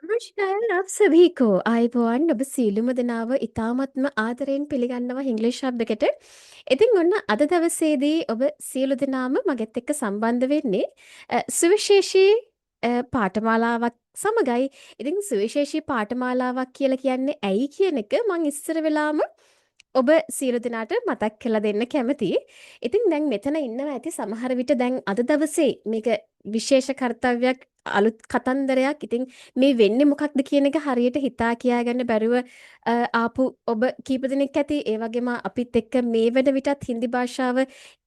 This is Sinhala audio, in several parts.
नमस्कार आप सभी को ආයුබෝවන් ඔබ සියලුම දෙනාව ඉතාමත්ම ආදරයෙන් පිළිගන්නවා ඉංග්‍රීසි ශබ්දයකට. ඉතින් ඔන්න අද දවසේදී ඔබ සියලු දෙනාම මගෙත් එක්ක සම්බන්ධ වෙන්නේ සුවිශේෂී පාඨමාලාවක් සමගයි. ඉතින් සුවිශේෂී පාඨමාලාවක් කියලා කියන්නේ ඇයි කියන එක මම ඉස්සර වෙලාම ඔබ සියලු දෙනාට මතක් කරලා දෙන්න කැමතියි. ඉතින් දැන් මෙතන ඉන්නවා ඇති සමහර විට දැන් අද දවසේ මේක විශේෂ කාර්යයක් අලුත් කතන්දරයක්. ඉතින් මේ වෙන්නේ මොකක්ද කියන එක හරියට හිතා කියාගන්න බැරුව ආපු ඔබ කීප දෙනෙක් ඇති. ඒ වගේම අපිත් එක්ක මේ වෙන විටත් හින්දි භාෂාව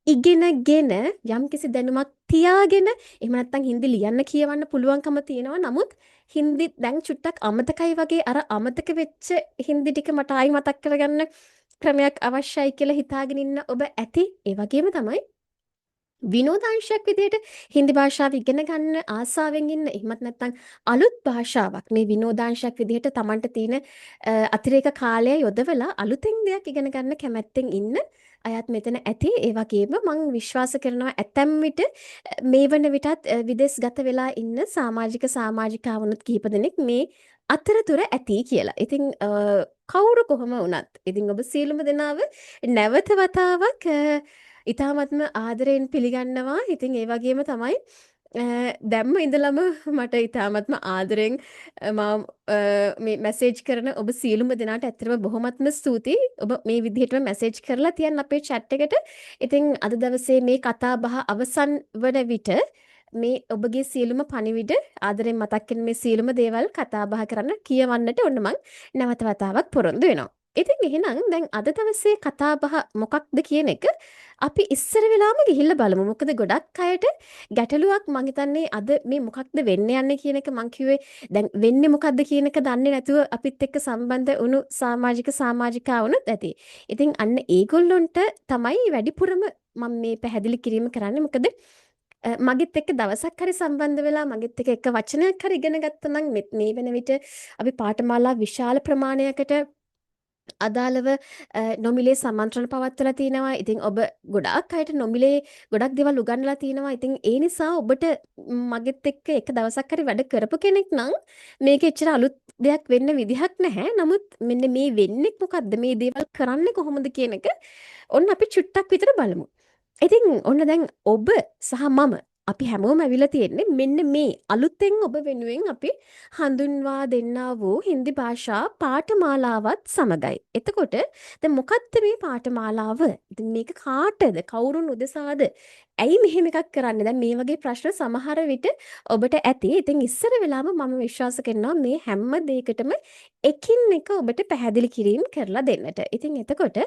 ඉගෙනගෙන යම්කිසි දැනුමක් තියාගෙන එහෙම නැත්නම් හින්දි ලියන්න කියවන්න පුළුවන්කම තියෙනවා. නමුත් හින්දි දැන් චුට්ටක් අමතකයි වගේ අර අමතක වෙච්ච හින්දි ටික මට ආයි මතක් කරගන්න ක්‍රමයක් අවශ්‍යයි කියලා හිතාගෙන ඉන්න ඔබ ඇති. ඒ වගේම තමයි විනෝදාංශයක් විදිහට හින්දි භාෂාව ඉගෙන ගන්න ආසාවෙන් ඉන්න. එහෙමත් නැත්නම් අලුත් භාෂාවක් මේ විනෝදාංශයක් විදිහට Tamanට තියෙන අතිරේක කාලය යොදවලා අලුතෙන් දෙයක් ඉගෙන ගන්න කැමැත්තෙන් ඉන්න අයත් මෙතන ඇති. ඒ වගේම මම විශ්වාස කරනවා ඇතැම් විට මේ වන විටත් විදේශගත වෙලා ඉන්න සමාජිකාවනුත් කිහිප දෙනෙක් මේ අතරතුර ඇති කියලා. ඉතින් කවුරු කොහොම වුණත් ඉතින් ඔබ සියලුම දෙනාව නැවත වතාවක් ඉතාමත්ම ආදරයෙන් පිළිගන්නවා. ඉතින් ඒ වගේම තමයි දැම්ම ඉඳලම මට ඉතාමත්ම ආදරෙන් මේ මැසේජ් කරන ඔබ සියලුම දෙනාට ඇත්තටම බොහොමත්ම ස්තුතියි. ඔබ මේ විදිහටම මැසේජ් කරලා තියන්න අපේ chat එකට. ඉතින් අද දවසේ මේ කතා බහ අවසන් වන විට මේ ඔබගේ සියලුම පණිවිඩ ආදරෙන් මතක් කරන මේ සියලුම දේවල් කතා බහ කරන්න කියවන්නට ඔන්න මං නැවත වතාවක් පොරොන්දු වෙනවා. ඉතින් එහෙනම් දැන් අද දවසේ කතා බහ මොකක්ද කියන එක අපි ඉස්සර වෙලාම ගිහිල්ලා බලමු. මොකද ගොඩක් අයට ගැටලුවක් මං හිතන්නේ අද මේ මොකක්ද වෙන්න යන්නේ කියන එක මං කිව්වේ දැන් වෙන්නේ මොකක්ද කියන එක දන්නේ නැතුව අපිත් එක්ක සම්බන්ධ වුණු සමාජිකාවුනුත් ඇති. ඉතින් අන්න ඒගොල්ලොන්ට තමයි වැඩිපුරම මම මේ පැහැදිලි කිරීම කරන්නේ. මොකද මගෙත් එක්ක දවසක් හරි සම්බන්ධ වෙලා මගෙත් එක්ක එක වචනයක් හරි ඉගෙන ගත්තා නම් මේ වෙන විට අපි පාඨමාලා විශාල ප්‍රමාණයකට අදාළව නොමිලේ සම්මන්ත්‍රණ පවත්වලා තිනවා. ඉතින් ඔබ ගොඩාක් අයට නොමිලේ ගොඩක් දේවල් උගන්වලා තිනවා. ඉතින් ඒ නිසා ඔබට මගෙත් එක්ක එක දවසක් හරි වැඩ කරපු කෙනෙක් නම් මේක එච්චර අලුත් දෙයක් වෙන්න විදිහක් නැහැ. නමුත් මෙන්න මේ වෙන්නේ මොකද්ද? මේ දේවල් කරන්නේ කොහොමද කියන එක ඔන්න අපි චුට්ටක් විතර බලමු. ඉතින් ඔන්න දැන් ඔබ සහ මම අපි හැමෝම ඇවිල්ලා තියෙන්නේ මෙන්න මේ අලුතෙන් ඔබ වෙනුවෙන් අපි හඳුන්වා දෙන්නා වූ හින්දි භාෂා පාඨමාලාවත් සමගයි. එතකොට දැන් මොකක්ද මේ පාඨමාලාව? ඉතින් මේක කාටද? කවුරුන් උදෙසාද? ඇයි මෙහෙම එකක් කරන්නේ? දැන් මේ වගේ ප්‍රශ්න සමහර විට ඔබට ඇති. ඉතින් ඉස්සර වෙලාම මම විශ්වාස කරනවා මේ හැම දෙයකටම එකින් එක ඔබට පැහැදිලි කිරීම කරලා දෙන්නට. ඉතින් එතකොට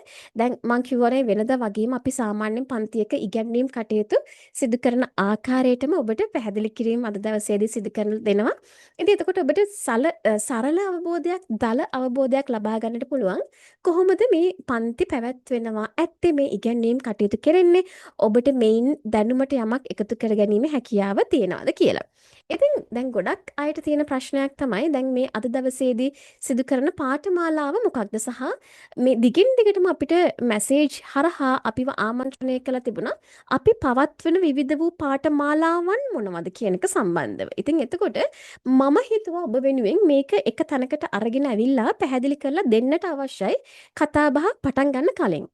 දැන් මං කිව්වනේ වෙනදා වගේම අපි සාමාන්‍යයෙන් පන්තියක ඉගැන්වීම් කටයුතු සිදු කරන ආකාරයටම ඔබට පැහැදිලි කිරීම අද දවසේදී සිදු කරලා දෙනවා. ඉතින් එතකොට ඔබට සරල අවබෝධයක්, දල අවබෝධයක් ලබා ගන්නට පුළුවන් කොහොමද මේ පන්ති පැවැත්වෙනවා, ඇත්තේ මේ ඉගැන්වීම් කටයුතු කරන්නේ, ඔබට මේන් දැනුමට යමක් එකතු කරගැනීමේ හැකියාව තියනවාද කියලා. ඉතින් දැන් ගොඩක් අයට තියෙන ප්‍රශ්නයක් තමයි දැන් මේ අද දවසේදී සිදු කරන පාඨමාලාව මොකක්ද සහ මේ දිගින් දිගටම අපිට මැසේජ් හරහා අපිව ආමන්ත්‍රණය කළා තිබුණා අපි පවත්වන විවිධ වූ පාඨමාලාවන් මොනවද කියන එක සම්බන්ධව. ඉතින් එතකොට මම හිතුවා ඔබ වෙනුවෙන් මේක එක තැනකට අරගෙන ඇවිල්ලා පැහැදිලි කරලා දෙන්නට අවශ්‍යයි කතා බහ පටන් ගන්න කලින්.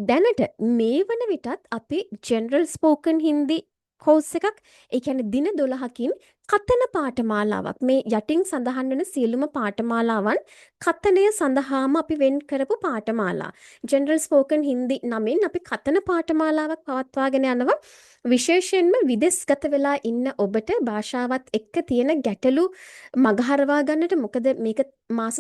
දැනට මේ වන විටත් අපි ජෙනරල් ස්පෝකන් හින්දි කෝස් එකක් ඒ කියන්නේ දින 12කින් කතන පාඨමාලාවක් මේ යටින් සඳහන් වෙන සියලුම පාඨමාලාවන් කතනය සඳහාම අපි වෙන් කරපු පාඨමාලා ජෙනරල් ස්පෝකන් හින්දි නමින් අපි කතන පාඨමාලාවක් පවත්වාගෙන යනවා විශේෂයෙන්ම විදේශගත වෙලා ඉන්න ඔබට භාෂාවත් එක්ක තියෙන ගැටලු මගහරවා ගන්නට මොකද මේක මාස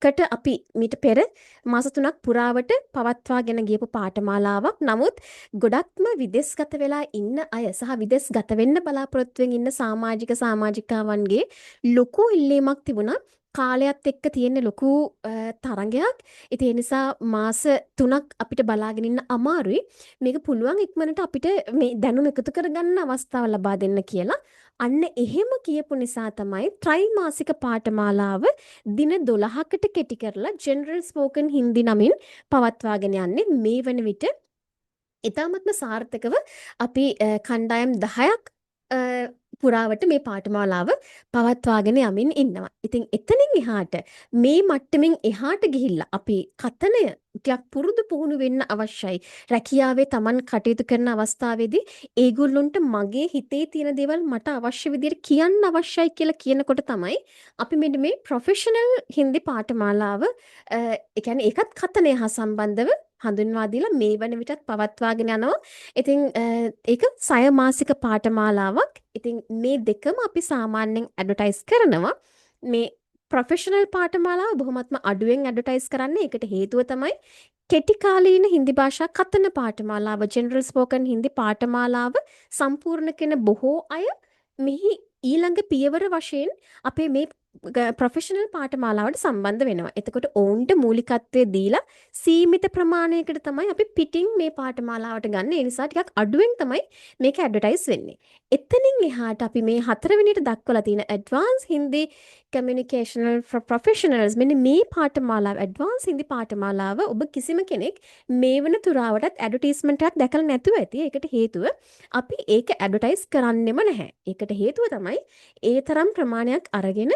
3කට අපි මීට පෙර මාස 3ක් පුරාවට පවත්වාගෙන ගියපු පාඨමාලාවක්. නමුත් ගොඩක්ම විදේශගත වෙලා ඉන්න අය සහ විදේශගත වෙන්න බලාපොරොත්තුෙන් ඉන්න සමාජිකාවන්ගේ ලොකු ඉල්ලීමක් තිබුණා. කාලයත් එක්ක තියෙන ලොකු තරඟයක්. ඉතින් ඒ නිසා මාස 3ක් අපිට බලාගෙන ඉන්න අමාරුයි. මේක පුළුවන් ඉක්මනට අපිට මේ දැනුම එකතු කරගන්න අවස්ථාව ලබා දෙන්න කියලා. අන්න එහෙම කියපු නිසා තමයි ත්‍රිමාසික පාඨමාලාව දින 12කට කෙටි කරලා ජෙනරල් ස්පෝකන් හින්දි නමින් පවත්වාගෙන යන්නේ. මේ වන විට ඉතාමත්ම සාර්ථකව අපි කණ්ඩායම් 10ක් පුරාවට මේ පාඨමාලාව පවත්වාගෙන යමින් ඉන්නවා. ඉතින් එතනින් එහාට මේ මට්ටමින් එහාට ගිහිල්ලා අපි කතනය ටිකක් පුරුදු පුහුණු වෙන්න අවශ්‍යයි. රැකියාවේ Taman කටයුතු කරන අවස්ථාවේදී ඒගොල්ලොන්ට මගේ හිතේ තියෙන දේවල් මට අවශ්‍ය විදිහට කියන්න අවශ්‍යයි කියලා කියනකොට තමයි අපි මෙන්න මේ ප්‍රොෆෙෂනල් හින්දි පාඨමාලාව ඒ කියන්නේ ඒකත් කතනය හා සම්බන්ධව හඳුන්වා දීලා මේ වන විටත් පවත්වාගෙන යනවා. ඉතින් ඒක සය මාසික පාඨමාලාවක්. ඉතින් මේ දෙකම අපි සාමාන්‍යයෙන් ඇඩ්වර්ටයිස් කරනවා. මේ ප්‍රොෆෙෂනල් පාඨමාලාව බොහොමත්ම අඩුවෙන් ඇඩ්වර්ටයිස් කරන්නේ. ඒකට හේතුව තමයි කෙටි කාලීන හින්දි භාෂා කතන පාඨමාලාව, ජෙනරල් ස්පෝකන් හින්දි පාඨමාලාව සම්පූර්ණ කරන බොහෝ අය මෙහි ඊළඟ පියවර වශයෙන් අපේ මේ ප්‍රොෆෙෂනල් පාඨමාලාවට සම්බන්ධ වෙනවා. එතකොට ඔවුන්ට මූලිකත්වය දීලා සීමිත ප්‍රමාණයකට තමයි අපි පිටින් මේ පාඨමාලාවට ගන්න. ඒ නිසා ටිකක් අඩුවෙන් තමයි මේක ඇඩ්වර්ටයිස් වෙන්නේ. එතනින් එහාට අපි මේ හතරවෙනියට දක්වලා තියෙන ඇඩ්වාන්ස් හින්දි කමියුනිකේෂනල් for professionals මෙන්න මේ පාඨමාලාව ඇඩ්වාන්ස් හින්දි පාඨමාලාව ඔබ කිසිම කෙනෙක් මේ වන තුරාවටත් ඇඩ්වර්ටයිස්මන්ට් එකක් දැකලා නැතුව ඇති. ඒකට හේතුව අපි ඒක ඇඩ්වර්ටයිස් කරන්නෙම නැහැ. ඒකට හේතුව තමයි ඒ තරම් ප්‍රමාණයක් අරගෙන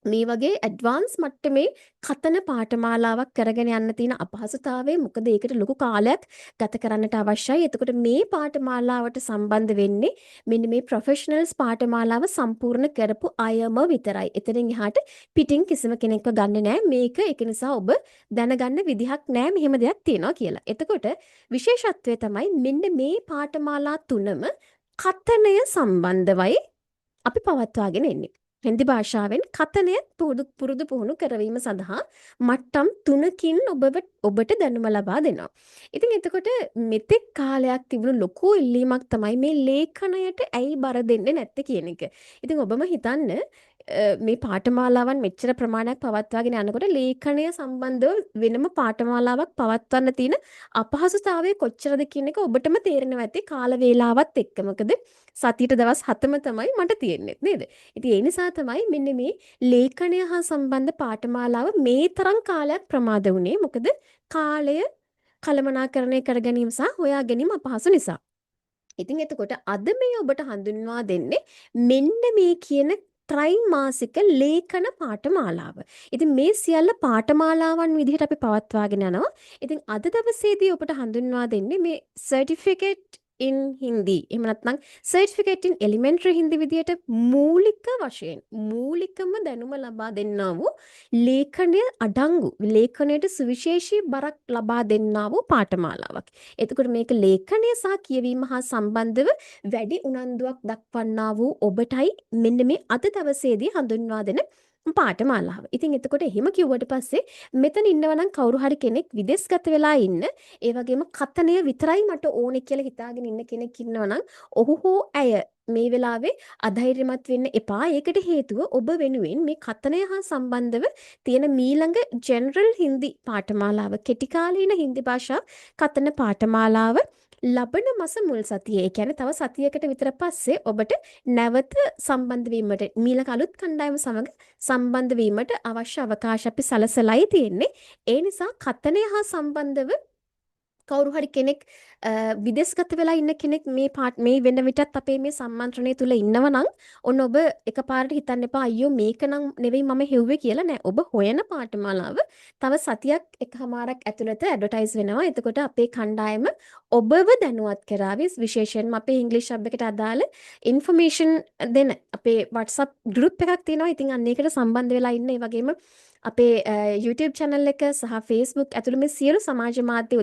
මේ වගේ ඇඩ්වාන්ස් මට්ටමේ කතන පාඨමාලාවක් කරගෙන යන්න තියෙන අපහසුතාවය මොකද ඒකට ලොකු කාලයක් ගත කරන්නට අවශ්‍යයි. එතකොට මේ පාඨමාලාවට සම්බන්ධ වෙන්නේ මෙන්න මේ ප්‍රොෆෙෂනල්ස් පාඨමාලාව සම්පූර්ණ කරපු අයම විතරයි. එතනින් එහාට පිටින් කිසිම කෙනෙක්ව ගන්නෙ නෑ. මේක ඒක නිසා ඔබ දැනගන්න විදිහක් නෑ මෙහෙම දෙයක් තියෙනවා කියලා. එතකොට විශේෂත්වය තමයි මෙන්න මේ පාඨමාලා තුනම කතනය සම්බන්ධවයි අපි පවත්වාගෙන එන්නේ. හින්දි භාෂාවෙන් කතනය පුරුදු පුහුණු කරවීම සඳහා මට්ටම් 3කින් ඔබට දැනුම ලබා දෙනවා. ඉතින් එතකොට මෙතෙක් කාලයක් තිබුණු ලොකු ඉල්ලීමක් තමයි මේ ලේඛනයට ඇයි බර දෙන්නේ නැත්තේ කියන එක. ඉතින් ඔබම හිතන්න මේ පාඨමාලාවන් මෙච්චර ප්‍රමාණයක් පවත්වාගෙන යනකොට ලේඛනය සම්බන්ධව වෙනම පාඨමාලාවක් පවත්වන්න තියෙන අපහසුතාවය කොච්චරද කියන එක ඔබටම තේරෙනවා ඇති කාල වේලාවත් එක්ක. මොකද සතියට දවස් 7ම තමයි මට තියෙන්නේ නේද? ඉතින් ඒ නිසා තමයි මෙන්න මේ ලේඛනය හා සම්බන්ධ පාඨමාලාව මේ තරම් කාලයක් ප්‍රමාද වුණේ. මොකද කාලය කළමනාකරණය කර ගැනීම සහ හොයා ගැනීම අපහසු නිසා. ඉතින් එතකොට අද මේ ඔබට හඳුන්වා දෙන්නේ මෙන්න මේ කියන ත්‍රෛමාසික ලේඛන පාඨමාලාව. ඉතින් මේ සියල්ල පාඨමාලාවන් විදිහට අපි පවත්වාගෙන යනවා. ඉතින් අද දවසේදී ඔබට හඳුන්වා දෙන්නේ මේ සර්ටිෆිකේට් in Hindi. එහෙම නැත්නම් සර්ටිෆිකේට් in elementary Hindi විදිහට මූලික වශයෙන් මූලිකම දැනුම ලබා දෙන්නා වූ ලේඛනය අඩංගු ලේඛනයට සුවිශේෂී බරක් ලබා දෙන්නා වූ පාඨමාලාවක්. එතකොට මේක ලේඛනය සහ කියවීම හා සම්බන්ධව වැඩි උනන්දුවක් දක්වන්නා වූ ඔබටයි මෙන්න මේ අද දවසේදී හඳුන්වා දෙන පාඨමාලාව. ඉතින් එතකොට එහෙම කිව්වට පස්සේ මෙතන ඉන්නවනම් කවුරු හරි කෙනෙක් විදේශගත වෙලා ඉන්න ඒ වගේම කතනය විතරයි මට ඕනේ කියලා හිතාගෙන ඉන්න කෙනෙක් ඉන්නවනම් ඔහු හෝ ඇය මේ වෙලාවේ අධෛර්යමත් වෙන්න එපා. ඒකට හේතුව ඔබ වෙනුවෙන් මේ කතනය හා සම්බන්ධව තියෙන මීළඟ ජෙනරල් හින්දි පාඨමාලාව කෙටි කාලීන හින්දි භාෂා කතන පාඨමාලාව ලබන මාස මුල් සතියේ ඒ කියන්නේ තව සතියකට විතර පස්සේ ඔබට නැවත සම්බන්ධ වීමට මීළඟ අලුත් කණ්ඩායම සමග සම්බන්ධ වීමට අවශ්‍ය අවකාශ අපි සලසලායි තියෙන්නේ. ඒ නිසා කතනය හා සම්බන්ධව කවුරු හරි කෙනෙක් විදේශගත වෙලා ඉන්න කෙනෙක් මේ වෙන විටත් අපේ මේ සම්මන්ත්‍රණය තුල ඉන්නවනම් ඔන්න ඔබ එකපාරට හිතන්න එපා අයියෝ මේක නම් නෙවෙයි මම හෙව්වේ කියලා නෑ. ඔබ හොයන පාඨමාලාව තව සතියක් එකමාරක් ඇතුළත ඇඩ්වර්ටයිස් වෙනවා. එතකොට අපේ කණ්ඩායම ඔබව දැනුවත් කරાવી විශේෂයෙන්ම අපේ ඉංග්‍රීසි සබ්ජෙක්ට් අදාළ ඉන්ෆර්මේෂන් දෙන අපේ WhatsApp group එකක් තියෙනවා. ඉතින් අන්න ඒකට සම්බන්ධ වෙලා ඉන්න. ඒ වගේම අපේ YouTube channel එක සහ Facebook ඇතුළු මේ සියලු සමාජ මාධ්‍ය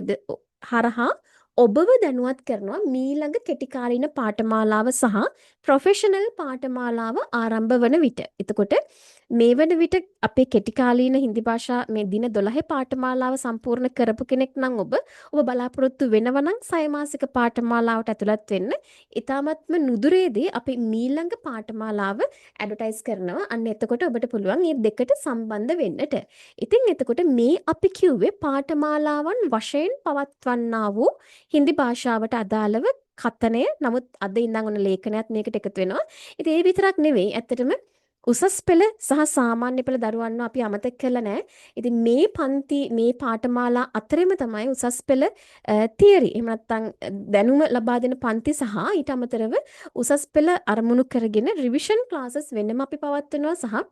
හරහා ඔබව දැනුවත් කරනවා මීළඟ කෙටි කාලීන පාඨමාලාව සහ ප්‍රොෆෙෂනල් පාඨමාලාව ආරම්භ වන විට. එතකොට මේ වන විට අපේ කෙටි කාලීන හින්දි භාෂා මේ දින 12 පාඨමාලාව සම්පූර්ණ කරපු කෙනෙක් නම් ඔබ බලාපොරොත්තු වෙනවා නම් සයමාසික පාඨමාලාවට ඇතුළත් වෙන්න. ඊටාත්ම නුදුරේදී අපි මීළඟ පාඨමාලාව ඇඩ්වර්ටයිස් කරනවා. අන්න එතකොට ඔබට පුළුවන් මේ දෙකට සම්බන්ධ වෙන්නට. ඉතින් එතකොට මේ අපි කිව්වේ පාඨමාලාවන් වශයෙන් පවත්වන්නා වූ හින්දි භාෂාවට අදාළව කතනය. නමුත් අද ඉඳන් ඔන්න ලේඛනයත් මේකට එකතු වෙනවා. ඉතින් ඒ විතරක් නෙවෙයි ඇත්තටම උසස් පෙළ සහ සාමාන්‍ය පෙළ දරුවන්ව අපි අමතක කරලා නැහැ. ඉතින් මේ පන්ති මේ පාඨමාලා අතරෙම තමයි උසස් පෙළ තියරි. එහෙම නැත්නම් දැනුම ලබා දෙන පන්ති සහ ඊට අමතරව උසස් පෙළ අරමුණු කරගෙන රිවිෂන් ක්ලාසස් වෙනම අපි පවත්වනවා සහ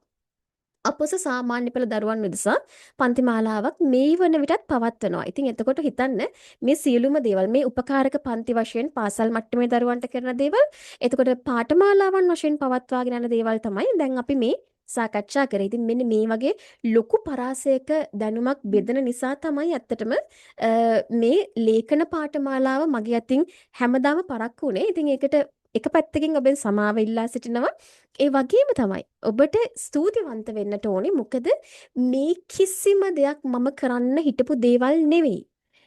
අපොස සාමාන්‍ය පෙළ දරුවන් උදෙසා පන්ති මාලාවක් මේ වන විටත් පවත්වනවා. ඉතින් එතකොට හිතන්න මේ සියලුම දේවල් මේ උපකාරක පන්ති වශයෙන් පාසල් මට්ටමේ දරුවන්ට කරන දේවල් එතකොට පාඨමාලාවන් වශයෙන් පවත්වාගෙන යන දේවල් තමයි දැන් අපි මේ සාකච්ඡා කරේ. ඉතින් මෙන්න මේ වගේ ලොකු පරාසයක දැනුමක් බෙදෙන නිසා තමයි ඇත්තටම මේ ලේඛන පාඨමාලාව මගේ අතින් හැමදාම පරක්කු වුණේ. ඉතින් ඒකට එක පැත්තකින් ඔබෙන් සමාව ඉල්ලා සිටිනවා. ඒ වගේම තමයි ඔබට ස්තුතිවන්ත වෙන්නට ඕනේ. මොකද මේ කිසිම දෙයක් මම කරන්න හිටපු දේවල් නෙවෙයි.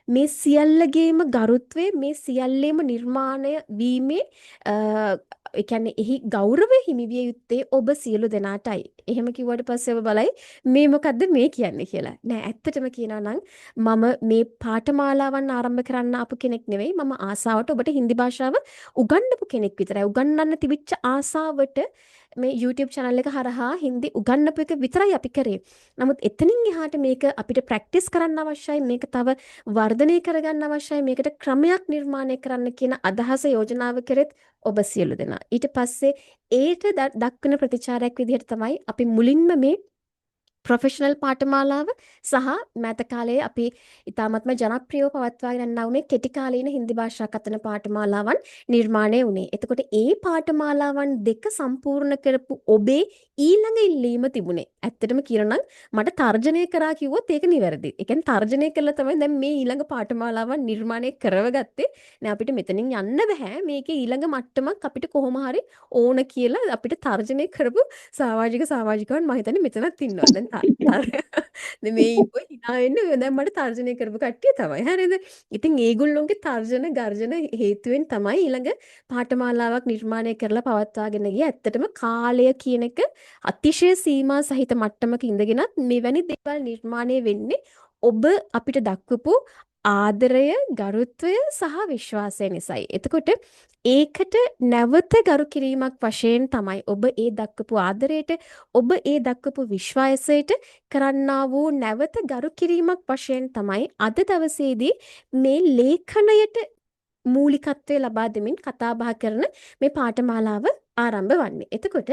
මේ සියල්ලගේම ගරුත්වය මේ සියල්ලේම නිර්මාණය වීමේ ඒ කියන්නේ එහි ගෞරවය හිමිවිය යුත්තේ ඔබ සියලු දෙනාටයි. එහෙම කිව්වට පස්සේ ඔබ බලයි මේ මොකද්ද මේ කියන්නේ කියලා. නෑ ඇත්තටම කියනවා නම් මම මේ පාඨමාලාවන් ආරම්භ කරන්න ආපු කෙනෙක් නෙවෙයි. මම ආසාවට ඔබට හින්දි භාෂාව උගන්වපු කෙනෙක් විතරයි. උගන්වන්න තිබිච්ච ආසාවට මේ YouTube channel එක හරහා හින්දි උගන්වපු එක විතරයි අපි කරේ. නමුත් එතනින් එහාට මේක අපිට ප්‍රැක්ටිස් කරන්න අවශ්‍යයි. මේක තව වර්ධනය කරගන්න අවශ්‍යයි. මේකට ක්‍රමයක් නිර්මාණය කරන්න කියන අදහස යෝජනාව කරෙත් ඔබ සියලු දෙනා. ඊට පස්සේ ඒට දක්වන ප්‍රතිචාරයක් විදිහට තමයි අපි මුලින්ම මේ ප්‍රොෆෙෂනල් පාඨමාලාව සහ මෑත කාලයේ අපි ඉතාමත්ම ජනප්‍රියව පවත්වාගෙන යනා වූ මේ කෙටි කාලීන හින්දි භාෂා කතන පාඨමාලාවන් නිර්මාණය වුණේ. එතකොට ඒ පාඨමාලාවන් දෙක සම්පූර්ණ කරපු ඔබේ ඊළඟ ඉල්ලීම තිබුණේ. ඇත්තටම කියනවා නම් මට තර්ජනය කරා කිව්වොත් ඒක නිවැරදි. ඒ කියන්නේ තර්ජනය කළා තමයි දැන් මේ ඊළඟ පාඨමාලාවන් නිර්මාණය කරවගත්තේ. නෑ අපිට මෙතනින් යන්න බෑ. මේකේ ඊළඟ මට්ටමක් අපිට කොහොම හරි ඕන කියලා අපිට තර්ජනය කරපු සාමාජිකවන් මම හිතන්නේ මෙතනත් ඉන්නවා. දැන් මේ ඉන්නකො hina වෙන්නේ දැන් මට තර්ජනය කරපු කට්ටිය තමයි. හරිද? ඉතින් ඒගොල්ලොන්ගේ තර්ජන ගර්ජන හේතුවෙන් තමයි ඊළඟ පාඨමාලාවක් නිර්මාණය කරලා පවත්වාගෙන ගියේ. ඇත්තටම කාලය කියන එක අතිශය සීමා සහිත මට්ටමක ඉඳගෙනත් මෙවැනි දේවල් නිර්මාණය වෙන්නේ ඔබ අපිට දක්වපු ආදරය, ගරුත්වය සහ විශ්වාසය නිසායි. එතකොට ඒකට නැවත ගරු කිරීමක් වශයෙන් තමයි ඔබ ඒ දක්වපු ආදරයට, ඔබ ඒ දක්වපු විශ්වාසයට කරන්නා වූ නැවත ගරු කිරීමක් වශයෙන් තමයි අද දවසේදී මේ ලේඛනයට මූලිකත්වය ලබා දෙමින් කතා බහ කරන මේ පාඨමාලාව ආරම්භ වන්නේ. එතකොට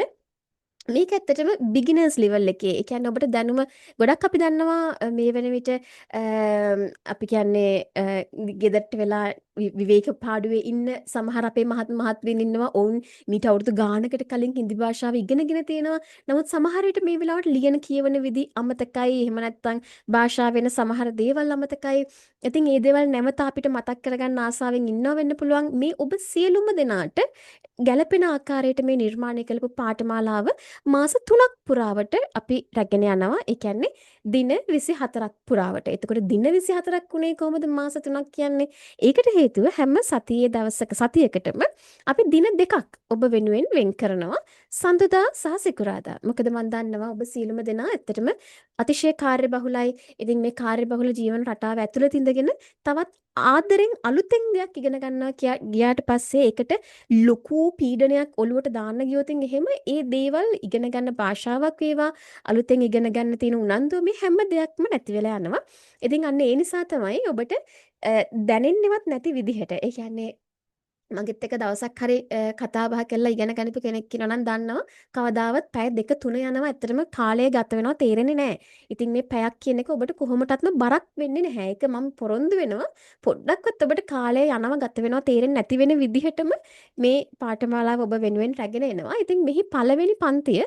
මේක ඇත්තටම බිගිනර්ස් ලෙවල් එකේ. ඒ කියන්නේ ඔබට දැනුම ගොඩක් අපි දන්නවා මේ වෙන විට අපි කියන්නේ ගෙදරට වෙලා විවේක පාඩුවේ ඉන්න සමහර අපේ මහත්මීන් ඉන්නවා. ඔවුන් මීට අවුරුදු ගානකට කලින් හින්දි භාෂාව ඉගෙනගෙන තියෙනවා. නමුත් සමහර විට මේ වෙලාවට ලියන කියවන විදි අමතකයි. එහෙම නැත්නම් භාෂාව වෙන සමහර දේවල් අමතකයි. ඉතින් මේ දේවල් නැවත අපිට මතක් කරගන්න ආසාවෙන් ඉන්නව වෙන්න පුළුවන්. මේ ඔබ සියලුම දෙනාට ගැළපෙන ආකාරයට මේ නිර්මාණය කළපු පාඨමාලාව මාස 3ක් පුරාවට අපි රැගෙන යනවා. ඒ කියන්නේ දින 24ක් පුරාවට. එතකොට දින 24ක් උනේ කොහොමද මාස 3ක් කියන්නේ? ඒකට හේතුව හැම සතියේ දවසක සතියකටම අපි දින දෙකක් ඔබ වෙනුවෙන් වෙන් කරනවා. සඳුදා සහ සිකුරාදා. මොකද මම දන්නවා ඔබ සීලම දෙනා ඇත්තටම අතිශය කාර්යබහුලයි. ඉතින් මේ කාර්යබහුල ජීවන රටාව ඇතුළත ඉඳගෙන තවත් ආදරෙන් අලුතෙන් දෙයක් ඉගෙන ගන්නවා ගියාට පස්සේ ඒකට ලොකු පීඩනයක් ඔලුවට දාන්න ගියොතින් එහෙම ඒ දේවල් ඉගෙන ගන්න භාෂාවක් වේවා අලුතෙන් ඉගෙන ගන්න තියෙන උනන්දුව මේ හැම දෙයක්ම නැති වෙලා යනවා. ඉතින් අන්න ඒ නිසා තමයි ඔබට දැනෙන්නවත් නැති විදිහට. ඒ කියන්නේ මගෙත් එක දවසක් හරි කතා බහ කරලා ඉගෙන ගනිපු කෙනෙක් ඉන්නවා නම් දන්නවා කවදාවත් පැය 2-3 යනවා ඇත්තටම කාලය ගත වෙනවා තේරෙන්නේ නැහැ. ඉතින් මේ පැයක් කියන එක ඔබට කොහොමටත්ම බරක් වෙන්නේ නැහැ. ඒක මම පොරොන්දු වෙනවා. පොඩ්ඩක්වත් ඔබට කාලය යනවා ගත වෙනවා තේරෙන්නේ නැති වෙන විදිහටම මේ පාඨමාලාව ඔබ වෙනුවෙන් රැගෙන එනවා. ඉතින් මෙහි පළවෙනි පන්තිය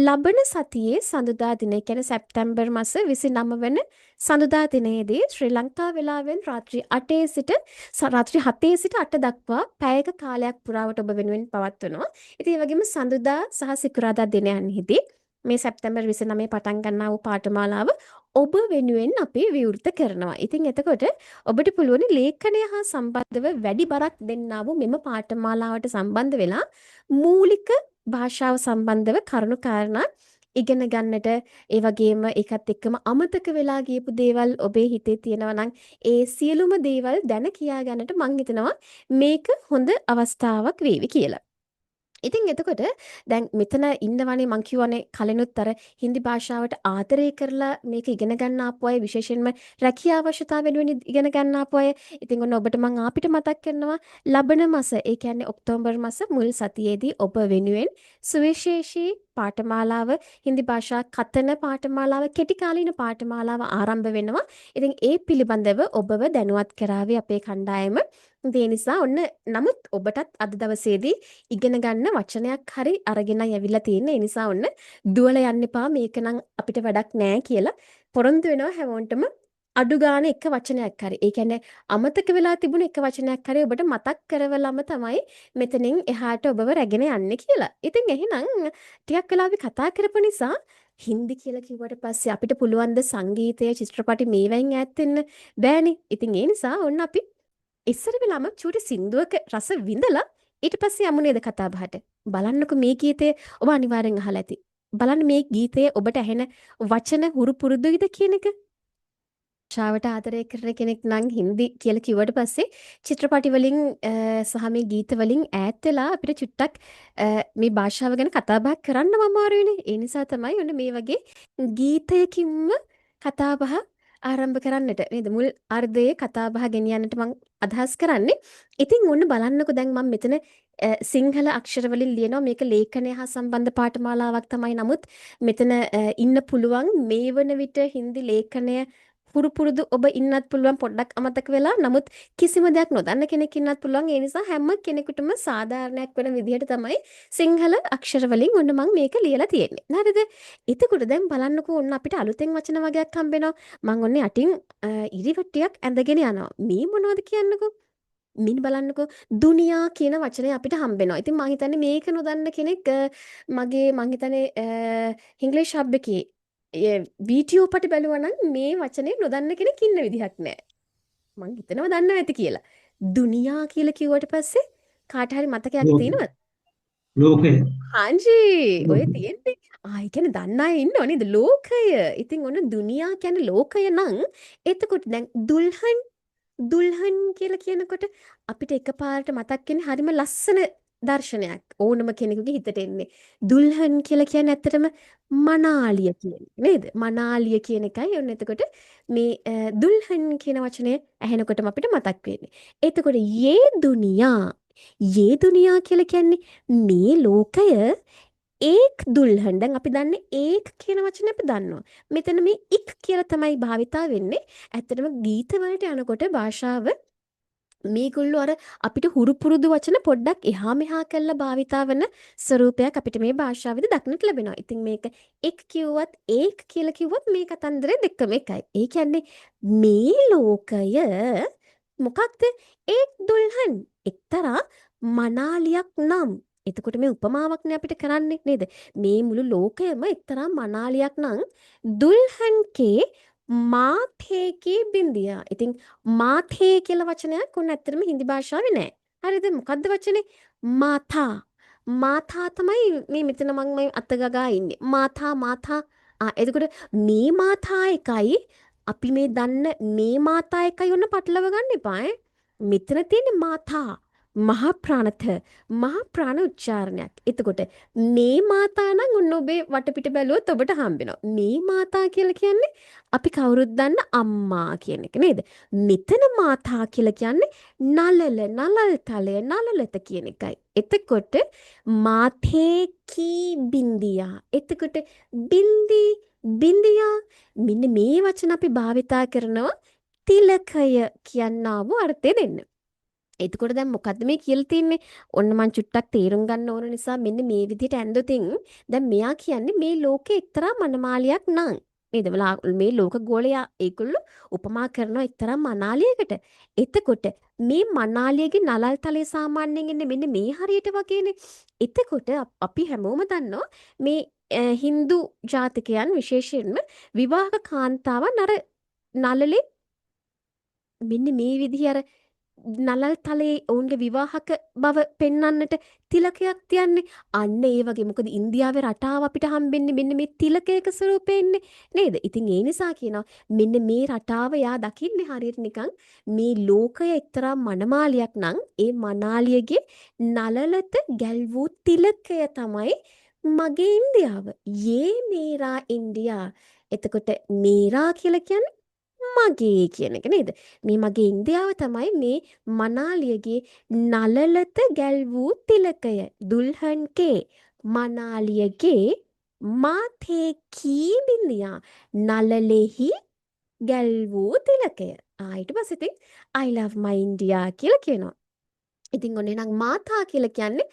ලබන සතියේ සඳුදා දින කියන්නේ සැප්තැම්බර් මාස 29 වෙනි සඳුදා දිනේදී ශ්‍රී ලංකා වේලාවෙන් රාත්‍රී 8 සිට රාත්‍රී 7 සිට 8 දක්වා පැයක කාලයක් පුරාවට ඔබ වෙනුවෙන් පවත්වනවා. ඉතින් ඒ වගේම සඳුදා සහ සිකුරාදා දිනයන්හිදී මේ සැප්තැම්බර් 29 පටන් ගන්නා වූ පාඨමාලාව ඔබ වෙනුවෙන් අපි විවෘත කරනවා. ඉතින් එතකොට ඔබට පුළුවන් ලේඛනය හා සම්බන්ධව වැඩි බරක් දෙන්නා වූ මෙම පාඨමාලාවට සම්බන්ධ වෙලා මූලික භාෂාව සම්බන්ධව කරුණු කාරණා ඉගෙන ගන්නට ඒ වගේම ඒකත් එක්කම අමතක වෙලා ගියපු දේවල් ඔබේ හිතේ තියෙනවා නම් ඒ සියලුම දේවල් දැන කියා ගන්නට මං හිතනවා මේක හොඳ අවස්ථාවක් වේවි කියලා. ඉතින් එතකොට දැන් මෙතන ඉන්නවනේ මං කියවනේ කලිනුත් අර හින්දි භාෂාවට ආදරය කරලා මේක ඉගෙන ගන්න ආපු අය විශේෂයෙන්ම රැකියා අවශ්‍යතාව වෙනුවෙන් ඉගෙන ගන්න ආපු අය. ඉතින් ඔන්න ඔබට මං අපිට මතක් කරනවා ලබන මාස ඒ කියන්නේ ඔක්තෝබර් මාස මුල් සතියේදී ඔබ වෙනුවෙන් සුවිශේෂී පාඨමාලාව හින්දි භාෂා කතන පාඨමාලාව කෙටි කාලීන පාඨමාලාව ආරම්භ වෙනවා. ඉතින් ඒ පිළිබඳව ඔබව දැනුවත් කරાવી අපේ කණ්ඩායම. ඒ නිසා ඔන්න නමුත් ඔබටත් අද දවසේදී ඉගෙන ගන්න වචනයක් හරි අරගෙනයි ඇවිල්ලා තියෙන්නේ. ඒ නිසා ඔන්න දුවලා යන්න එපා. මේක නම් අපිට වැඩක් නෑ කියලා පොරොන්දු වෙනවා හැමෝටම අඩු ගානේ එක වචනයක් හරි. ඒ කියන්නේ අමතක වෙලා තිබුණ එක වචනයක් හරි ඔබට මතක් කරවලම තමයි මෙතනින් එහාට ඔබව රැගෙන යන්නේ කියලා. ඉතින් එහෙනම් ටිකක් වෙලාවි කතා කරපු නිසා හින්දි කියලා කිව්වට පස්සේ අපිට පුළුවන් ද සංගීතය චිත්‍රපටි මේවෙන් ඈත් වෙන්න බෑනේ. ඉතින් ඒ නිසා ඔන්න අපි ඉස්සර වෙලාම චූටි සින්දුවක රස විඳලා ඊට පස්සේ යමු නේද කතා බහට. බලන්නකො මේ ගීතය ඔබ අනිවාර්යෙන් අහලා ඇති. බලන්න මේ ගීතයේ ඔබට ඇහෙන වචන හුරු පුරුදුයිද කියන එක. ශාවට ආදරය කරන කෙනෙක් නම් හින්දි කියලා කිව්වට පස්සේ චිත්‍රපටි වලින් සහ මේ ගීත වලින් ඈත් වෙලා අපිට චුට්ටක් මේ භාෂාව ගැන කතා බහ කරන්නම අමාරුයිනේ. ඒ නිසා තමයි ඔන්න මේ වගේ ගීතයකින්ම කතා බහ ආරම්භ කරන්නට නේද මුල් අර්ධයේ කතා බහ ගෙනියන්නට මම අදහස් කරන්නේ. ඉතින් ඔන්න බලන්නකෝ දැන් මම මෙතන සිංහල අක්ෂර වලින් ලියනවා මේක ලේඛනය හා සම්බන්ධ පාඨමාලාවක් තමයි. නමුත් මෙතන ඉන්න පුළුවන් මේ වන විට හින්දි ලේඛනය හුරු පුරුදු ඔබ ඉන්නත් පුළුවන් පොඩ්ඩක් අමතක වෙලා. නමුත් කිසිම දෙයක් නොදන්න කෙනෙක් ඉන්නත් පුළුවන්. ඒ නිසා හැම කෙනෙකුටම සාධාරණයක් වෙන විදිහට තමයි සිංහල අක්ෂර වලින් ඔන්න මම මේක ලියලා තියෙන්නේ. හරිද? එතකොට දැන් බලන්නකෝ ඔන්න අපිට අලුතෙන් වචන වගයක් හම්බෙනවා. මම ඔන්නේ අටින් ඉරිවට්ටියක් ඇඳගෙන යනවා. මේ මොනවද කියන්නකෝ? මින් බලන්නකෝ දුනියා කියන වචනය අපිට හම්බෙනවා. ඉතින් මම හිතන්නේ මේක නොදන්න කෙනෙක් මම හිතන්නේ ඉංග්‍රීසි හබ් එකේ වීඩියෝ පට බැලුවා නම් මේ වචනේ නොදන්න කෙනෙක් ඉන්න විදිහක් නැහැ. මං හිතනවා දන්නවා ඇති කියලා. දුනියා කියලා කිව්වට පස්සේ කාට හරි මතකයක් ලෝකය තියෙනවද? ලෝකය හාන්ජි ඔය ලෝකය. තියෙන්නේ. ආ ඒ කියන්නේ දන්න අය ඉන්නව නේද? ලෝකය. ඉතින් ඔන්න දුනියා කියන්නේ ලෝකය නම් එතකොට දැන් දුල්හන් කියලා කියනකොට අපිට එකපාරට මතක් වෙන්නේ හරිම ලස්සන දර්ශනයක් ඕනම කෙනෙකුගේ හිතට එන්නේ. දුල්හන් කියලා කියන්නේ ඇත්තටම මනාලිය කියන එක නේද? මනාලිය කියන එකයි ඔන්න එතකොට මේ දුල්හන් කියන වචනය ඇහෙනකොටම අපිට මතක් වෙන්නේ. එතකොට යේ දුනියා කියලා කියන්නේ මේ ලෝකය ඒක් දුල්හන්. දැන් අපි දන්නේ ඒක් කියන වචනේ අපි දන්නවා. මෙතන මේ ඉක් කියලා තමයි භාවිතා වෙන්නේ. ඇත්තටම ගීත වලට යනකොට භාෂාව මේගොල්ලෝ අර අපිට හුරු පුරුදු වචන පොඩ්ඩක් එහා මෙහා කරලා භාවිතා වෙන ස්වරූපයක් අපිට මේ භාෂාවෙදි දක්නට ලැබෙනවා. ඉතින් මේක එක් කිව්වත් ඒක කියලා කිව්වත් මේ කතන්දරේ දෙකම එකයි. ඒ කියන්නේ මේ ලෝකය මොකක්ද? ඒක් දුල්හන්. එක්තරා මනාලියක් නම්. එතකොට මේ උපමාවක්නේ අපිට කරන්නේ නේද? මේ මුළු ලෝකයම එක්තරා මනාලියක් නම් දුල්හන්ගේ මාතේකී බින්දියා. ඉතින් මාතේ කියලා වචනයක් ඔන්න ඇත්තටම හින්දි භාෂාවේ නැහැ. හරිද? මොකද්ද වචනේ? මාතා. මාතා තමයි මේ මෙතන මම මේ අත ගගා ඉන්නේ. මාතා. එතකොට මේ මාතා එකයි අපි මේ දන්න මේ මාතා එකයි ඔන්න පටලව ගන්න එපා ඈ. මෙතන තියෙන්නේ මාතා. මහා ප්‍රාණත මහා ප්‍රාණ උච්චාරණයක්. එතකොට මේ මාතා නම් ඔන්න ඔබේ වටපිට බැලුවොත් ඔබට හම්බෙනවා. මේ මාතා කියලා කියන්නේ අපි කවුරුත් දන්න අම්මා කියන එක නේද? මෙතන මාතා කියලා කියන්නේ නලල තලය නලලත කියන එකයි. එතකොට මාතේ කී බින්දියා. එතකොට බින්දියා මෙන්න මේ වචන අපි භාවිතා කරනවා තිලකය කියනා වූ අර්ථය දෙන්න. එතකොට දැන් මොකද්ද මේ කියලා තින්නේ? ඔන්න මං චුට්ටක් තේරුම් ගන්න ඕන නිසා මෙන්න මේ විදිහට ඇන්දොතින් දැන් මෙයා කියන්නේ මේ ලෝකේ එක්තරා මනමාලියක් නං නේද? මේ ලෝක ගෝලයා ඒගොල්ලෝ උපමා කරනවා එක්තරා මනාලියකට. එතකොට මේ මනාලියගේ නලල් තලයේ සාමාන්‍යයෙන් ඉන්නේ මෙන්න මේ හරියට වගේනේ. එතකොට අපි හැමෝම දන්නවා මේ Hindu ජාතිකයන් විශේෂයෙන්ම විවාහක කාන්තාවන් අර නලලේ මෙන්න මේ විදිහ අර නලල් තලයේ ඔවුන්ගේ විවාහක බව පෙන්වන්නට තිලකයක් තියන්නේ. අන්න ඒ වගේ මොකද ඉන්දියාවේ රටාව අපිට හම්බෙන්නේ මෙන්න මේ තිලකයක ස්වරූපෙන්නේ නේද? ඉතින් ඒ නිසා කියනවා මෙන්න මේ රටාව යා දකින්නේ හරියට නිකන් මේ ලෝකය එක්තරා මනමාලියක් නම් ඒ මනාලියගේ නලලත ගැල් වූ තිලකය තමයි මගේ ඉන්දියාව. යේ මේරා ඉන්දියා. එතකොට මේරා කියලා කියන්නේ මගේ කියන එක නේද? මේ මගේ ඉන්දියාව තමයි මේ මනාලියගේ නලලත ගැල් වූ තිලකය. දුල්හන් කේ මනාලියගේ මාතේ කී බින්දියා නලලෙහි ගැල් වූ තිලකය. ඊට පස්සේ ඉතින් I love my India කියලා කියනවා. ඉතින් ඔන්න එහෙනම් මාතා කියලා කියන්නේ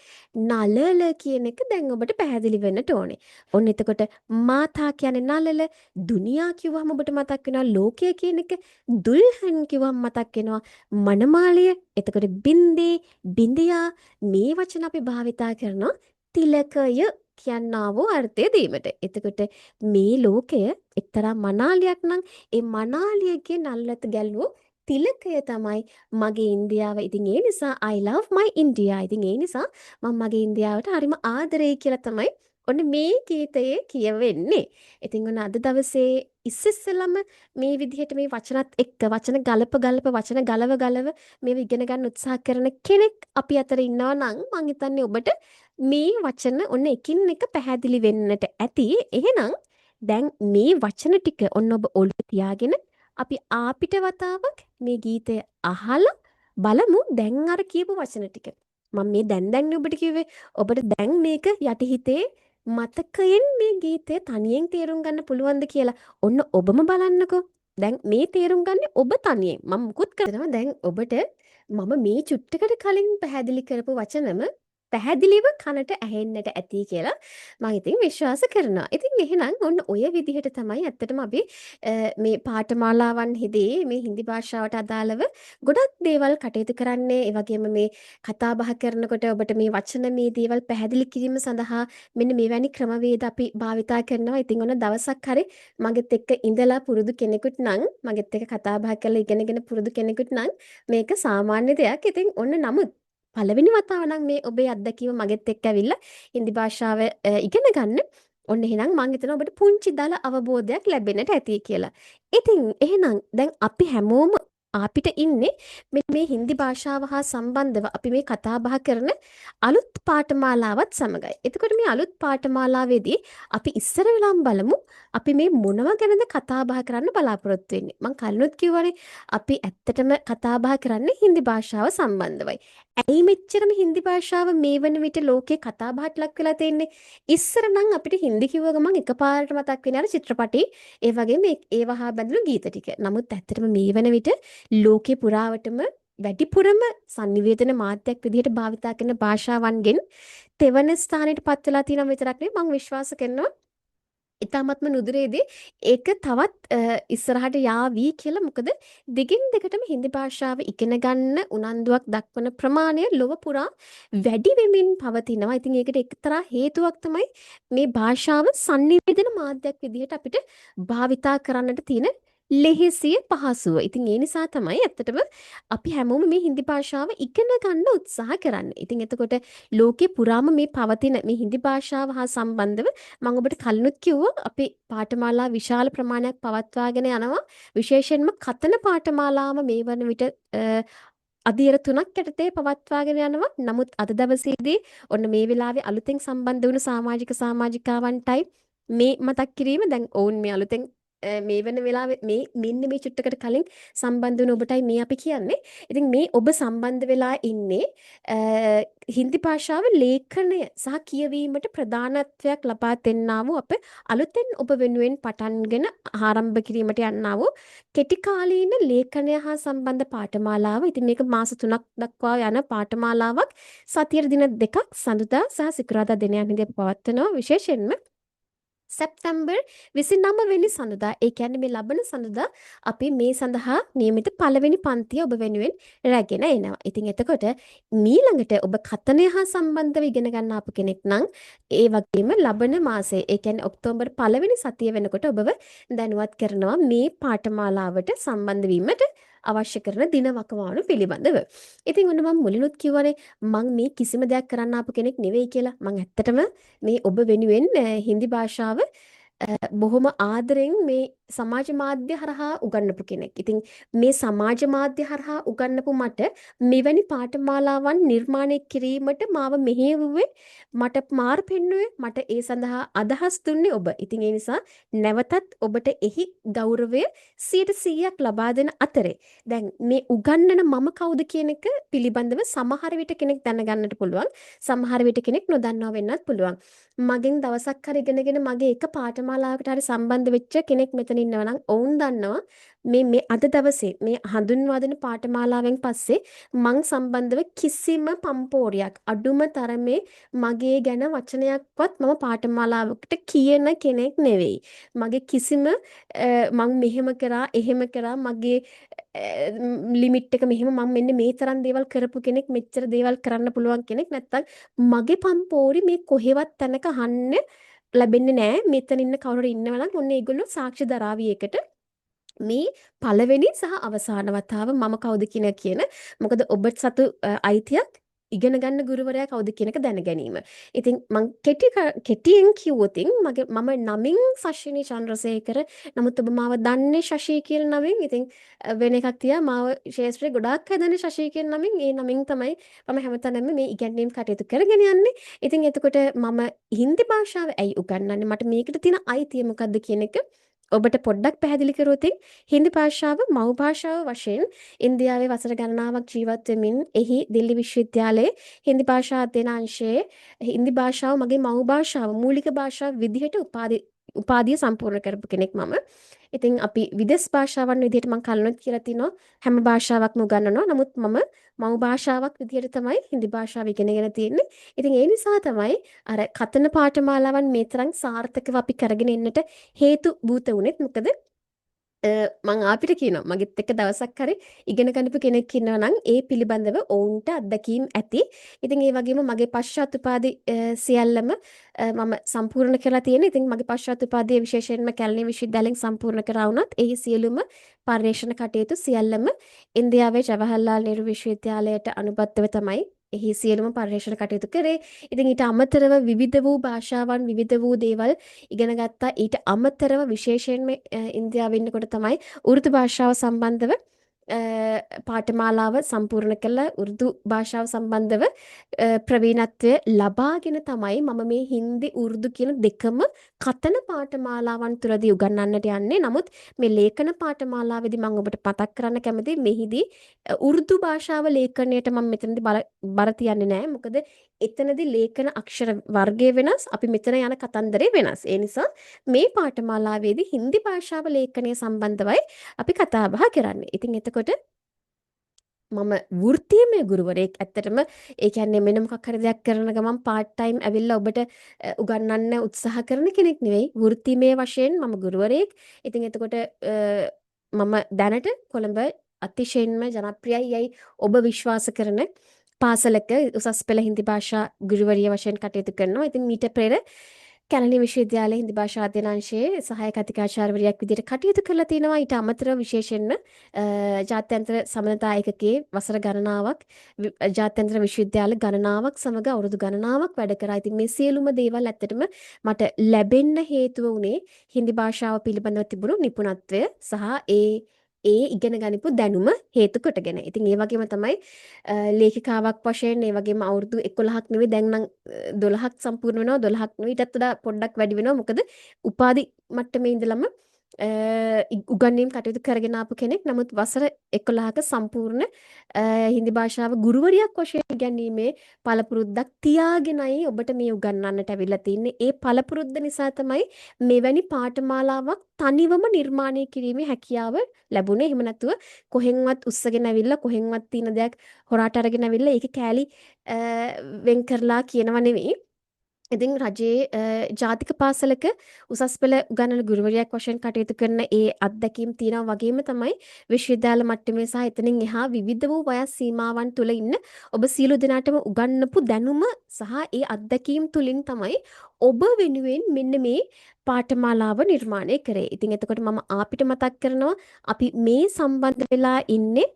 නලල කියන එක දැන් ඔබට පැහැදිලි වෙන්නට ඕනේ. ඔන්න එතකොට මාතා කියන්නේ නලල, දුනියා කිව්වම ඔබට මතක් වෙනවා ලෝකය කියන එක, දුල්හන් කිව්වම මතක් වෙනවා මනමාලය. එතකොට බින්දේ, බින්දියා මේ වචන අපි භාවිතා කරනවා තිලකය කියනා වූ අර්ථය දීමට. එතකොට මේ ලෝකය එක්තරා මනාලියක් නම් ඒ මනාලියගේ නල්ලත ගැල්වූ තිලකය තමයි මගේ ඉන්දියාව. ඉතින් ඒ නිසා I love my India. ඉතින් ඒ නිසා මම මගේ ඉන්දියාවට හරිම ආදරෙයි කියලා තමයි ඔන්න මේ ගීතයේ කියවෙන්නේ. ඉතින් ඔන්න අද දවසේ ඉස්සෙල්ලම මේ විදිහට මේ වචනත් එක්ක වචන ගලප වචන ගලව මේව ඉගෙන ගන්න උත්සාහ කරන කෙනෙක් අපි අතර ඉන්නවා නම් මං හිතන්නේ ඔබට මේ වචන ඔන්න එකින් එක පැහැදිලි වෙන්නට ඇති. එහෙනම් දැන් මේ වචන ටික ඔන්න ඔබ ඔළුවේ තියාගෙන අපි ආපිට වතාවක් මේ ගීතය අහලා බලමු දැන් අර කියපු වචන ටික. මම මේ දැන් ඔබට කිව්වේ ඔබට දැන් මේක යටිහිතේ මතකයෙන් මේ ගීතය තනියෙන් තේරුම් ගන්න පුළුවන්ද කියලා. ඔන්න ඔබම බලන්නකෝ. දැන් මේ තේරුම් ගන්නේ ඔබ තනියෙන්. මම මුකුත් කරනවා දැන් ඔබට මම මේ චුට්ටකට කලින් පැහැදිලි කරපු වචනම පැහැදිලිව කනට ඇහෙන්නට ඇති කියලා මම ඉතින් විශ්වාස කරනවා. ඉතින් එහෙනම් ඔන්න ඔය විදිහට තමයි ඇත්තටම අපි මේ පාඨමාලාවන්හිදී මේ හින්දි භාෂාවට අදාළව ගොඩක් දේවල් කටයුතු කරන්නේ. ඒ වගේම මේ කතා බහ කරනකොට ඔබට මේ වචන මේ දේවල් පැහැදිලි කිරීම සඳහා මෙන්න මෙවැනි ක්‍රමවේද අපි භාවිතා කරනවා. ඉතින් ඔන්න දවසක් හරි මගෙත් එක්ක ඉඳලා පුරුදු කෙනෙකුට නම් මගෙත් එක්ක කතා බහ කරලා ඉගෙනගෙන පුරුදු කෙනෙකුට නම් මේක සාමාන්‍ය දෙයක්. ඉතින් ඔන්න නමුත් පළවෙනි වතාව නම් මේ ඔබේ අත්දැකීම මගෙත් එක්ක ඇවිල්ලා හින්දි භාෂාව ඉගෙන ගන්න. ඔන්න එහෙනම් මම හිතනවා ඔබට පුංචි දල අවබෝධයක් ලැබෙන්නට ඇති කියලා. ඉතින් එහෙනම් දැන් අපි හැමෝම අපිට ඉන්නේ මේ හින්දි භාෂාව හා සම්බන්ධව අපි මේ කතා බහ කරන අලුත් පාඨමාලාවත් සමගයි. එතකොට මේ අලුත් පාඨමාලාවේදී අපි ඉස්සර වෙලාම බලමු අපි මේ මොනව ගැනද කතා බහ කරන්න බලාපොරොත්තු වෙන්නේ. මම කලිනුත් කිව්වනේ අපි ඇත්තටම කතා බහ කරන්නේ හින්දි භාෂාව සම්බන්ධවයි. ඇයි මෙච්චරම හින්දි භාෂාව මේ වන විට ලෝකේ කතා බහට ලක් වෙලා තියෙන්නේ? ඉස්සර නම් අපිට හින්දි කිව්ව ගමන් එකපාරට මතක් වෙන්නේ අර චිත්‍රපටි ඒ වගේම ඒවා හා බැඳුණු ගීත ටික. නමුත් ඇත්තටම මේ වන විට ලෝකේ පුරාවටම වැඩිපුරම sannivedana මාධ්‍යයක් විදිහට භාවිතා කරන භාෂාවන්ගෙන් තෙවන ස්ථානයට පත් වෙලා තියෙනවා විතරක් නෙවෙයි මම විශ්වාස කරනවා ඉතාමත්ම නුදුරේදී ඒක තවත් ඉස්සරහට යාවි කියලා. මොකද දිගින් දිගටම හින්දි භාෂාව ඉගෙන ගන්න උනන්දුවක් දක්වන ප්‍රමාණය ලොව පුරා වැඩි වෙමින් පවතිනවා. ඉතින් ඒකට එක්තරා හේතුවක් තමයි මේ භාෂාව sannivedana මාධ්‍යයක් විදිහට අපිට භාවිතා කරන්නට තියෙන ලෙහෙසිය පහසුව. ඉතින් ඒ නිසා තමයි ඇත්තටම අපි හැමෝම මේ හින්දි භාෂාව ඉගෙන ගන්න උත්සාහ කරන්නේ. ඉතින් එතකොට ලෝකේ පුරාම මේ පවතින මේ හින්දි භාෂාව හා සම්බන්ධව මම ඔබට කලිනුත් කිව්වා අපි පාඨමාලා විශාල ප්‍රමාණයක් පවත්වාගෙන යනවා. විශේෂයෙන්ම කතන පාඨමාලාවම මේ වන විට අධීර 3ක් යටතේ පවත්වාගෙන යනවා. නමුත් අද දවසේදී ඔන්න මේ වෙලාවේ අලුතෙන් සම්බන්ධ වුණු සමාජිකාවන්ටයි මේ මතක් කිරීම. දැන් ඔවුන් මේ අලුතෙන් මේ වෙන වෙලාවේ මේ මෙන්න මේ චුට්ටකට කලින් සම්බන්ධ වුණ ඔබටයි මේ අපි කියන්නේ. ඉතින් මේ ඔබ සම්බන්ධ වෙලා ඉන්නේ හින්දි භාෂාව ලේඛනය සහ කියවීමට ප්‍රධානත්වයක් ලබා දෙන්නා වූ අප අලුතෙන් ඔබ වෙනුවෙන් පටන්ගෙන ආරම්භ කිරීමට යන්නා වූ කෙටි කාලීන ලේඛනය හා සම්බන්ධ පාඨමාලාව. ඉතින් මේක මාස 3ක් දක්වා යන පාඨමාලාවක්. සතියේ දින 2ක් සඳුදා සහ සිකුරාදා දිනයන්හිදී පවත්වනවා. විශේෂයෙන්ම සැප්තැම්බර් 29 වෙනි සඳුදා, ඒ කියන්නේ මේ ලබන සඳුදා අපි මේ සඳහා නියමිත පළවෙනි පන්තිය ඔබ වෙනුවෙන් රැගෙන එනවා. ඉතින් එතකොට ඊළඟට ඔබ කතනය හා සම්බන්ධව ඉගෙන ගන්න ආපු කෙනෙක් නම් ඒ වගේම ලබන මාසයේ, ඒ කියන්නේ ඔක්තෝබර් පළවෙනි සතිය වෙනකොට ඔබව දැනුවත් කරනවා මේ පාඨමාලාවට සම්බන්ධ වීමට අවශ්‍ය කරන දින වකවානු පිළිබඳව. ඉතින් ඔන්න මම මුලිනුත් කිව්වනේ මං මේ කිසිම දෙයක් කරන්න ආපු කෙනෙක් නෙවෙයි කියලා. මං ඇත්තටම මේ ඔබ වෙනුවෙන් හින්දි භාෂාව බොහොම ආදරෙන් මේ සමාජ මාධ්‍ය හරහා උගන්වපු කෙනෙක්. ඉතින් මේ සමාජ මාධ්‍ය හරහා උගන්වපු මට මෙවැනි පාඨමාලාවන් නිර්මාණය කිරීමට මාව මෙහෙයුවේ මට මාර් පෙන්නුවේ මට ඒ සඳහා අදහස් දුන්නේ ඔබ. ඉතින් ඒ නිසා නැවතත් ඔබට එහි ගෞරවය 100%ක් ලබා දෙන අතරේ දැන් මේ උගන්වන මම කවුද කියන එක පිළිබඳව සමහර විට කෙනෙක් දැනගන්නට පුළුවන්. සමහර විට කෙනෙක් නොදන්නවා වෙන්නත් පුළුවන්. මගෙන් දවසක් හරි ඉගෙනගෙන මගේ එක පාඨමාලාවකට හරි සම්බන්ධ වෙච්ච කෙනෙක් මෙතන ඉන්නවා නම් ඔවුන් දන්නවා මේ අද දවසේ මේ හඳුන්වා දෙන පාඨමාලාවෙන් පස්සේ මං සම්බන්ධව කිසිම පම්පෝරියක් අඩුම තරමේ මගේ ගැන වචනයක්වත් මම පාඨමාලාවකට කියන කෙනෙක් නෙවෙයි. මගේ කිසිම මං මෙහෙම කරා එහෙම කරා මගේ ලිමිට් එක මෙහෙම මම මෙන්න මේ තරම් දේවල් කරපු කෙනෙක් මෙච්චර දේවල් කරන්න පුළුවන් කෙනෙක් නැත්තම් මගේ පම්පෝරි මේ කොහෙවත් තැනක අහන්න ලැබෙන්නේ නැහැ. මෙතන ඉන්න කවුරු හරි ඉන්නවා නම් ඔන්න ඒගොල්ලෝ සාක්ෂි දරාවි එකට මේ පළවෙනි සහ අවසාන වතාව මම කවුද කියන මොකද ඔබට සතු අයිතියක් ඉගෙන ගන්න ගුරුවරයා කවුද කියන එක දැන ගැනීම. ඉතින් මං කෙටියෙන් කිව්වොත් මම නමින් ශෂිනී චන්ද්‍රසේකර. නමුත් ඔබ මාව දන්නේ ශෂී කියන නමින්. ඉතින් වෙන එකක් තියා මාව ශේෂ්ත්‍රේ ගොඩාක් හදන්නේ ශෂී කියන නමින්. ඒ නමින් තමයි මම හැමතැනම මේ ඉගැන්වීම් කටයුතු කරගෙන යන්නේ. ඉතින් එතකොට මම හින්දි භාෂාව ඇයි උගන්වන්නේ? මට මේකට තියෙන අයිතිය මොකද්ද කියන එක ඔබට පොඩ්ඩක් පැහැදිලි කරොත් හින්දි භාෂාව මව් භාෂාව වශයෙන් ඉන්දියාවේ වසර ගණනාවක් ජීවත් වෙමින් එහි දිල්ලි විශ්වවිද්‍යාලයේ හින්දි භාෂා අධ්‍යයන අංශයේ හින්දි භාෂාව මගේ මව් භාෂාව මූලික භාෂාව විදිහට උපාධිය සම්පූර්ණ කරපු කෙනෙක් මම. ඉතින් අපි විදේශ භාෂාවන් විදිහට මම කලිනුත් කියලා තිනවා හැම භාෂාවක්ම උගන්වනවා. නමුත් මම මව් භාෂාවක් විදිහට තමයි හින්දි භාෂාව ඉගෙනගෙන තියෙන්නේ. ඉතින් ඒ නිසා තමයි අර කතන පාඨමාලාවන් මේ තරම් සාර්ථකව අපි කරගෙන එන්නට හේතු භූත වුණෙත්. මොකද මං ආපිට කියනවා මගෙත් එක්ක දවසක් හරි ඉගෙන ගන්නපු කෙනෙක් ඉන්නවා නම් ඒ පිළිබඳව ඔවුන්ට අත්දැකීම් ඇති. ඉතින් ඒ වගේම මගේ පශ්චාත් උපාධි සියල්ලම මම සම්පූර්ණ කරලා තියෙනවා. ඉතින් මගේ පශ්චාත් උපාධිය විශේෂයෙන්ම කැලණි විශ්වවිද්‍යාලයෙන් සම්පූර්ණ කරා වුණත් ඒ සියලුම පර්යේෂණ කටයුතු සියල්ලම ඉන්දියාවේ ජවහර්ලාල් නෙහ්රු විශ්වවිද්‍යාලයට අනුබද්ධව තමයි එහි සියලුම පර්යේෂණ කටයුතු කරේ. ඉතින් ඊට අමතරව විවිධ වූ භාෂාවන් විවිධ වූ දේවල් ඉගෙන ගත්තා. ඊට අමතරව විශේෂයෙන්ම ඉන්දියාවේ ඉන්නකොට තමයි උර්දු භාෂාව සම්බන්ධව පාඨමාලාව සම්පූර්ණ කළ උර්දු භාෂාව සම්බන්ධව ප්‍රවීණත්වය ලබාගෙන තමයි මම මේ හින්දි උර්දු කියන දෙකම කතන පාඨමාලාවන් තුලදී උගන්වන්නට යන්නේ. නමුත් මේ ලේඛන පාඨමාලාවේදී මම ඔබට මතක් කරන්න කැමතියි මෙහිදී උර්දු භාෂාව ලේඛනයට මම මෙතනදී බර තියන්නේ නැහැ. මොකද එතනදී ලේඛන අක්ෂර වර්ගය වෙනස්, අපි මෙතන යන කතන්දරේ වෙනස්. ඒ නිසා මේ පාඨමාලාවේදී හින්දි භාෂාව ලේඛනය සම්බන්ධවයි අපි කතා බහ කරන්නේ. ඉතින් එතකොට මම වෘත්තීයමය ගුරුවරයෙක්. ඇත්තටම ඒ කියන්නේ මෙන්න මොකක් හරි දෙයක් කරන ගමන් පාර්ට් ටයිම් ඇවිල්ලා ඔබට උගන්වන්න උත්සාහ කරන කෙනෙක් නෙවෙයි. වෘත්තීයමය වශයෙන් මම ගුරුවරයෙක්. ඉතින් එතකොට මම දැනට කොළඹ අතිශයින්ම ජනප්‍රියයි යයි ඔබ විශ්වාස කරන පාසලක උසස් පෙළ හින්දි භාෂා ගුරුවරිය වශයෙන් කටයුතු කරනවා. ඉතින් මීට පෙර කැලණි විශ්වවිද්‍යාලයේ හින්දි භාෂා අධ්‍යයන අංශයේ සහායක අධිකාචාර්යවරියක් විදිහට කටයුතු කරලා තිනවා. ඊට අමතරව විශේෂයෙන්ම ජාත්‍යන්තර සමනතා ඒකකයේ වසර ගණනාවක් ජාත්‍යන්තර විශ්වවිද්‍යාල ගණනාවක් සමග අවුරුදු ගණනාවක් වැඩ කරා. ඉතින් මේ සියලුම දේවල් ඇත්තටම මට ලැබෙන්න හේතුව වුණේ හින්දි භාෂාව පිළිබඳව තිබුණු නිපුණත්වය සහ ඒ ඉගෙන ගනිපු දැනුම හේතු කොටගෙන. ඉතින් ඒ වගේම තමයි ලේඛිකාවක් වශයෙන් ඒ වගේම අවුරුදු 11ක් නෙවෙයි දැන් නම් 12ක් සම්පූර්ණ වෙනවා. 12ක් නෙවෙයි ඊටත් වඩා පොඩ්ඩක් වැඩි වෙනවා. මොකද උපාධි මට්ටමේ ඉඳලම උගන්වීම් කටයුතු කරගෙන ආපු කෙනෙක්. නමුත් වසර 11ක සම්පූර්ණ හින්දි භාෂාව ගුරුවරියක් වශයෙන් ඉගැන්වීමේ පළපුරුද්දක් තියාගෙනයි ඔබට මේ උගන්වන්නට ඇවිල්ලා තින්නේ. ඒ පළපුරුද්ද නිසා තමයි මෙවැනි පාඨමාලාවක් තනිවම නිර්මාණය කිරීමේ හැකියාව ලැබුණේ. එහෙම නැතුව කොහෙන්වත් උස්සගෙන ඇවිල්ලා කොහෙන්වත් තියෙන දෙයක් හොරාට අරගෙන ඇවිල්ලා ඒක කෑලි වෙන් කරලා කියනව නෙවෙයි. ඉතින් රජයේ ජාතික පාසලක උසස් පෙළ උගන්වන ගුරුවරියක් වශයෙන් කටයුතු කරන ඒ අත්දැකීම් තියෙනවා වගේම තමයි විශ්වවිද්‍යාල මට්ටමේ සහ එතනින් එහා විවිධ වූ වයස් සීමාවන් තුල ඉන්න ඔබ සියලු දෙනාටම උගන්වපු දැනුම සහ ඒ අත්දැකීම් තුලින් තමයි ඔබ වෙනුවෙන් මෙන්න මේ පාඨමාලාව නිර්මාණය කරේ. ඉතින් එතකොට මම ආපිට මතක් කරනවා අපි මේ සම්බන්ධ වෙලා ඉන්නේ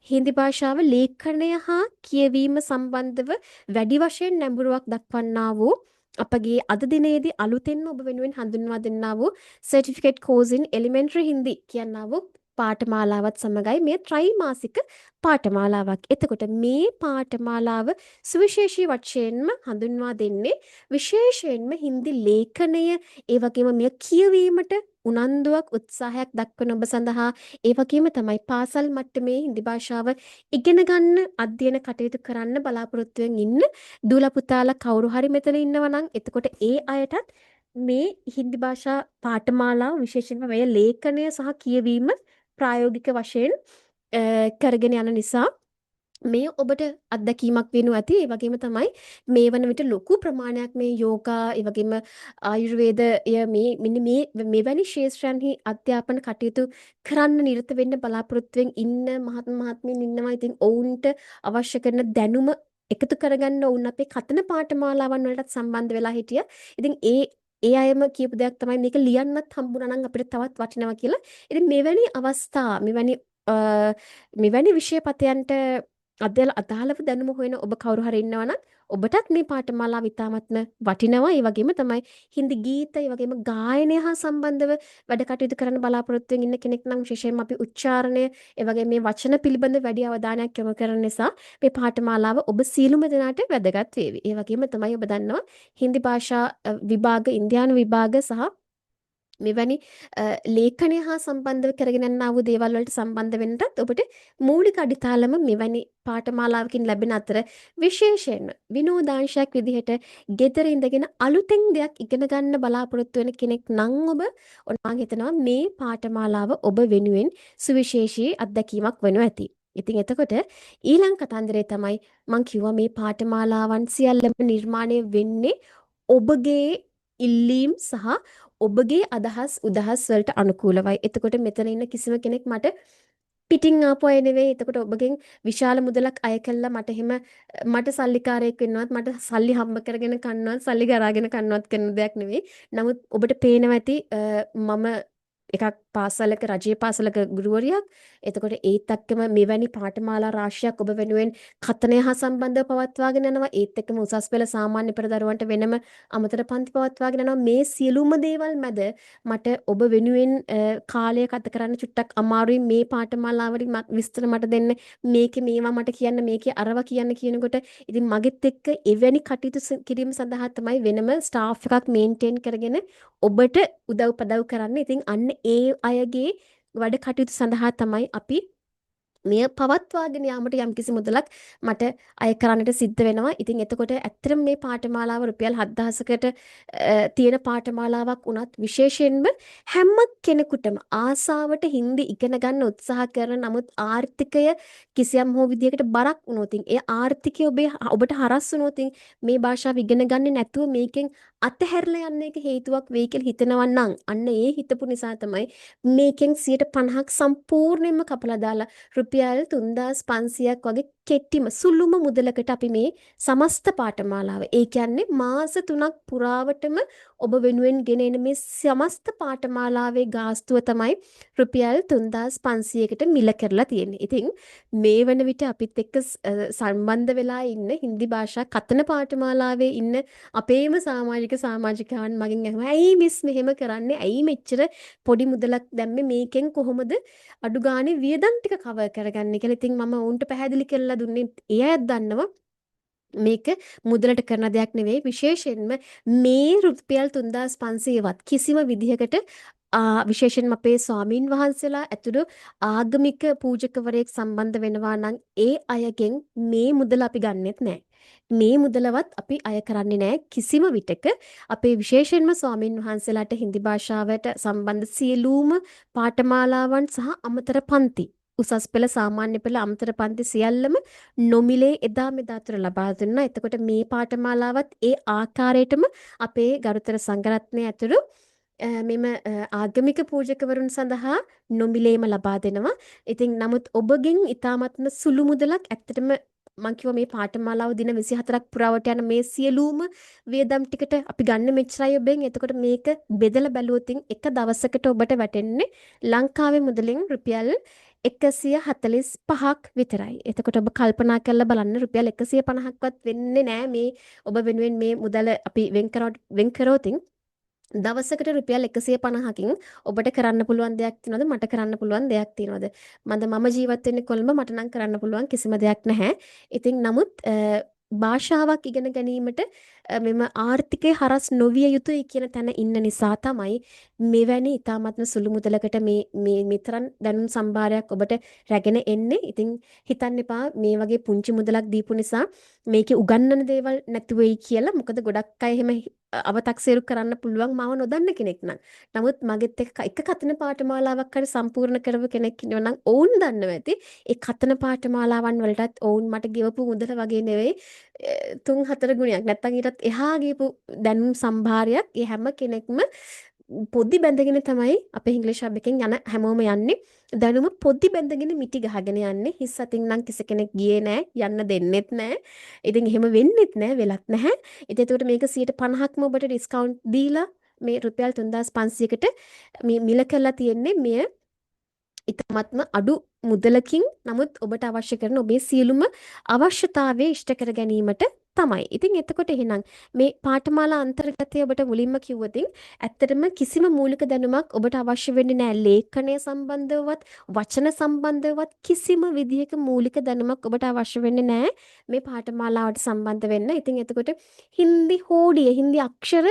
හින්දි භාෂාව ලේඛනය හා කියවීම සම්බන්ධව වැඩි වශයෙන් නැඹුරුවක් දක්වන්නා වූ අපගේ අද දිනේදී අලුතෙන්ම ඔබ වෙනුවෙන් හඳුන්වා දෙන්නා වූ සර්ටිෆිකේට් කෝස් ඉන් එලිමෙන්ටරි හින්දි කියනා වූ පාඨමාලාවත් සමගයි මේ ත්‍රිමාසික පාඨමාලාවක්. එතකොට මේ පාඨමාලාව සුවිශේෂී වශයෙන්ම හඳුන්වා දෙන්නේ විශේෂයෙන්ම හින්දි ලේඛනය ඒ වගේම මෙය කියවීමට උනන්දුවක් උත්සාහයක් දක්වන ඔබ සඳහා ඒ වගේම තමයි පාසල් මට්ටමේ හින්දි භාෂාව ඉගෙන ගන්න අධ්‍යයන කටයුතු කරන්න බලාපොරොත්තුවෙන් ඉන්න දූල පුතාලා කවුරු හරි මෙතන ඉන්නවා නම් එතකොට ඒ අයටත් මේ හින්දි භාෂා පාඨමාලාව විශේෂයෙන්ම මේ ලේඛනය සහ කියවීම ප්‍රායෝගික වශයෙන් කරගෙන යන නිසා මේ ඔබට අත්දැකීමක් වෙනු ඇති. ඒ වගේම තමයි මේ වන විට ලොකු ප්‍රමාණයක් මේ යෝගා ඒ වගේම ආයුර්වේදය මේ මෙන්න මේ මෙවැනි ශාස්ත්‍රයන්හි අධ්‍යාපන කටයුතු කරන්න නිරත වෙන්න බලාපොරොත්තුවෙන් ඉන්න මහත්මීන් ඉන්නවා. ඉතින් ඔවුන්ට අවශ්‍ය කරන දැනුම එකතු කරගන්න ඔවුන් අපේ කතන පාඨමාලාවන් වලටත් සම්බන්ධ වෙලා හිටියා. ඉතින් ඒ අයම කියපු දෙයක් තමයි මේක ලියන්නත් හම්බුනා නම් අපිට තවත් වටිනවා කියලා. ඉතින් මෙවැනි අවස්ථා මෙවැනි විෂයපතයන්ට අදාළව දැනුම හොයන ඔබ කවුරු හරි ඉන්නවා නම් ඔබටත් මේ පාඨමාලාව ඉතාමත්ම වටිනවා. ඒ වගේම තමයි හින්දි ගීත, ඒ වගේම ගායනය හා සම්බන්ධව වැඩ කටයුතු කරන්න බලාපොරොත්තු වෙන ඉන්න කෙනෙක් නම් විශේෂයෙන්ම අපි උච්චාරණය, ඒ වගේ මේ වචන පිළිබඳ වැඩි අවධානයක් යොමු කරන නිසා මේ පාඨමාලාව ඔබ සියලුම දෙනාට වැදගත් වේවි. ඒ වගේම තමයි ඔබ දන්නවා හින්දි භාෂා විභාග, ඉන්දියානු විභාග සහ මෙවැනි ලේඛනය හා සම්බන්ධව කරගෙන යනා වූ දේවල් වලට සම්බන්ධ වෙන්නත් ඔබට මූලික අඩිතාලම මෙවැනි පාඨමාලාවකින් ලැබෙන අතර විශේෂයෙන්ම විනෝදාංශයක් විදිහට ගෙදර ඉඳගෙන අලුතෙන් දෙයක් ඉගෙන ගන්න බලාපොරොත්තු වෙන කෙනෙක් නම් ඔබ මම හිතනවා මේ පාඨමාලාව ඔබ වෙනුවෙන් සුවිශේෂී අත්දැකීමක් වනු ඇති. ඉතින් එතකොට ඊළඟ කතන්දරේ තමයි මම කිව්වා මේ පාඨමාලාවන් සියල්ලම නිර්මාණය වෙන්නේ ඔබගේ ඉල්ලීම් සහ ඔබගේ අදහස් උදහස් වලට අනුකූලවයි. එතකොට මෙතන ඉන්න කිසිම කෙනෙක් මට පිටින් ආපු අය නෙවෙයි. එතකොට ඔබගෙන් විශාල මුදලක් අය කළා මට සල්ලිකාරයෙක් වෙන්නවත් මට සල්ලි හම්බ කරගෙන කන්නවත් සල්ලි ගරාගෙන කන්නවත් කරන දෙයක් නෙවෙයි. නමුත් ඔබට පේනවා ඇති මම එකක් පාසලක රජයේ පාසලක ගුරුවරියක්. එතකොට ඒත් එක්කම මෙවැනි පාඨමාලා රාශියක් ඔබ වෙනුවෙන් කතනය හා සම්බන්ධව පවත්වාගෙන යනවා. ඒත් එක්කම උසස් පෙළ සාමාන්‍ය පෙළ දරුවන්ට වෙනම අමතර පන්ති පවත්වාගෙන යනවා. මේ සියලුම දේවල් මැද මට ඔබ වෙනුවෙන් කාලය ගත කරන්න චුට්ටක් අමාරුයි. මේ පාඨමාලාවලින් විස්තර මට දෙන්න, මේකේ මේවා මට කියන්න, මේකේ අරවා කියන්න කියනකොට ඉතින් මගෙත් එක්ක එවැනි කටයුතු කිරීම සඳහා තමයි වෙනම ස්ටාෆ් එකක් මේන්ටේන් කරගෙන ඔබට උදව් පදව් කරන්න. ඉතින් අන්න ඒ අයගේ වැඩ කටයුතු සඳහා තමයි අපි මෙය පවත්වාගෙන යාමට යම්කිසි මුදලක් මට අය කරන්නට සිද්ධ වෙනවා. ඉතින් එතකොට ඇත්තටම මේ පාඨමාලාව රුපියල් 7000කට තියෙන පාඨමාලාවක් වුණත් විශේෂයෙන්ම හැම කෙනෙකුටම ආසාවට හින්දි ඉගෙන ගන්න උත්සාහ කරන නමුත් ආර්ථිකය කිසියම් හෝ විදියකට බරක් වුණොත් ඒ ආර්ථිකය ඔබට හරස් වුණොත් මේ භාෂාව ඉගෙන ගන්නේ නැතුව මේකෙන් අතහැරලා යන්න එක හේතුවක් වෙයි කියලා හිතනවා නම් අන්න ඒ හිතපු නිසා තමයි මේකෙන් 50%ක් සම්පූර්ණයෙන්ම කපලා දාලා රුපියල් 3500ක් වගේ කෙටිම සුළුම මුදලකට අපි මේ සමස්ත පාඨමාලාව ඒ කියන්නේ මාස 3ක් පුරාවටම ඔබ වෙනුවෙන් ගෙන එන මේ සමස්ත පාඨමාලාවේ ගාස්තුව තමයි රුපියල් 3500කට මිල කරලා තියෙන්නේ. ඉතින් මේ වන විට අපිත් එක්ක සම්බන්ධ වෙලා ඉන්න හින්දි භාෂා කතන පාඨමාලාවේ ඉන්න අපේම සමාජිකාවන් මගෙන් අහනවා ඇයි මිස් මෙහෙම කරන්නේ? ඇයි මෙච්චර පොඩි මුදලක් දැම්මේ මේකෙන් කොහොමද අඩු ගානේ වියදම් ටික කවර් කරගන්නේ කියලා. ඉතින් මම උන්ට පැහැදිලි කරලා දුන්නේ ඒ අයත් දන්නවා මේක මුදලට කරන දෙයක් නෙවෙයි. විශේෂයෙන්ම මේ රුපියල් 3500වත් කිසිම විදිහකට විශේෂයෙන්ම අපේ ස්වාමීන් වහන්සේලා ඇතුළු ආගමික පූජකවරයෙක් සම්බන්ධ වෙනවා නම් ඒ අයගෙන් මේ මුදල අපි ගන්නෙත් නැහැ. මේ මුදලවත් අපි අය කරන්නේ නැහැ කිසිම විටක. අපේ විශේෂයෙන්ම ස්වාමීන් වහන්සේලාට හින්දි භාෂාවට සම්බන්ධ සියලුම පාඨමාලාවන් සහ අමතර පන්ති උසස් පෙළ සාමාන්‍ය පෙළ අමතර පන්ති සියල්ලම නොමිලේ එදා මෙදා තුර ලබා දුන්නා. එතකොට මේ පාඨමාලාවත් ඒ ආකාරයටම අපේ ගරුතර සංඝරත්නය ඇතුළු මෙම ආගමික පූජකවරුන් සඳහා නොමිලේම ලබා දෙනවා. ඉතින් නමුත් ඔබගෙන් ඉතාමත්ම සුළු මුදලක් ඇත්තටම මං කිව්වා මේ පාඨමාලාව දින 24ක් පුරාවට යන මේ සියලුම වියදම් ටිකට අපි ගන්න මෙච්චරයි ඔබෙන්. එතකොට මේක බෙදලා බැලුවොත් එක දවසකට ඔබට වැටෙන්නේ ලංකාවේ මුදලින් රුපියල් 145ක් විතරයි. එතකොට ඔබ කල්පනා කරලා බලන්න රුපියල් 150ක්වත් වෙන්නේ නැහැ මේ ඔබ වෙනුවෙන් මේ මුදල අපි වෙන් කරෝතින් දවසකට රුපියල් 150කින් ඔබට කරන්න පුළුවන් දෙයක් තියෙනවද? මට කරන්න පුළුවන් දෙයක් තියෙනවද? මම ජීවත් වෙන්නේ කොළඹ, මට නම් කරන්න පුළුවන් කිසිම දෙයක් නැහැ. ඉතින් නමුත් භාෂාවක් ඉගෙන ගැනීමට මෙම ආර්ථිකය හරස් නොවිය යුතුයි කියන තැන ඉන්න නිසා තමයි මෙවැනි ඉතාමත්ම සුළු මුදලකට මේ මෙතරම් දැනුම් සම්භාරයක් ඔබට රැගෙන එන්නේ. ඉතින් හිතන්න එපා මේ වගේ පුංචි මුදලක් දීපු නිසා මේකේ උගන්නන දේවල් නැති වෙයි කියලා. මොකද ගොඩක් අය එහෙම අව탁සේරු කරන්න පුළුවන් මාව නොදන්න කෙනෙක් නම්. නමුත් මගෙත් එක කතන පාඨමාලාවක් හරි සම්පූර්ණ කරව කෙනෙක් ඉන්නවා නම් ඔවුන් දන්නවා ඇති. ඒ කතන පාඨමාලාවන් වලටත් ඔවුන් මට ගෙවපු මුදල වගේ නෙවෙයි 3-4 ගුණයක්. නැත්තම් ඊටත් එහා ගියපු දැනුම් සම්භාරයක් ඒ හැම කෙනෙක්ම පොඩි බැඳගෙන තමයි අපේ ඉංග්‍රීසි හබ් එකෙන් යන හැමෝම යන්නේ. දැනුම පොඩි බැඳගෙන මිටි ගහගෙන යන්නේ. හිස් අතින් නම් කිසි කෙනෙක් ගියේ නෑ, යන්න දෙන්නෙත් නෑ. ඉතින් එහෙම වෙන්නෙත් නෑ, වෙලත් නැහැ. ඉතින් ඒකට මේක 50%ක්ම ඔබට ඩිස්කවුන්ට් දීලා මේ රුපියල් 3500කට මේ මිල කරලා තියෙන්නේ. මෙය ඉතාමත්ම අඩු මුදලකින් නමුත් ඔබට අවශ්‍ය කරන ඔබේ සියලුම අවශ්‍යතාවය ඉෂ්ට කර ගැනීමට තමයි. ඉතින් එතකොට එහෙනම් මේ පාඨමාලා අන්තර්ගතය ඔබට මුලින්ම කිව්වොතින් ඇත්තටම කිසිම මූලික දැනුමක් ඔබට අවශ්‍ය වෙන්නේ නැහැ. ලේඛනය සම්බන්ධවවත්, වචන සම්බන්ධවවත් කිසිම විදිහක මූලික දැනුමක් ඔබට අවශ්‍ය වෙන්නේ නැහැ මේ පාඨමාලාවට සම්බන්ධ වෙන්න. ඉතින් එතකොට හින්දි හෝඩිය, හින්දි අක්ෂර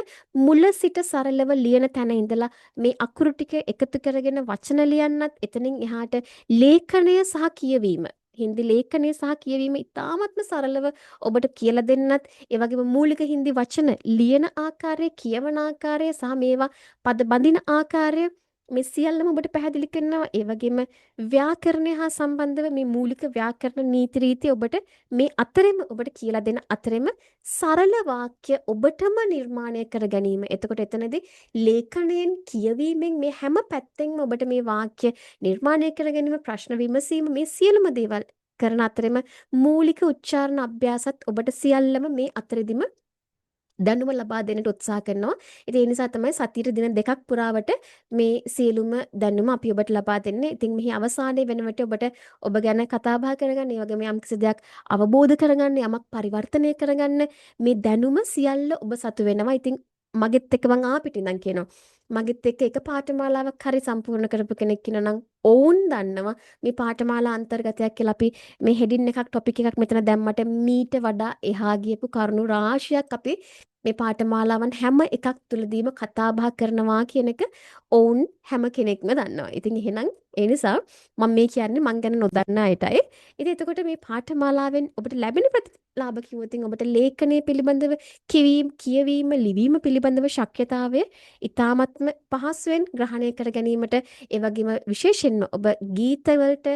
මුල සිට සරලව ලියන තැන ඉඳලා මේ අකුරු ටික එකතු කරගෙන වචන ලියන්නත් එතනින් එහාට ලේඛනය සහ කියවීම හින්දි ලේඛනය සහ කියවීම ඉතාමත්ම සරලව ඔබට කියලා දෙන්නත් ඒ වගේම මූලික හින්දි වචන ලියන ආකාරය කියවන ආකාරය සහ මේවා පද බඳින ආකාරය මේ සියල්ලම ඔබට පැහැදිලි කරනවා. ඒ වගේම ව්‍යාකරණය හා සම්බන්ධව මේ මූලික ව්‍යාකරණ නීති රීති ඔබට මේ අතරෙම ඔබට කියලා දෙන අතරෙම සරල වාක්‍ය ඔබටම නිර්මාණය කර ගැනීම. එතකොට එතනදී ලේඛනයෙන් කියවීමෙන් මේ හැම පැත්තෙන්ම ඔබට මේ වාක්‍ය නිර්මාණය කර ගැනීම, ප්‍රශ්න විමසීම මේ සියලුම දේවල් කරන අතරෙම මූලික උච්චාරණ අභ්‍යාසත් ඔබට සියල්ලම මේ අතරෙදිම දැනුම ලබා දෙන්නට උත්සාහ කරනවා. ඉතින් ඒ නිසා තමයි සතියේ දින දෙකක් පුරාවට මේ සියලුම දැනුම අපි ඔබට ලබා දෙන්නේ. ඉතින් මෙහි අවසානයේ වෙනකොට ඔබට ඔබ ගැන කතා බහ කරගන්න, ඒ වගේම යම් කිසි දෙයක් අවබෝධ කරගන්න, යමක් පරිවර්තනය කරගන්න මේ දැනුම සියල්ල ඔබ සතු වෙනවා. ඉතින් මගෙත් එක්ක මං ආපිට ඉඳන් කියනවා. මගෙත් එක්ක එක පාඨමාලාවක් හරි සම්පූර්ණ කරපු කෙනෙක් ඉන්නවා නම් ඔවුන් දන්නවා මේ පාඨමාලා අන්තර්ගතයක් කියලා අපි මේ හෙඩින් එකක් ටොපික් එකක් මෙතන දැම්මට මීට වඩා එහා ගියපු කරුණු රාශියක් අපි මේ පාඨමාලාවන් හැම එකක් තුලදීම කතා බහ කරනවා කියන එක ඔවුන් හැම කෙනෙක්ම දන්නවා. ඉතින් එහෙනම් ඒ නිසා මම මේ කියන්නේ මං ගැන නොදන්න අයටයි. ඉතින් එතකොට මේ පාඨමාලාවෙන් ඔබට ලැබෙන ප්‍රතිලාභ කිව්වොත් ඔබට ලේඛනය පිළිබඳව කියවීම, ලිවීම පිළිබඳව ශක්්‍යතාවය ඉතාමත්ම පහසුවෙන් ග්‍රහණය කර ගැනීමට ඒ වගේම විශේෂයෙන්ම ඔබ ගීතවලට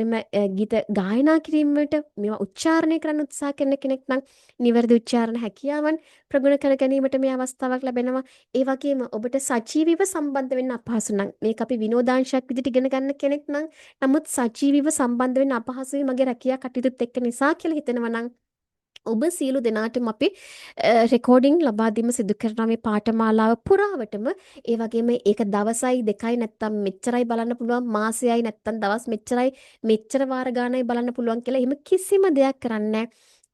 මෙම ගීත ගායනා කිරීමට මේවා උච්චාරණය කරන්න උත්සාහ කරන කෙනෙක් නම් නිවැරදි උච්චාරණ හැකියාවන් ප්‍රගුණ කර ගැනීමට මේ අවස්ථාවක් ලැබෙනවා. ඒ වගේම ඔබට සජීවීව සම්බන්ධ වෙන්න අපහසු නම් මේක අපි විනෝදාංශයක් විදිහට ඉගෙන ගන්න කෙනෙක් නම් නමුත් සජීවීව සම්බන්ධ වෙන්න අපහසුයි මගේ රැකියා කටයුතුත් එක්ක නිසා කියලා හිතනවා නම් ඔබ සියලු දෙනාටම අපි රෙකෝඩින් ලබා දීම සිදු කරන මේ පාඨමාලාව පුරාවටම ඒ වගේම ඒක දවසයි දෙකයි නැත්තම් මෙච්චරයි බලන්න පුළුවන්, මාසයයි නැත්තම් දවස් මෙච්චරයි මෙච්චර වාර ගානයි බලන්න පුළුවන් කියලා එහෙම කිසිම දෙයක් කරන්නේ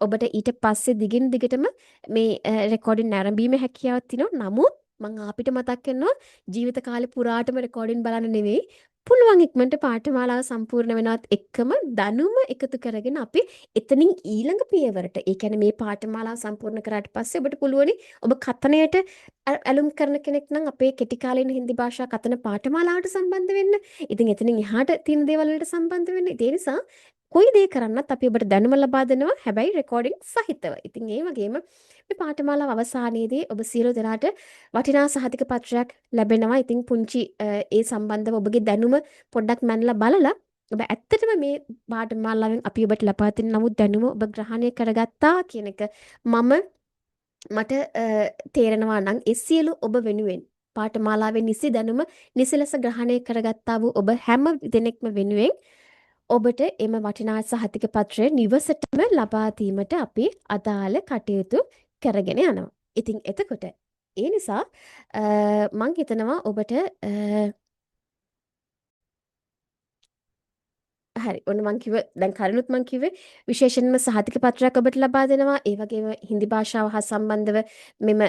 ඔබට ඊට පස්සේ දිගින් දිගටම මේ රෙකෝඩින් නැරඹීමේ හැකියාවක් තියෙනවා. නමුත් මම අපිට මතක් කරනවා ජීවිත කාලේ පුරාටම රෙකෝඩින් බලන්න නෙවෙයි, පුළුවන් ඉක්මනට පාඨමාලාව සම්පූර්ණ වෙනවත් එක්කම දැනුම එකතු කරගෙන අපි එතනින් ඊළඟ පියවරට, ඒ කියන්නේ මේ පාඨමාලාව සම්පූර්ණ කරාට පස්සේ ඔබට පුළුවනි ඔබ කතනයට ඇලුම් කරන කෙනෙක් නම් අපේ කෙටි කාලීන හින්දි භාෂා කතන පාඨමාලාවට සම්බන්ධ වෙන්න. ඉතින් එතනින් එහාට තියෙන දේවල් වලට සම්බන්ධ වෙන්න. ඒ නිසා කොයි දේ කරන්නත් අපි ඔබට දැනුම ලබා දෙනවා, හැබැයි රෙකෝඩින් සහිතව. ඉතින් ඒ වගේම මේ පාඨමාලාව අවසානයේදී ඔබ සියලු දෙනාට වටිනා සහතික පත්‍රයක් ලැබෙනවා. ඉතින් පුංචි ඒ සම්බන්ධව ඔබගේ දැනුම පොඩ්ඩක් මැනලා බලලා ඔබ ඇත්තටම මේ පාඨමාලාවෙන් අපි ඔබට ලබා දෙන නමුත් දැනුම ඔබ ග්‍රහණය කරගත්තා කියන එක මම මට තේරෙනවා නම් ඒ සියලු ඔබ වෙනුවෙන් පාඨමාලාවේ නිසි දැනුම නිසි ලෙස ග්‍රහණය කරගත්තා වූ ඔබ හැම දෙනෙක්ම වෙනුවෙන් ඔබට එම වටිනා සහතික පත්‍රය නිවසටම ලබා දීමට අපි අදාළ කටයුතු කරගෙන යනවා. ඉතින් එතකොට ඒ නිසා මං හිතනවා ඔබට හරි ඔන්න මං කිව්ව දැන් කලිනුත් මං කිව්වේ විශේෂයෙන්ම සහතික පත්‍රයක් ඔබට ලබා දෙනවා ඒ වගේම හින්දි භාෂාව හා සම්බන්ධව මෙම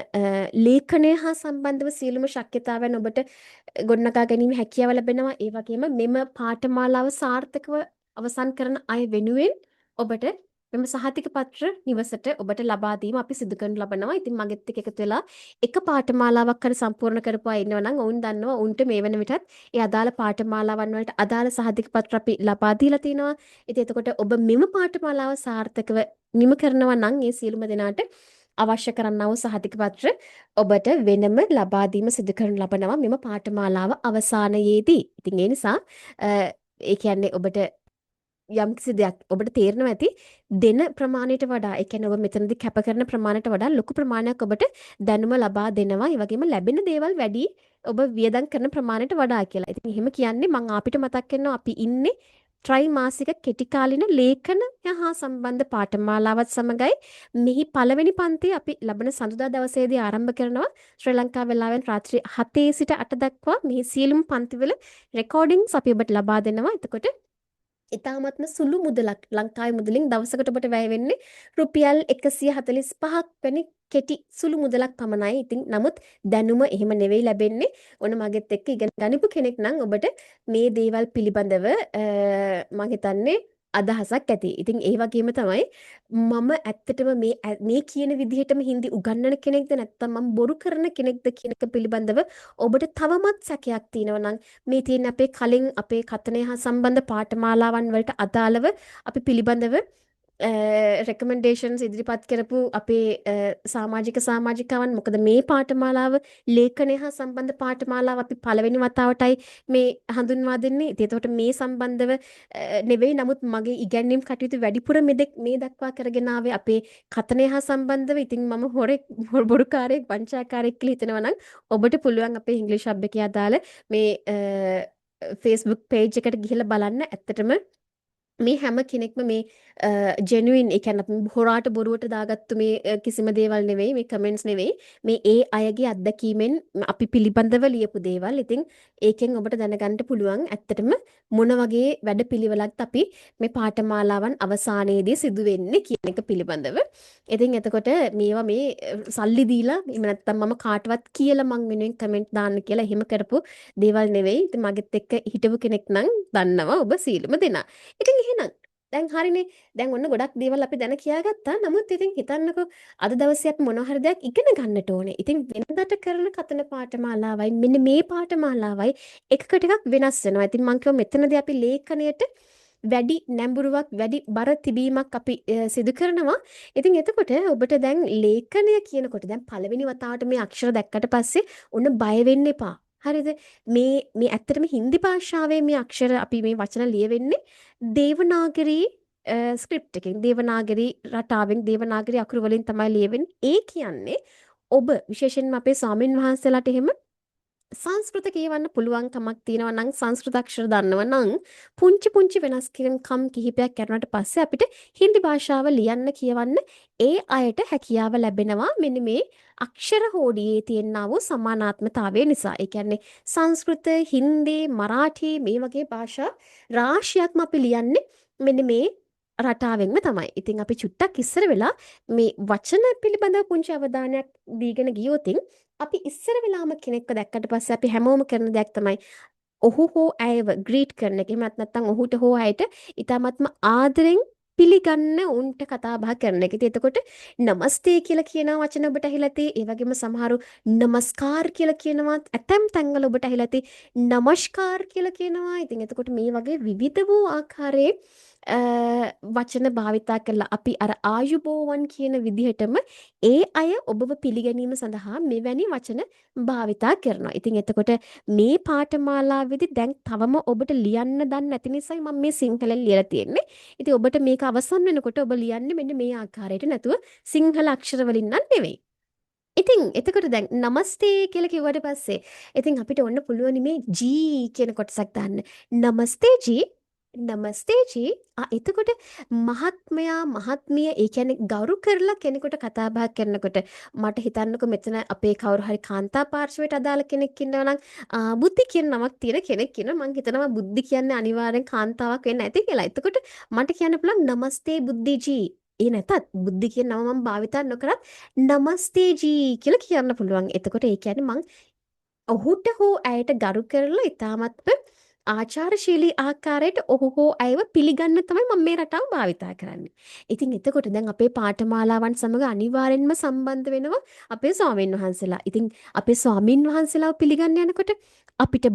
ලේඛනය හා සම්බන්ධව සියලුම ශක්‍යතාවයන් ඔබට ගොඩනගා ගැනීම හැකියාව ලැබෙනවා ඒ වගේම මෙම පාඨමාලාව සාර්ථකව අවසන් කරන අය වෙනුවෙන් ඔබට මෙම සහතික පත්‍ර නිවසට ඔබට ලබා දීම අපි සිදු කරනු ලබනවා. ඉතින් මගෙත් එක්ක එකතු වෙලා එක පාඨමාලාවක් හරි සම්පූර්ණ කරපු අය ඉන්නවා නම් ඔවුන් දන්නවා ඔවුන්ට මේ වෙන විටත් ඒ අදාළ පාඨමාලාවන් වලට අදාළ සහතික පත්‍ර අපි ලබා දීලා තිනවා. ඉතින් එතකොට ඔබ මෙම පාඨමාලාව සාර්ථකව නිම කරනවා නම් ඒ සියලුම දෙනාට අවශ්‍ය කරන්නා වූ සහතික පත්‍ර ඔබට වෙනම ලබා දීම සිදු කරනු ලබනවා මෙම පාඨමාලාව අවසානයේදී. ඉතින් ඒ නිසා ඒ කියන්නේ ඔබට යම්කිසි දෙයක් ඔබට තේරෙනවා ඇති දෙන ප්‍රමාණයට වඩා ඒ කියන්නේ ඔබ මෙතනදී කැප කරන ප්‍රමාණයට වඩා ලොකු ප්‍රමාණයක් ඔබට දැනුම ලබා දෙනවා. ඒ වගේම ලැබෙන දේවල් වැඩි ඔබ වියදම් කරන ප්‍රමාණයට වඩා කියලා. ඉතින් එහෙම කියන්නේ මම අපිට මතක් වෙනවා අපි ඉන්නේ ත්‍රිමාසික කෙටි කාලින ලේඛන හා සම්බන්ධ පාඨමාලාවත් සමගයි මෙහි පළවෙනි පන්තිය අපි ලබන සඳුදා දවසේදී ආරම්භ කරනවා ශ්‍රී ලංකා වේලාවෙන් රාත්‍රී 7 සිට 8 දක්වා මෙහි සියලුම පන්තිවල රෙකෝඩින්ග්ස් අපි ඔබට ලබා දෙනවා. එතකොට ඉතාමත්ම සුළු මුදලක් ලංකාවේ මුදලින් දවසකට ඔබට වැය වෙන්නේ රුපියල් 145ක් වැනි කෙටි සුළු මුදලක් පමණයි. ඉතින් නමුත් දැනුම එහෙම නෙවෙයි ලැබෙන්නේ. ඔන්න මගෙත් එක්ක ඉගෙන ගනිපු කෙනෙක් නම් ඔබට මේ දේවල් පිළිබඳව මම හිතන්නේ අදහසක් ඇති. ඉතින් ඒ වගේම තමයි මම ඇත්තටම මේ කියන විදිහටම හින්දි උගන්වන කෙනෙක්ද නැත්නම් මම බොරු කරන කෙනෙක්ද කියන එක පිළිබඳව ඔබට තවමත් සැකයක් තියෙනවා නම් මේ තියෙන අපේ කලින් අපේ කතනය හා සම්බන්ධ පාඨමාලාවන් වලට අදාළව අපි පිළිබඳව රෙකමෙන්ඩේෂන්ස් ඉදිරිපත් කරපු අපේ සමාජිකාවන් මොකද මේ පාඨමාලාව ලේඛනය හා සම්බන්ධ පාඨමාලාව අපි පළවෙනි වතාවටයි මේ හඳුන්වා දෙන්නේ. ඉතින් එතකොට මේ සම්බන්ධව නෙවෙයි නමුත් මගේ ඉගැන්වීම් කටයුතු වැඩිපුර මේ දක්වා කරගෙන ආවේ අපේ කතනය හා සම්බන්ධව. ඉතින් මම බොරුකාරයෙක් වංචාකාරයෙක් කියලා හිතනවා නම් ඔබට පුළුවන් අපේ ඉංග්‍රීසි හබ් එකේ අදාළ මේ Facebook page එකට ගිහිල්ලා බලන්න. ඇත්තටම මේ හැම කෙනෙක්ම මේ ජෙනුයින් ඒ කියන්නේ අපි හොරාට බොරුවට දාගත්තු මේ කිසිම දේවල් නෙවෙයි මේ කමෙන්ට්ස් නෙවෙයි මේ ඒ අයගේ අත්දැකීමෙන් අපි පිළිබඳව ලියපු දේවල්. ඉතින් ඒකෙන් ඔබට දැනගන්න පුළුවන් ඇත්තටම මොන වගේ වැඩපිළිවෙලක්ද අපි මේ පාඨමාලාවන් අවසානයේදී සිදු වෙන්නේ කියන එක පිළිබඳව. ඉතින් එතකොට මේවා මේ සල්ලි දීලා එහෙම නැත්නම් මම කාටවත් කියලා මං වෙනුවෙන් කමෙන්ට් දාන්න කියලා එහෙම කරපු දේවල් නෙවෙයි. ඉතින් මගෙත් එක්ක හිටපු කෙනෙක් නම් දන්නවා ඔබ සීලම දෙනා. ඉතින් එහෙනම් දැන් හරිනේ දැන් ඔන්න ගොඩක් දේවල් අපි දැන කියාගත්තා. නමුත් ඉතින් හිතන්නකෝ අද දවසේ අපි මොනවා හරි දෙයක් ඉගෙන ගන්නට ඕනේ. ඉතින් වෙනදට කරන කතන පාඨමාලාවයි මෙන්න මේ පාඨමාලාවයි එකකට එකක් වෙනස් වෙනවා. ඉතින් මම කිව්වා මෙතනදී අපි ලේඛනයට වැඩි නැඹුරුවක් වැඩි බර තිබීමක් අපි සිදු කරනවා. ඉතින් එතකොට ඔබට දැන් ලේඛනය කියනකොට දැන් පළවෙනි වතාවට මේ අක්ෂර දැක්කට පස්සේ ඔන්න බය වෙන්න එපා. හරිද? මේ ඇත්තටම හින්දි භාෂාවේ මේ අක්ෂර අපි මේ වචන ලියවෙන්නේ දේවනාගරි ස්ක්‍රිප්ට් එකෙන් දේවනාගරි රටාවෙන් දේවනාගරි අකුරු වලින් තමයි ලියවෙන්නේ. ඒ කියන්නේ ඔබ විශේෂයෙන්ම අපේ ස්වාමින් වහන්සේලාට එහෙම සංස්කෘත කියවන්න පුළුවන් කමක් තියෙනවා නම් සංස්කෘත අක්ෂර දන්නවා නම් පුංචි පුංචි වෙනස්කම් කිහිපයක් කරනට පස්සේ අපිට හින්දි භාෂාව ලියන්න කියවන්න ඒ අයට හැකියාව ලැබෙනවා මෙන්න මේ අක්ෂර හෝඩියේ තියෙනා වූ සමානාත්මතාවය නිසා. ඒ කියන්නේ සංස්කෘත, හින්දි, මරාఠි මේ වගේ භාෂා රාශියක්ම අපි ලියන්නේ මෙන්න මේ රටාවෙන්ම තමයි. ඉතින් අපි චුට්ටක් ඉස්සර වෙලා මේ වචන පිළිබඳව පුංචි අවධානයක් දීගෙන ගියොතින් අපි ඉස්සර වෙලාම කෙනෙක්ව දැක්කට පස්සේ අපි හැමෝම කරන දෙයක් තමයි ඔහු හෝ ඇයව ග්‍රීට් කරන එක. එහෙමත් නැත්නම් ඔහුට හෝ ඇයට ඊටමත්ම ආදරෙන් පිළිගන්න උන්ට කතා බහ කරන එක. ඉතින් එතකොට නමස්තේ කියලා කියන වචන ඔබට ඇහිලා ඇති. ඒ වගේම සමහරු නමස්කාර් කියලා කියනවා. ඇතැම් තැන්වල ඔබට ඇහිලා ඇති නමස්කාර් කියලා කියනවා. ඉතින් එතකොට මේ වගේ විවිධ වූ ආකාරයේ වචන භාවිතා කරලා අපි අර ආයුබෝවන් කියන විදිහටම ඒ අය ඔබව පිළිගැනීම සඳහා මෙවැනි වචන භාවිතා කරනවා. ඉතින් එතකොට මේ පාඨමාලාවේදී දැන් තවම ඔබට ලියන්න දන්නේ නැති නිසායි මම මේ සිංහලෙන් ලියලා තියෙන්නේ. ඉතින් ඔබට මේක අවසන් වෙනකොට ඔබ ලියන්නේ මෙන්න මේ ආකාරයට නැතුව සිංහල අක්ෂර වලින් නම් නෙවෙයි. ඉතින් එතකොට දැන් නමස්තේ කියලා කිව්වට පස්සේ ඉතින් අපිට ඔන්න පුළුවන් මේ ජී කියන කොටසක් දාන්න. නමස්තේ ජී නමස්තේ ජී එතකොට මහත්මයා මහත්මිය ඒ කියන්නේ ගෞරව කරලා කෙනෙකුට කතා බහ කරනකොට මට හිතන්නකො මෙතන අපේ කවුරු හරි කාන්තා පාර්ශවයට අදාළ කෙනෙක් ඉන්නවා නම් බුද්ධි කියන නමක් තියෙන කෙනෙක් ඉන්නවා මම හිතනවා බුද්ධි කියන්නේ අනිවාර්යෙන් කාන්තාවක් වෙන්න ඇති කියලා. එතකොට මට කියන්න පුළුවන් නමස්තේ බුද්ධිජී ඒ නැතත් බුද්ධි කියන නම මම භාවිතා නොකරත් නමස්තේ ජී කියලා කියන්න පුළුවන්. එතකොට ඒ කියන්නේ මං ඔහුට හෝ ඇයට ගරු කරලා ඉතාමත්ම ආචාරශීලී ආකාරයට ඔහු හෝ ඇයව පිළිගන්න තමයි මම මේ රටාව භාවිතා කරන්නේ. ඉතින් එතකොට දැන් අපේ පාඨමාලාවන් සමග අනිවාර්යෙන්ම සම්බන්ධ වෙනවා අපේ ස්වාමීන් වහන්සේලා. ඉතින් අපේ ස්වාමීන් වහන්සේලාව පිළිගන්න යනකොට අපිට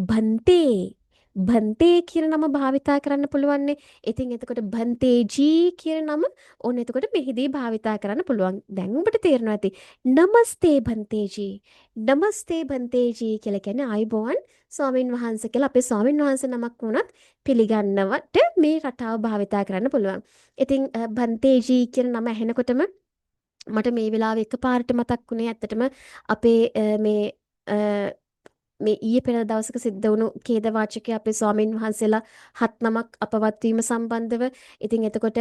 බන්තේ කියන නම භාවිතා කරන්න පුළුවන්නේ. ඉතින් එතකොට බන්තේජී කියන නම ඕන එතකොට මෙහිදී භාවිතා කරන්න පුළුවන්. දැන් ඔබට තේරෙනවා ඇති. නමස්තේ බන්තේජී. නමස්තේ බන්තේජී කියලා කියන්නේ ආයුබෝවන් ස්වාමින් වහන්සේ කියලා අපේ ස්වාමින් වහන්සේ නමක් වුණත් පිළිගන්නවට මේ රටාව භාවිතා කරන්න පුළුවන්. ඉතින් බන්තේජී කියන නම ඇහෙනකොටම මට මේ වෙලාවේ එකපාරට මතක් වුණේ ඇත්තටම අපේ මේ ඊයේ පෙර දවසක සිද්ධ වුණු ඛේදවාචකයේ අපේ ස්වාමින් වහන්සේලා 7 නමක් අපවත් වීම සම්බන්ධව. ඉතින් එතකොට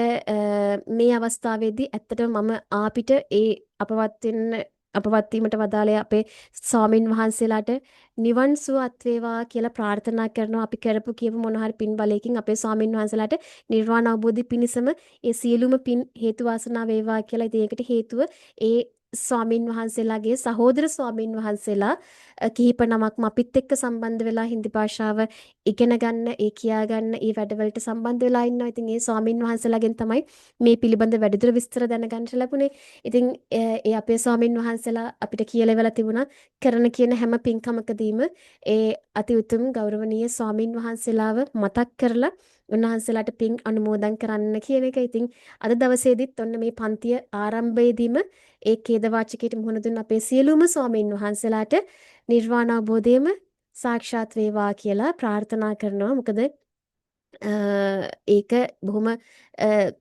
මේ අවස්ථාවේදී ඇත්තටම මම ආපිට ඒ අපවත් වීමට වදාළේ අපේ ස්වාමින් වහන්සේලාට නිවන් සුව අත් වේවා කියලා ප්‍රාර්ථනා කරනවා. අපි කරපු කියපු මොන හරි පින් බලයකින් අපේ ස්වාමින් වහන්සේලාට නිර්වාණ අවබෝධි පිණිසම ඒ සියලුම පින් හේතු වාසනා වේවා කියලා. ඉතින් ඒකට හේතුව ඒ ස්වාමින් වහන්සේලාගේ සහෝදර ස්වාමින් වහන්සේලා කිහිප නමක්ම අපිත් එක්ක සම්බන්ධ වෙලා හින්දි භාෂාව ඉගෙන ගන්න, ඒ කියා ගන්න, ඒ වැඩවලට සම්බන්ධ වෙලා ඉන්නවා. ඉතින් ඒ ස්වාමින් වහන්සේලාගෙන් තමයි මේ පිළිබඳ වැඩිදුර විස්තර දැනගන්න ලැබුණේ. ඉතින් ඒ අපේ ස්වාමින් වහන්සේලා අපිට කියලා ඉවලා තිබුණා කරන කියන හැම පින්කමකදීම ඒ අති උතුම් ගෞරවනීය ස්වාමින් වහන්සේලාව මතක් කරලා උන්වහන්සේලාට පින් අනුමෝදන් කරන්න කියන එක. ඉතින් අද දවසේදීත් ඔන්න මේ පන්තිය ආරම්භයේදීම ඒ ඛේදවාචකයට මුහුණ දුන්න අපේ සියලුම ස්වාමීන් වහන්සේලාට නිර්වාණ අවබෝධයම සාක්ෂාත් වේවා කියලා ප්‍රාර්ථනා කරනවා. මොකද ඒක බොහොම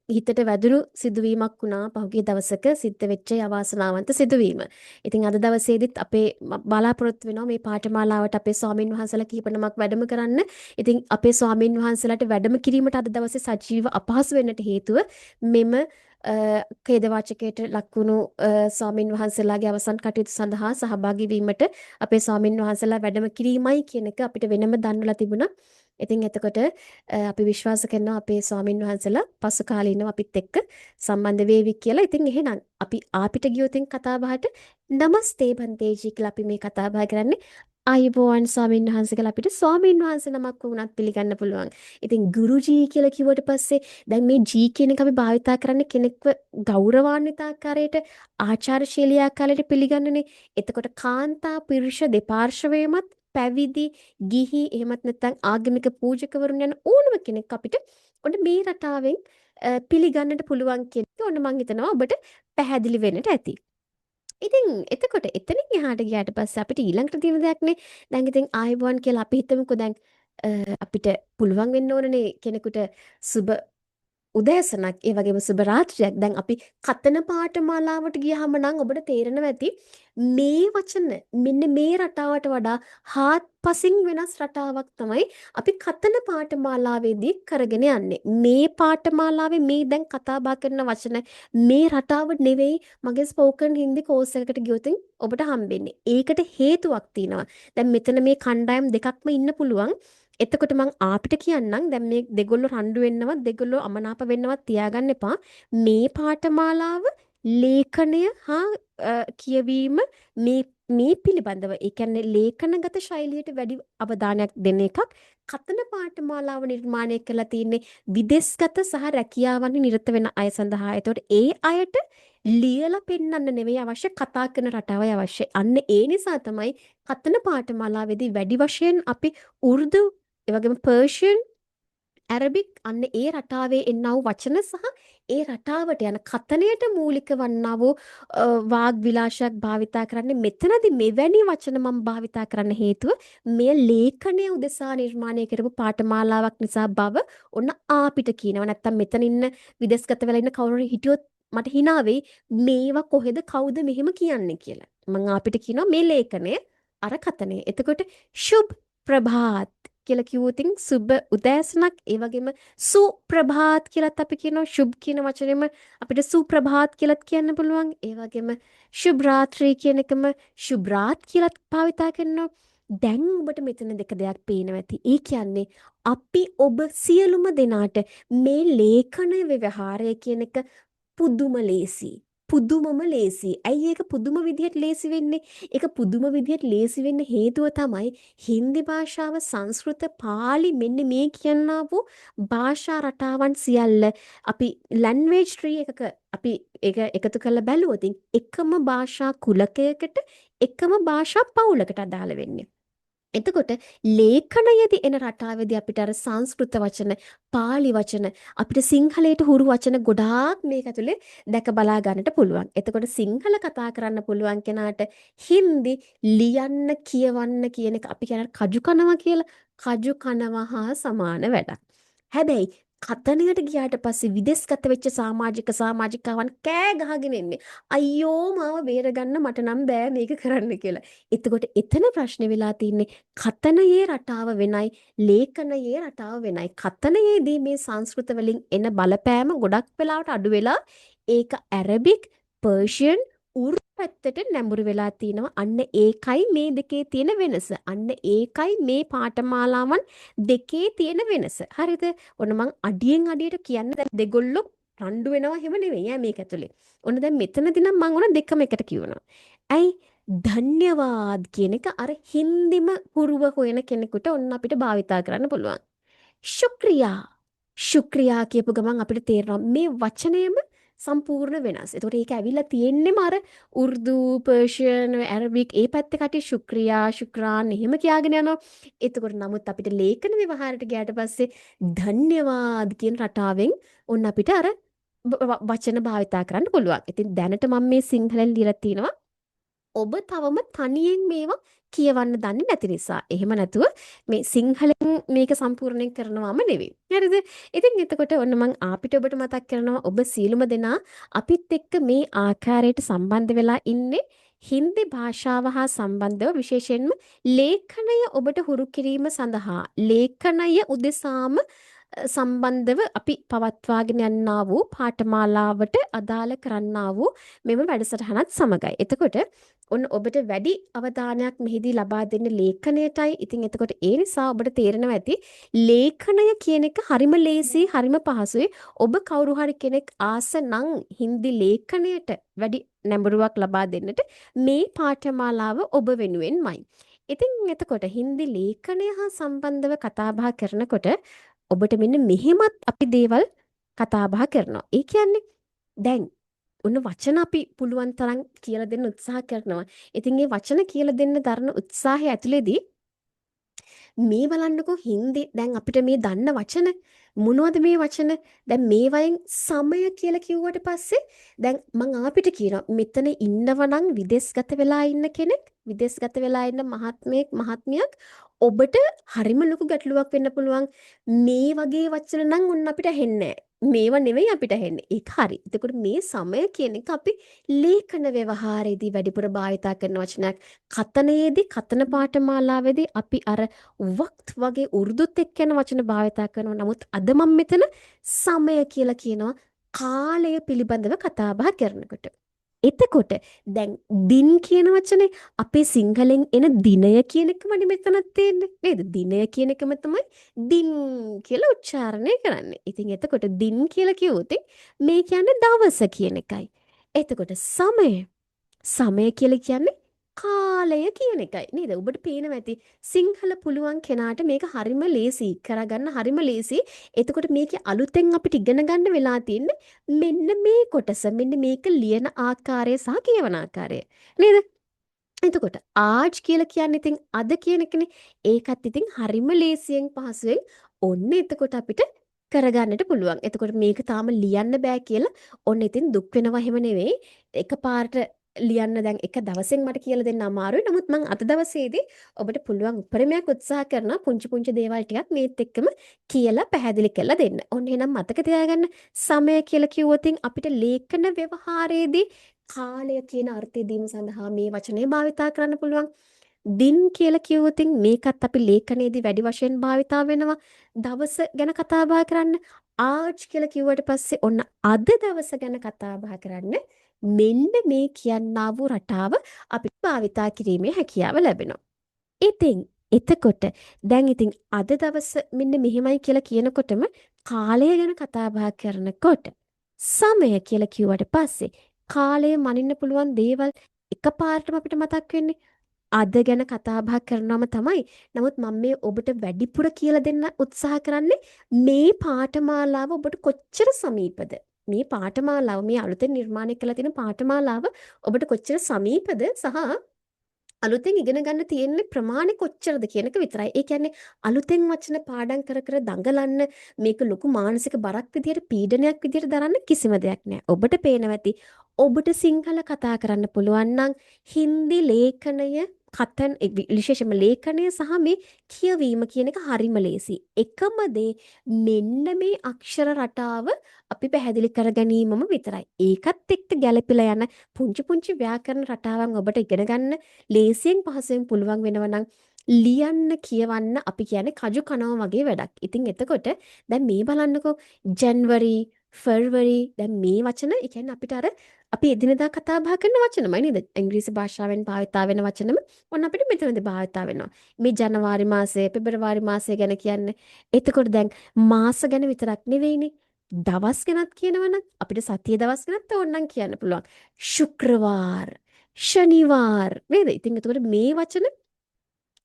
හිතට වැදුණු සිදුවීමක් වුණා පහුගිය දවසක සිද්ධ වෙච්ච අවාසනාවන්ත සිදුවීම. ඉතින් අද දවසේදීත් අපේ බලාපොරොත්තු වෙනවා මේ පාඨමාලාවට අපේ ස්වාමින් වහන්සේලා කිහිප නමක් වැඩම කරන්න. ඉතින් අපේ ස්වාමින් වහන්සේලාට වැඩම කිරීමට අද දවසේ සජීව අපහසු වෙන්නට හේතුව මෙම ඛේදවාචකයට ලක්වුණු ස්වාමින් වහන්සේලාගේ අවසන් කටයුතු සඳහා සහභාගී වීමට අපේ ස්වාමින් වහන්සේලා වැඩම කිරීමයි කියන එක අපිට වෙනම දන්වලා තිබුණා. ඉතින් එතකොට අපි විශ්වාස කරනවා අපේ ස්වාමින් වහන්සේලා පසු කාලීනව අපිත් එක්ක සම්බන්ධ වේවි කියලා. ඉතින් එහෙනම් අපි ආපිට ගියොතින් කතා බහට නමස්තේ බන්තේජී කියලා අපි මේ කතා බහ කරන්නේ. ආයුබෝවන් ස්වාමින් වහන්සේ කියලා අපිට ස්වාමින් වහන්සේ නමක් වුණත් පිළිගන්න පුළුවන්. ඉතින් ගුරුජී කියලා කිව්වට පස්සේ දැන් මේ ජී කියන එක අපි භාවිතා කරන්නේ කෙනෙක්ව ගෞරවාන්විත ආකාරයට ආචාරශීලී ආකාරයට පිළිගන්නනේ. එතකොට කාන්තා පුරුෂ දෙපාර්ශවයමත් පැවිදි ගිහි එහෙමත් නැත්නම් ආගමික පූජකවරුන් යන ඕනම කෙනෙක් අපිට ඔන්න මේ රටාවෙන් පිළිගන්නට පුළුවන් කියන එක ඔන්න මම හිතනවා ඔබට පැහැදිලි වෙන්නට ඇති. ඉතින් එතකොට එතනින් එහාට ගියාට පස්සේ අපිට ඊළඟට තියෙන දෙයක්නේ දැන් ඉතින් ආයුබෝවන් කියලා අපි හිතමුකෝ දැන් අපිට පුළුවන් වෙන්න ඕනනේ කෙනෙකුට සුබ උදෑසනක් ඒ වගේම සුබ රාත්‍රියක්. දැන් අපි කතන පාඨමාලාවට ගියාම නම් ඔබට තේරෙනවා ඇති මේ වචන මෙන්න මේ රටාවට වඩා හාත්පසින් වෙනස් රටාවක් තමයි අපි කතන පාඨමාලාවේදී කරගෙන යන්නේ. මේ පාඨමාලාවේ මේ දැන් කතා බහ කරන වචන මේ රටාව නෙවෙයි මගේ ස්පෝකන් හින්දි කෝස් එකකට ගියොත් ඔබට හම්බෙන්නේ. ඒකට හේතුවක් තියෙනවා. දැන් මෙතන මේ කණ්ඩායම් දෙකක්ම ඉන්න පුළුවන්. එතකොට මං ආපිට කියන්නම් දැන් මේ දෙගොල්ලෝ රණ්ඩු වෙන්නවත් දෙගොල්ලෝ අමනාප වෙන්නවත් තියාගන්න එපා. මේ පාඨමාලාව ලේඛනය හා කියවීම මේ පිළිබඳව ඒ කියන්නේ ලේඛනගත ශෛලියට වැඩි අවධානයක් දෙන එකක්. කතන පාඨමාලාව නිර්මාණය කරලා තියෙන්නේ විදේශගත සහ රැකියාවන්හි නිරත වෙන අය සඳහා. ඒතකොට ඒ අයට ලියලා පෙන්වන්න නෙවෙයි අවශ්‍ය කතා කරන රටාවයි අවශ්‍ය. අන්න ඒ නිසා තමයි කතන පාඨමාලාවේදී වැඩි වශයෙන් අපි උර්දු ඒ වගේම පර්ෂියන් ඇරබික් අන්න ඒ රටාවේ එන්නා වූ වචන සහ ඒ රටාවට යන කතනයට මූලික වන්නා වූ වාග් විලාශයක් භාවිතා කරන්නේ මෙතනදී මෙවැනි වචන මම භාවිතා කරන්න හේතුව මේ ලේඛනය උදෙසා නිර්මාණය කරපු පාඨමාලාවක් නිසා බව ඔන්න ආපිට කියනවා. නැත්තම් මෙතන ඉන්න විදේශගත වෙලා ඉන්න කවුරු හරි හිටියොත් මට hina වෙයි මේවා කොහෙද කවුද මෙහෙම කියන්නේ කියලා. මම ආපිට කියනවා මේ ලේඛනය අර කතනය. එතකොට शुभ ප්‍රභාත් කියලා කිව්වොතින් සුබ උදෑසනක් ඒ වගේම සුප්‍රභාත් කියලාත් අපි කියනවා शुभ කියන වචනේම අපිට සුප්‍රභාත් කියලාත් කියන්න පුළුවන් ඒ වගේම शुभ රාත්‍රී කියන එකම शुभ रात කියලාත් භාවිතා කරනවා දැන් ඔබට මෙතන දෙයක් පේනවා ඇති ඒ කියන්නේ අපි ඔබ සියලුම දෙනාට මේ ලේඛන ව්‍යවහාරය කියන එක පුදුම ලේසි පුදුමම ලේසි. ඇයි ඒක පුදුම විදිහට ලේසි වෙන්නේ? ඒක පුදුම විදිහට ලේසි වෙන්න හේතුව තමයි හින්දි භාෂාව, සංස්කෘත, පාලි මෙන්න මේ කියනා වූ භාෂා රටාවන් සියල්ල අපි ලැන්ග්වේජ් ට්‍රී එකක අපි ඒක එකතු කරලා බැලුවොත් එකම භාෂා කුලකයකට එකම භාෂා පවුලකට අදාළ වෙන්නේ. එතකොට ලේඛනයේදී එන රටාවේදී අපිට අර සංස්කෘත වචන, පාලි වචන, අපිට සිංහලයට හුරු වචන ගොඩාක් මේක ඇතුලේ දැක බලා ගන්නට පුළුවන්. එතකොට සිංහල කතා කරන්න පුළුවන් කෙනාට හින්දි ලියන්න, කියවන්න කියන එක අපි කියන කජු කනවා කියලා. කජු කනවා හා සමාන වැඩක්. හැබැයි කතනයට ගියාට පස්සේ විදේශගත වෙච්ච සමාජිකාවන් කෑ ගහගෙන එන්නේ. අයියෝ මාව බේරගන්න මට නම් බෑ මේක කරන්න කියලා. එතකොට එතන ප්‍රශ්නේ වෙලා තින්නේ කතනයේ රටාව වෙනයි ලේඛනයේ රටාව වෙනයි. කතනයේදී මේ සංස්කෘත වලින් එන බලපෑම ගොඩක් වෙලාවට අඩු වෙලා ඒක ඇරබික්, පර්ෂියන්, උර්දු පැත්තට නැඹුරු වෙලා තිනවා. අන්න ඒකයි මේ දෙකේ තියෙන වෙනස. අන්න ඒකයි මේ පාඨමාලාවන් දෙකේ තියෙන වෙනස. හරිද? ඔන්න මං අඩියෙන් අඩියට කියන්න දැන් දෙගොල්ලෝ රණ්ඩු වෙනවා එහෙම නෙවෙයි ඈ මේක ඇතුලේ. ඔන්න දැන් මෙතනදී නම් මං ඔන්න දෙකම එකට කියවනවා. ඇයි ධන්‍යවාද කියන එක අර හින්දිම හුරුව හොයන කෙනෙකුට ඔන්න අපිට භාවිතා කරන්න පුළුවන්. ශුක්‍රියා. ශුක්‍රියා කියපු ගමන් අපිට තේරෙනවා මේ වචනයම සම්පූර්ණ වෙනස්. ඒතකොට ඒක ඇවිල්ලා තියෙන්නේම අර උර්දු, පර්ෂියන්, ඇරබික් ඒ පැත්තේ කටි ශුක්‍රියා, ශුක්‍රාන් එහෙම කියාගෙන යනවා. එතකොට නමුත් අපිට ලේඛන ව්‍යවහාරයට ගියාට පස්සේ ධන්‍යවාද කියන රටාවෙන් ඔන්න අපිට අර වචන භාවිතා කරන්න පුළුවන්. ඉතින් දැනට මම මේ සිංහලෙන් ලියලා තිනවා ඔබ තවම තනියෙන් මේවා කියවන්න දන්නේ නැති නිසා. එහෙම නැතුව මේ සිංහලෙන් මේක සම්පූර්ණයෙන් කරනවාම නෙවෙයි. හරිද? ඉතින් එතකොට ඔන්න මං ආපිට ඔබට මතක් කරනවා ඔබ සියලුම දෙනා අපිත් එක්ක මේ ආකාරයට සම්බන්ධ වෙලා ඉන්නේ හින්දි භාෂාව හා සම්බන්ධව විශේෂයෙන්ම ලේඛනය ඔබට හුරු කිරීම සඳහා ලේඛනය උදෙසාම සම්බන්ධව අපි පවත්වාගෙන යන්නා වූ පාඨමාලාවට අදාළ කරන්නා වූ මෙම වැඩසටහනත් සමගයි. එතකොට ඔන්න ඔබට වැඩි අවධානයක් මෙහිදී ලබා දෙන්න ලේඛනයටයි. ඉතින් එතකොට ඒ නිසා ඔබට තේරෙනවා ඇති ලේඛනය කියන එක හරිම ලේසි, හරිම පහසුයි. ඔබ කවුරු හරි කෙනෙක් ආස නම් හින්දි ලේඛනයට වැඩි නැඹුරුවක් ලබා දෙන්නට මේ පාඨමාලාව ඔබ වෙනුවෙන්මයි. ඉතින් එතකොට හින්දි ලේඛනය හා සම්බන්ධව කතා බහ කරනකොට ඔබට මෙන්න මෙහෙමත් අපි දේවල් කතා බහ කරනවා. ඒ කියන්නේ දැන් ඔන්න වචන අපි පුළුවන් තරම් කියලා දෙන්න උත්සාහ කරනවා. ඉතින් මේ වචන කියලා දෙන්න දරන උත්සාහය ඇතුලේදී මේ බලන්නකෝ හින්දි දැන් අපිට මේ දන්න වචන මොනවද මේ වචන දැන් මේ වයින් සමය කියලා කිව්වට පස්සේ දැන් මං ආපිට කියනවා මෙතන ඉන්නවනම් විදේශගත වෙලා ඉන්න කෙනෙක් විදේශගත වෙලා ඉන්න මහත්මයෙක් මහත්මියක් ඔබට හරිම ලොකු ගැටලුවක් වෙන්න පුළුවන් මේ වගේ වචන නම් ඔන්න අපිට ඇහෙන්නේ මේවා නෙවෙයි අපිට ඇහෙන්නේ ඒක හරි එතකොට මේ සමය කියන එක අපි ලේඛන ව්‍යවහාරයේදී වැඩිපුර භාවිතා කරන වචනයක් කතනයේදී කතන පාඨමාලාවේදී අපි අර වක්ත් වගේ උර්දුත් එක්ක යන වචන භාවිතා කරනවා නමුත් අද මම මෙතන සමය කියලා කියනවා කාලය පිළිබඳව කතා බහ කරනකොට එතකොට දැන් දින් කියන වචනේ අපේ සිංහලෙන් එන දිනය කියන එකමනේ මෙතනත් තියෙන්නේ නේද දිනය කියන එකම තමයි දින් කියලා උච්චාරණය කරන්නේ. ඉතින් එතකොට දින් කියලා කිව්වොත් මේ කියන්නේ දවස කියන එකයි. එතකොට සමය කියලා කියන්නේ කාලය කියන එකයි නේද? ඔබට පේනවා ඇති සිංහල පුළුවන් කෙනාට මේක හරිම ලේසි කරගන්න හරිම ලේසි. එතකොට මේකේ අලුතෙන් අපිට ඉගෙන ගන්න වෙලා තියෙන්නේ මෙන්න මේ කොටස. මෙන්න මේක ලියන ආකාරය සහ කියවන ආකාරය. නේද? එතකොට ආජ් කියලා කියන්නේ ඉතින් අද කියන එකනේ. ඒකත් ඉතින් හරිම ලේසියෙන් පහසුවෙන් ඔන්න එතකොට අපිට කරගන්නට පුළුවන්. එතකොට මේක තාම ලියන්න බෑ කියලා ඔන්න ඉතින් දුක් වෙනවා එහෙම නෙවෙයි. එකපාරට ලියන්න දැන් එක දවසෙන් මට කියලා දෙන්න අමාරුයි. නමුත් මම අද දවසේදී ඔබට පුළුවන් උපරිමයක් උත්සාහ කරනවා පුංචි පුංචි දේවල් ටිකක් මේත් එක්කම කියලා පැහැදිලි කරලා දෙන්න. ඔන්න එහෙනම් මතක තියාගන්න සමය කියලා කිව්වොතින් අපිට ලේඛන ව්‍යවහාරයේදී කාලය කියන අර්ථය දීම සඳහා මේ වචනේ භාවිතා කරන්න පුළුවන්. දින් කියලා කිව්වොතින් මේකත් අපි ලේඛනයේදී වැඩි වශයෙන් භාවිතා වෙනවා. දවස ගැන කතා බහ කරන්න. ආජ් කියලා කිව්වට පස්සේ ඔන්න අද දවස ගැන කතා බහ කරන්න. මෙන්න මේ කියන්නා වූ රටාව අපිට භාවිතා කිරීමේ හැකියාව ලැබෙනවා. ඉතින් එතකොට දැන් ඉතින් අද දවස මෙන්න මෙහෙමයි කියලා කියනකොටම කාලය ගැන කතා බහ කරනකොට සමය කියලා කිව්වට පස්සේ කාලය මනින්න පුළුවන් දේවල් එකපාරටම අපිට මතක් වෙන්නේ අද ගැන කතා බහ කරනවම තමයි. නමුත් මම මේ ඔබට වැඩිපුර කියලා දෙන්න උත්සාහ කරන්නේ මේ පාඨමාලාව ඔබට කොච්චර සමීපද? මේ පාඨමාලාව මේ අලුතෙන් නිර්මාණය කරලා තියෙන පාඨමාලාව ඔබට කොච්චර සමීපද සහ අලුතෙන් ඉගෙන ගන්න තියෙන්නේ ප්‍රමාණය කොච්චරද කියන එක විතරයි. ඒ කියන්නේ අලුතෙන් වචන පාඩම් කර කර දඟලන්න මේක ලොකු මානසික බරක් විදියට පීඩනයක් විදියට දරන්න කිසිම දෙයක් නෑ. ඔබට පේනවා ඇති ඔබට සිංහල කතා කරන්න පුළුවන් නම් හින්දි ලේඛනය කතන් විශේෂම ලේඛනය සහ මේ කියවීම කියන එක හරිම ලේසි. එකම දේ මෙන්න මේ අක්ෂර රටාව අපි පැහැදිලි කර ගැනීමම විතරයි. ඒකත් එක්ක ගැළපෙලා යන පුංචි පුංචි ව්‍යාකරණ රටාවන් ඔබට ඉගෙන ගන්න ලේසියෙන් පහසුවෙන් පුළුවන් වෙනවා නම් ලියන්න කියවන්න අපි කියන්නේ කජු කනවා වගේ වැඩක්. ඉතින් එතකොට දැන් මේ බලන්නකෝ ජනවරි ෆෙබ්‍රුවරි දැන් මේ වචන ඒ කියන්නේ අපිට අර අපි එදිනෙදා කතා බහ කරන වචනමයි නේද? ඉංග්‍රීසි භාෂාවෙන් භාවිතා වෙන වචනම ඔන්න අපිට මෙතනදී භාවිතා වෙනවා. මේ ජනවාරි මාසය, පෙබරවාරි මාසය ගැන කියන්නේ. එතකොට දැන් මාස ගැන විතරක් නෙවෙයිනේ. දවස් ගැනත් කියනවනම් අපිට සතියේ දවස් ගැනත් ඕනනම් කියන්න පුළුවන්. ශුක්‍රවාර, ශනිවාර නේද? ඉතින් එතකොට මේ වචන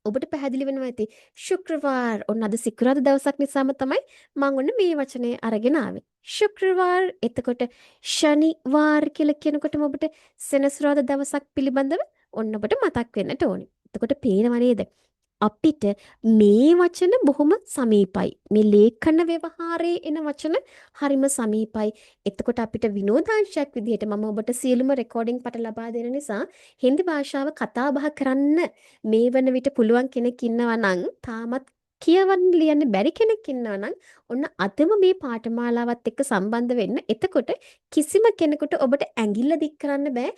ඔබට පැහැදිලි වෙනවා ඇති. ශුක්‍රවාර ඔන්න අද සිකුරාදා දවසක් නිසාම තමයි මම ඔන්න මේ වචනේ අරගෙන ආවේ. ශුක්‍රවාර එතකොට ශනිවාර කියලා කියනකොටම ඔබට සෙනසුරාදා දවසක් පිළිබඳව ඔන්න ඔබට මතක් වෙන්නට ඕනේ. එතකොට පේනව නේද? අපිට මේ වචන බොහොම සමීපයි. මේ ලේඛන ව්‍යවහාරයේ එන වචන හරිම සමීපයි. එතකොට අපිට විනෝදාංශයක් විදිහට මම ඔබට සියලුම රෙකෝඩින් පට ලබා දෙන නිසා හින්දි භාෂාව කතා බහ කරන්න මේ වන විට පුළුවන් කෙනෙක් ඉන්නවා නම් තාමත් කියවන්න ලියන්න බැරි කෙනෙක් ඉන්නවා නම් ඔන්න අදම මේ පාඨමාලාවත් එක්ක සම්බන්ධ වෙන්න. එතකොට කිසිම කෙනෙකුට ඔබට ඇඟිල්ල දික් කරන්න බෑ.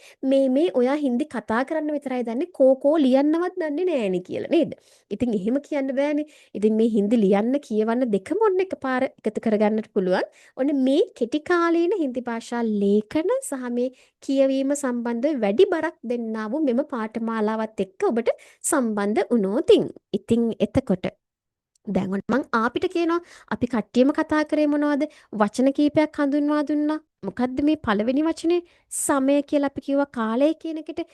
මේ ඔයා හින්දි කතා කරන්න විතරයි දන්නේ කෝ ලියන්නවත් දන්නේ නෑනේ කියලා නේද? ඉතින් එහෙම කියන්න බෑනේ. ඉතින් මේ හින්දි ලියන්න කියවන්න දෙකම ඔන්න එකපාර එකතු කරගන්නට පුළුවන්. ඔන්න මේ කෙටි කාලීන හින්දි භාෂා ලේඛන සහ මේ කියවීම සම්බන්ධව වැඩි බරක් දෙන්නා වූ මෙම පාඨමාලාවත් එක්ක ඔබට සම්බන්ධ වුණොතින්. ඉතින් එතකොට දැන් ඔන්න මං ආපිට කියනවා අපි කට්ටියම කතා කරේ මොනවද? වචන කීපයක් හඳුන්වා දුන්නා. මොකද්ද මේ පළවෙනි වචනේ? සමය කියලා අපි කිව්වා කාලය කියන එකට.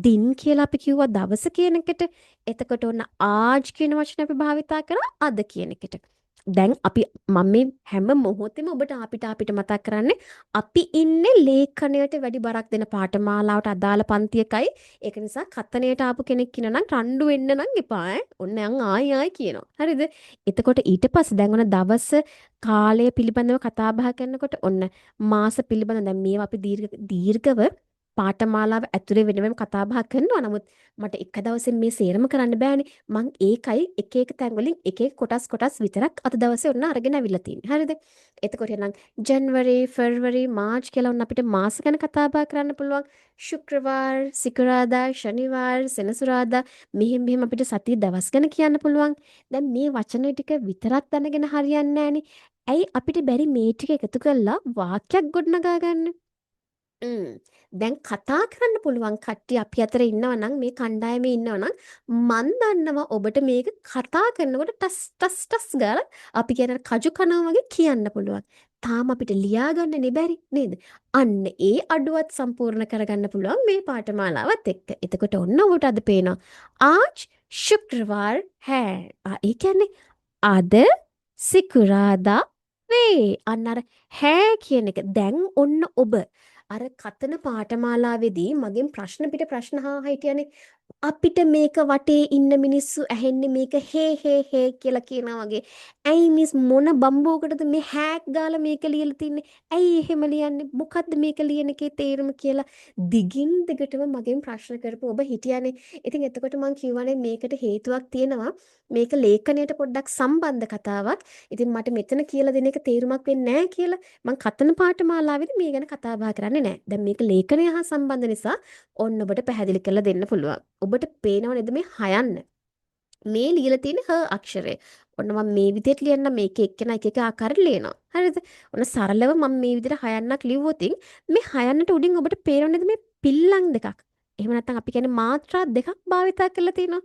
දින් කියලා අපි කිව්වා දවස කියන එකට. එතකොට ඔන්න ආජ් කියන වචනේ අපි භාවිතා කරා අද කියන එකට. දැන් අපි මම මේ හැම මොහොතෙම ඔබට අපිට මතක් කරන්නේ අපි ඉන්නේ ලේඛනයට වැඩි බරක් දෙන පාඨමාලාවට අදාළ පන්තියකයි. ඒක නිසා කතනයට ආපු කෙනෙක් ඉන්නනම් රණ්ඩු වෙන්න නම් එපා ඈ. ඔන්න යන් ආයි කියනවා. හරිද? එතකොට ඊට පස්සේ දැන් ඔන්න දවස කාලය පිළිබඳව කතා බහ කරනකොට ඔන්න මාස පිළිබඳව දැන් මේවා අපි දීර්ඝව පාඨමාලාව ඇතුලේ වෙනම කතා බහ කරනවා. නමුත් මට එක දවසෙන් මේ සේරම කරන්න බෑනේ. මං ඒකයි එක එක තැන් වලින් එක එක කොටස් විතරක් අද දවසේ ඔන්න අරගෙන අවිල්ලා තියෙන්නේ. හරිද? එතකොට නම් ජනවරි, ෆෙබ්‍රුවරි, මාර්ච් කියලා ඔන්න අපිට මාස ගැන කතා බහ කරන්න පුළුවන්. ශුක්‍රවාර, සිකුරාදා, ශනිවාර, සෙනසුරාදා මෙහෙම අපිට සතිය දවස් ගැන කියන්න පුළුවන්. දැන් මේ වචන ටික විතරක් දැනගෙන හරියන්නේ නෑනේ. ඇයි අපිට බැරි මේ ටික එකතු කරලා වාක්‍යයක් ගොඩනගා ගන්න? දැන් කතා කරන්න පුළුවන් කට්ටිය අපි අතර ඉන්නවා නම් මේ කණ්ඩායමේ ඉන්නවා නම් මන් දන්නවා ඔබට මේක කතා කරනකොට ටස් ටස් ටස් ගාලා අපි කියන කජු කනවා වගේ කියන්න පුළුවන්. තාම අපිට ලියා ගන්න බැරි නේද? අන්න ඒ අඩුවත් සම්පූර්ණ කරගන්න පුළුවන් මේ පාඨමාලාවත් එක්ක. එතකොට ඔන්න ඔබට අද පේනවා ආජ් शुक्रवार है. ඒ කියන්නේ අද සිකුරාදා වේ. අන්න අර හැ කියන එක දැන් ඔන්න ඔබ අර කතන පාඨමාලාවේදී මගෙන් ප්‍රශ්න පිට ප්‍රශ්න හිටියනේ අපිට මේක වටේ ඉන්න මිනිස්සු ඇහෙන්නේ මේක හේ හේ හේ කියලා කියනවා වගේ. ඇයි මිස් මොන බම්බෝකටද මේ හෑක් ගාලා මේක ලියලා තින්නේ? ඇයි එහෙම ලියන්නේ? මොකද්ද මේක ලියන එකේ තේරුම කියලා දිගින් දිගටම මගෙන් ප්‍රශ්න කරපු ඔබ හිටියානේ. ඉතින් එතකොට මං කියවනේ මේකට හේතුවක් තියෙනවා. මේක ලේඛනයට පොඩ්ඩක් සම්බන්ධ කතාවක්. ඉතින් මට මෙතන කියලා දෙන එක තේරුමක් වෙන්නේ නැහැ කියලා මං කතන පාඨමාලාවේදී මේ ගැන කතා බහ කරන්නේ නැහැ. දැන් මේක ලේඛනය හා සම්බන්ධ නිසා ඔන්න ඔබට පැහැදිලි කරලා දෙන්න පුළුවන්. ඔබට පේනව නේද මේ හයන්න? මේ ලියලා තියෙන හ අක්ෂරය. ඔන්න මම මේ විදිහට ලියන්න මේක එක්කෙනා එක එක ආකාරයට ලියනවා. හරිද? ඔන්න සරලව මම මේ විදිහට හයන්නක් ලිව්වොත් මේ හයන්නට උඩින් ඔබට පේනව නේද මේ පිල්ලම් දෙකක්. එහෙම නැත්නම් අපි කියන්නේ මාත්‍රා දෙකක් භාවිතා කරලා තියෙනවා.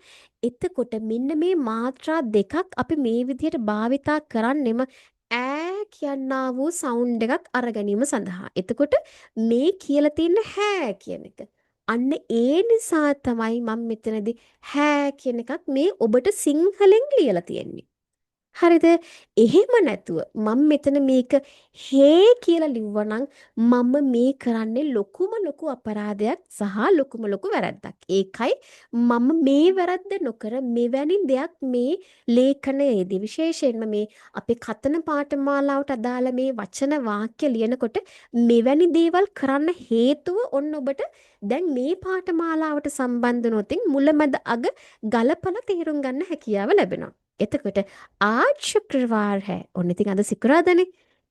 එතකොට මෙන්න මේ මාත්‍රා දෙකක් අපි මේ විදිහට භාවිතා කරන්නෙම ඈ කියනා වූ සවුන්ඩ් එකක් අරගැනීම සඳහා. එතකොට මේ කියලා තියෙන හෑ කියන එක. අන්න ඒ නිසා තමයි මම මෙතනදී හෑ කියන එකක් මේ ඔබට සිංහලෙන් ලියලා තියෙන්නේ. හරිද? එහෙම නැතුව මම මෙතන මේක හේ කියලා ලිව්වනම් මම මේ කරන්නේ ලොකුම ලොකු අපරාධයක් සහ ලොකුම ලොකු වැරැද්දක්. ඒකයි මම මේ වැරද්ද නොකර මෙවැනි දෙයක් මේ ලේඛනයේදී විශේෂයෙන්ම මේ අපේ කතන පාඨමාලාවට අදාළ මේ වචන වාක්‍ය ලියනකොට මෙවැනි දේවල් කරන්න හේතුව ඔන්න ඔබට දැන් මේ පාඨමාලාවට සම්බන්ධ නොතින් මුලමැද අග ගලපලා තේරුම් ගන්න හැකියාව ලැබෙනවා. එතකොට आज शुक्रवार है ඔන්න ඉතින් අද සිකුරාදානේ.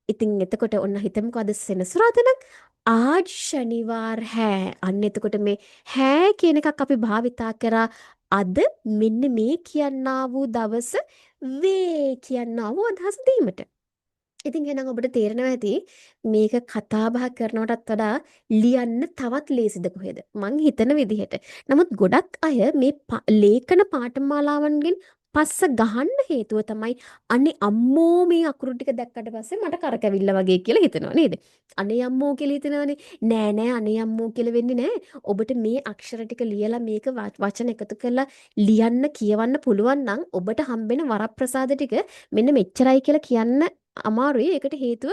ඉතින් එතකොට ඔන්න හිතමුකෝ අද සෙනසුරාදා නම් आज शनिवार है. අන්න එතකොට මේ है කියන එකක් අපි භාවිතා කරා අද මෙන්න මේ කියන්නා වූ දවස වේ කියන්නා වූ අදහස දීමට. ඉතින් එහෙනම් ඔබට තේරෙනවා ඇති මේක කතා බහ කරනවටත් වඩා ලියන්න තවත් ලේසිද කොහෙද මං හිතන විදිහට. නමුත් ගොඩක් අය මේ ලේඛන පාඨමාලාවන්ගෙන් පස්ස ගහන්න හේතුව තමයි අනේ අම්මෝ මේ අකුරු ටික දැක්කට පස්සේ මට කරකැවිල්ල වගේ කියලා හිතනවා නේද? අනේ අම්මෝ කියලා හිතනවනේ. නෑ නෑ අනේ අම්මෝ කියලා වෙන්නේ නෑ. ඔබට මේ අක්ෂර ටික ලියලා මේක වචන එකතු කරලා ලියන්න කියවන්න පුළුවන් නම් ඔබට හම්බෙන වරප්‍රසාද ටික මෙන්න මෙච්චරයි කියලා කියන්න අමාරුයි. ඒකට හේතුව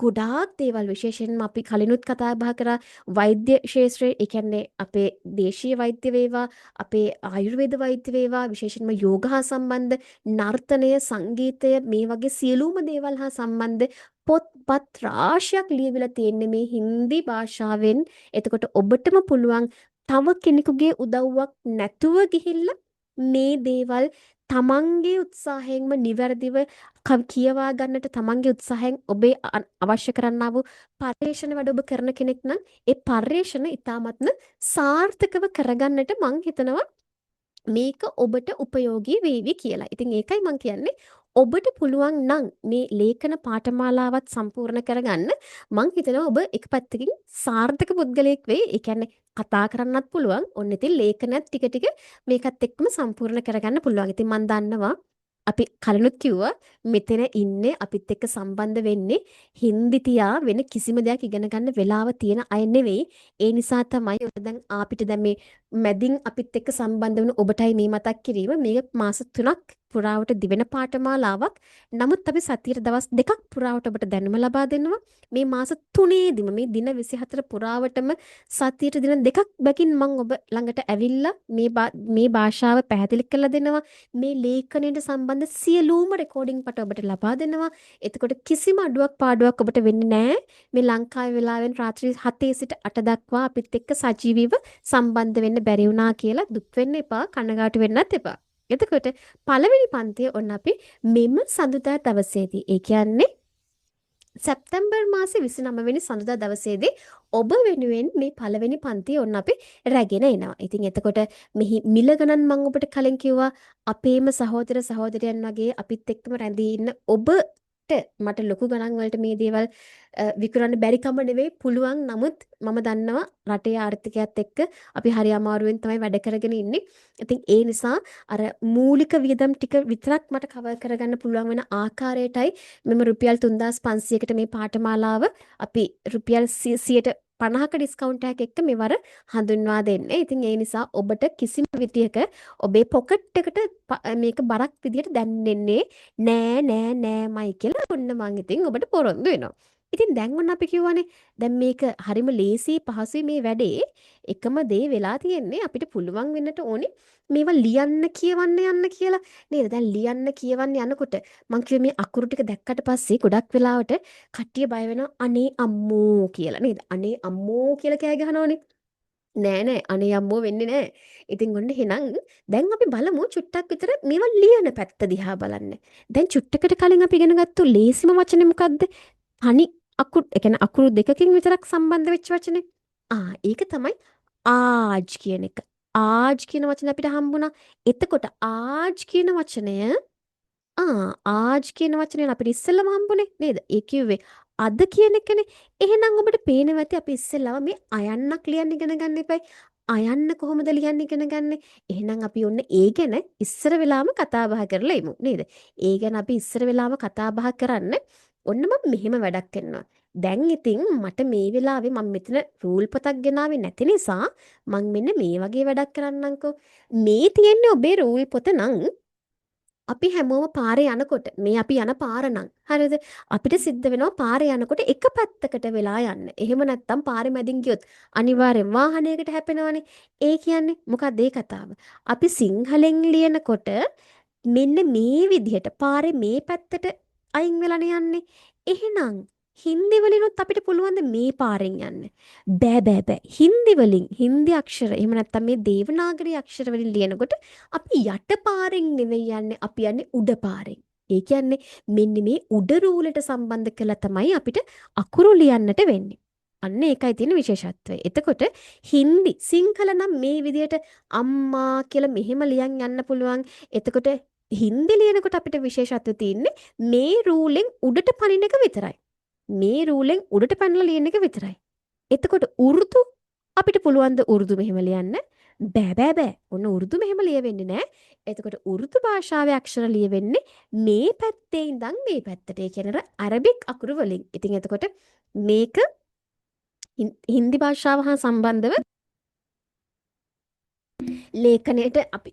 ගොඩාක් දේවල් විශේෂයෙන්ම අපි කලිනුත් කතා බහ කරා වෛද්‍ය ශාස්ත්‍රයේ ඒ කියන්නේ අපේ දේශීය වෛද්‍ය වේවා අපේ ආයුර්වේද වෛද්‍ය වේවා විශේෂයෙන්ම යෝග හා සම්බන්ධ නර්තනය සංගීතය මේ වගේ සියලුම දේවල් හා සම්බන්ධ පොත්පත් රාශියක් ලියවිලා තියෙන්නේ මේ හින්දි භාෂාවෙන්. එතකොට ඔබටම පුළුවන් තව කෙනෙකුගේ උදව්වක් නැතුව ගිහිල්ලා මේ දේවල් තමන්ගේ උත්සාහයෙන්ම නිවැරදිව කියවා ගන්නට තමන්ගේ උත්සාහයෙන් ඔබේ අවශ්‍ය කරන්නා වූ පර්යේෂණ වැඩ ඔබ කරන කෙනෙක් නම් ඒ පර්යේෂණ ඉතාමත්ම සාර්ථකව කරගන්නට මං හිතනවා මේක ඔබට උපයෝගී වේවි කියලා. ඉතින් ඒකයි මං කියන්නේ ඔබට පුළුවන් නම් මේ ලේඛන පාඨමාලාවත් සම්පූර්ණ කරගන්න මං හිතනවා ඔබ එක පැත්තකින් සාර්ථක පුද්ගලයෙක් වෙයි. ඒ කියන්නේ කතා කරන්නත් පුළුවන්. ඔන්න ඉතින් ලේඛනත් ටික ටික මේකත් එක්කම සම්පූර්ණ කරගන්න පුළුවන්. ඉතින් මං දන්නවා අපි කලිනුත් කිව්වා මෙතන ඉන්නේ අපිත් එක්ක සම්බන්ධ වෙන්නේ හින්දි තියා වෙන කිසිම දෙයක් ඉගෙන ගන්න වෙලාව තියෙන අය නෙවෙයි. ඒ නිසා තමයි ඔය දැන් අපිට දැන් මේ මැදින් අපිත් එක්ක සම්බන්ධ වුණු ඔබටයි මේ මතක් කිරීම. මේක මාස 3ක් පුරාවට දිවෙන පාඨමාලාවක්. නමුත් අපි සතියේ දවස් 2ක් පුරාවට ඔබට දැනුම ලබා දෙනවා. මේ මාස 3ේදීම මේ දින 24 පුරාවටම සතියේ දින 2ක් බැගින් මම ඔබ ළඟට ඇවිල්ලා මේ භාෂාව පැහැදිලි කරලා දෙනවා. මේ ලේඛනයට සම්බන්ධ සියලුම රෙකෝඩින් පට ඔබට ලබා දෙනවා. එතකොට කිසිම අඩුවක් පාඩුවක් ඔබට වෙන්නේ නැහැ. මේ ලංකාවේ වෙලාවෙන් රාත්‍රී 7 සිට 8 දක්වා අපිත් එක්ක සජීවීව සම්බන්ධ වෙන්න බැරි වුණා කියලා දුක් වෙන්න එපා, කනගාටු වෙන්නත් එපා. එතකොට පළවෙනි පන්තිය ඔන්න අපි මෙම සඳුදා දවසේදී ඒ කියන්නේ සැප්තැම්බර් මාසේ 29 වෙනි සඳුදා දවසේදී ඔබ වෙනුවෙන් මේ පළවෙනි පන්තිය ඔන්න අපි රැගෙන එනවා. ඉතින් එතකොට මෙහි මිල ගණන් මම ඔබට කලින් කිව්වා අපේම සහෝදර සහෝදරයන් වගේ අපිත් එක්කම රැඳී ඉන්න ඔබට මට ලොකු ගණන් වලට මේ දේවල් විකුණන්න බැරි කම නෙවෙයි පුළුවන්. නමුත් මම දන්නවා රටේ ආර්ථිකයත් එක්ක අපි හරි අමාරුවෙන් තමයි වැඩ කරගෙන ඉන්නේ. ඉතින් ඒ නිසා අර මූලික වියදම් ටික විතරක් මට කවර් කරගන්න පුළුවන් වෙන ආකාරයටයි මෙම රුපියල් 3500කට මේ පාඨමාලාව අපි රුපියල් 150ක ඩිස්කවුන්ට් එකක් එක්ක මෙවර හඳුන්වා දෙන්නේ. ඉතින් ඒ නිසා ඔබට කිසිම විදියක ඔබේ පොකට් එකට මේක බරක් විදියට දැනෙන්නේ නෑ නෑමයි කියලා ඔන්න මං ඉතින් ඔබට පොරොන්දු වෙනවා. ඉතින් දැන් ඔන්න අපි කියවනේ දැන් මේක හරිම ලේසි පහසුයි මේ වැඩේ. එකම දේ වෙලා තියෙන්නේ අපිට පුළුවන් වෙන්නට ඕනේ මේවා ලියන්න කියවන්න යන්න කියලා. නේද? දැන් ලියන්න කියවන්න යනකොට මං කිව්වේ මේ අකුරු ටික දැක්කට පස්සේ ගොඩක් වෙලාවට කට්ටිය බය වෙනවා අනේ අම්මෝ කියලා නේද? අනේ අම්මෝ කියලා කෑ ගහනවනේ. නෑ නෑ අනේ අම්මෝ වෙන්නේ නෑ. ඉතින් ඔන්න එහෙනම් දැන් අපි බලමු චුට්ටක් විතර මේවා ලියන පැත්ත දිහා බලන්න. දැන් චුට්ටකට කලින් අපි ඉගෙන ගත්තු ලේසිම වචනේ මොකද්ද? තනි අකුරු ඒ කියන්නේ අකුරු දෙකකින් විතරක් සම්බන්ධ වෙච්ච වචනේ. ඒක තමයි ආජ් කියන එක. ආජ් කියන වචනේ අපිට හම්බුණා. එතකොට ආජ් කියන වචනය ආජ් කියන වචනය අපිට ඉස්සෙල්ලම හම්බුනේ නේද? ඒ කිව්වේ අද කියන එකනේ. එහෙනම් ඔබට පේනවා ඇති අපි ඉස්සෙල්ලාම මේ අයන්නක් ලියන්න ඉගෙන ගන්න එපයි. අයන්න කොහොමද ලියන්න ඉගෙන ගන්නෙ? එහෙනම් අපි ඔන්න ඒ ගැන ඉස්සර වෙලාම කතා බහ කරලා ඉමු නේද? ඒ ගැන අපි ඉස්සර වෙලාම කතා බහ කරන්න ඔන්න මම මෙහෙම වැඩක් කරනවා. දැන් ඉතින් මට මේ වෙලාවේ මම මෙතන රූල් පොතක් ගෙනාවේ නැති නිසා මම මෙන්න මේ වගේ වැඩක් කරන්නම්කෝ. මේ තියෙන්නේ ඔබේ රූල් පොත නම් අපි හැමෝම පාරේ යනකොට මේ අපි යන පාර නම් හරිද අපිට සිද්ධ වෙනවා පාරේ යනකොට එක පැත්තකට වෙලා යන්න. එහෙම නැත්තම් පාරේ මැදින් ගියොත් අනිවාර්යෙන් වාහනයකට හැපෙනවනේ. ඒ කියන්නේ මොකක්ද ඒ කතාව? අපි සිංහලෙන් ලියනකොට මෙන්න මේ විදිහට පාරේ මේ පැත්තට අයින් වෙලානේ යන්නේ. එහෙනම් හින්දි වලිනුත් අපිට පුළුවන් මේ පාරෙන් යන්න. බෑ බෑ බෑ. හින්දි වලින් හින්දි අක්ෂර එහෙම නැත්නම් මේ දේවනාගරි අක්ෂර වලින් ලියනකොට අපි යට පාරෙන් නෙවෙයි යන්නේ අපි යන්නේ උඩ පාරෙන්. ඒ කියන්නේ මෙන්න මේ උඩ රූලට සම්බන්ධ කරලා තමයි අපිට අකුරු ලියන්නට වෙන්නේ. අන්න ඒකයි තියෙන විශේෂත්වය. එතකොට හින්දි සිංහල නම් මේ විදිහට අම්මා කියලා මෙහෙම ලියන් යන්න පුළුවන්. එතකොට හින්දි ලියනකොට අපිට විශේෂත්වය තියෙන්නේ මේ රූලෙන් උඩට පනින එක විතරයි. මේ රූලෙන් උඩට පැනලා ලියන එක විතරයි. එතකොට උර්දු අපිට පුළුවන් ද උර්දු මෙහෙම ලියන්න? බෑ බෑ බෑ. ඔන්න උර්දු මෙහෙම ලියවෙන්නේ නෑ. එතකොට උර්දු භාෂාවේ අක්ෂර ලියවෙන්නේ මේ පැත්තේ ඉඳන් මේ පැත්තට. ඒ කියන්නේ අරබික් අකුරු වලින්. ඉතින් එතකොට මේක හින්දි භාෂාව හා සම්බන්ධව ලේඛනයට අපි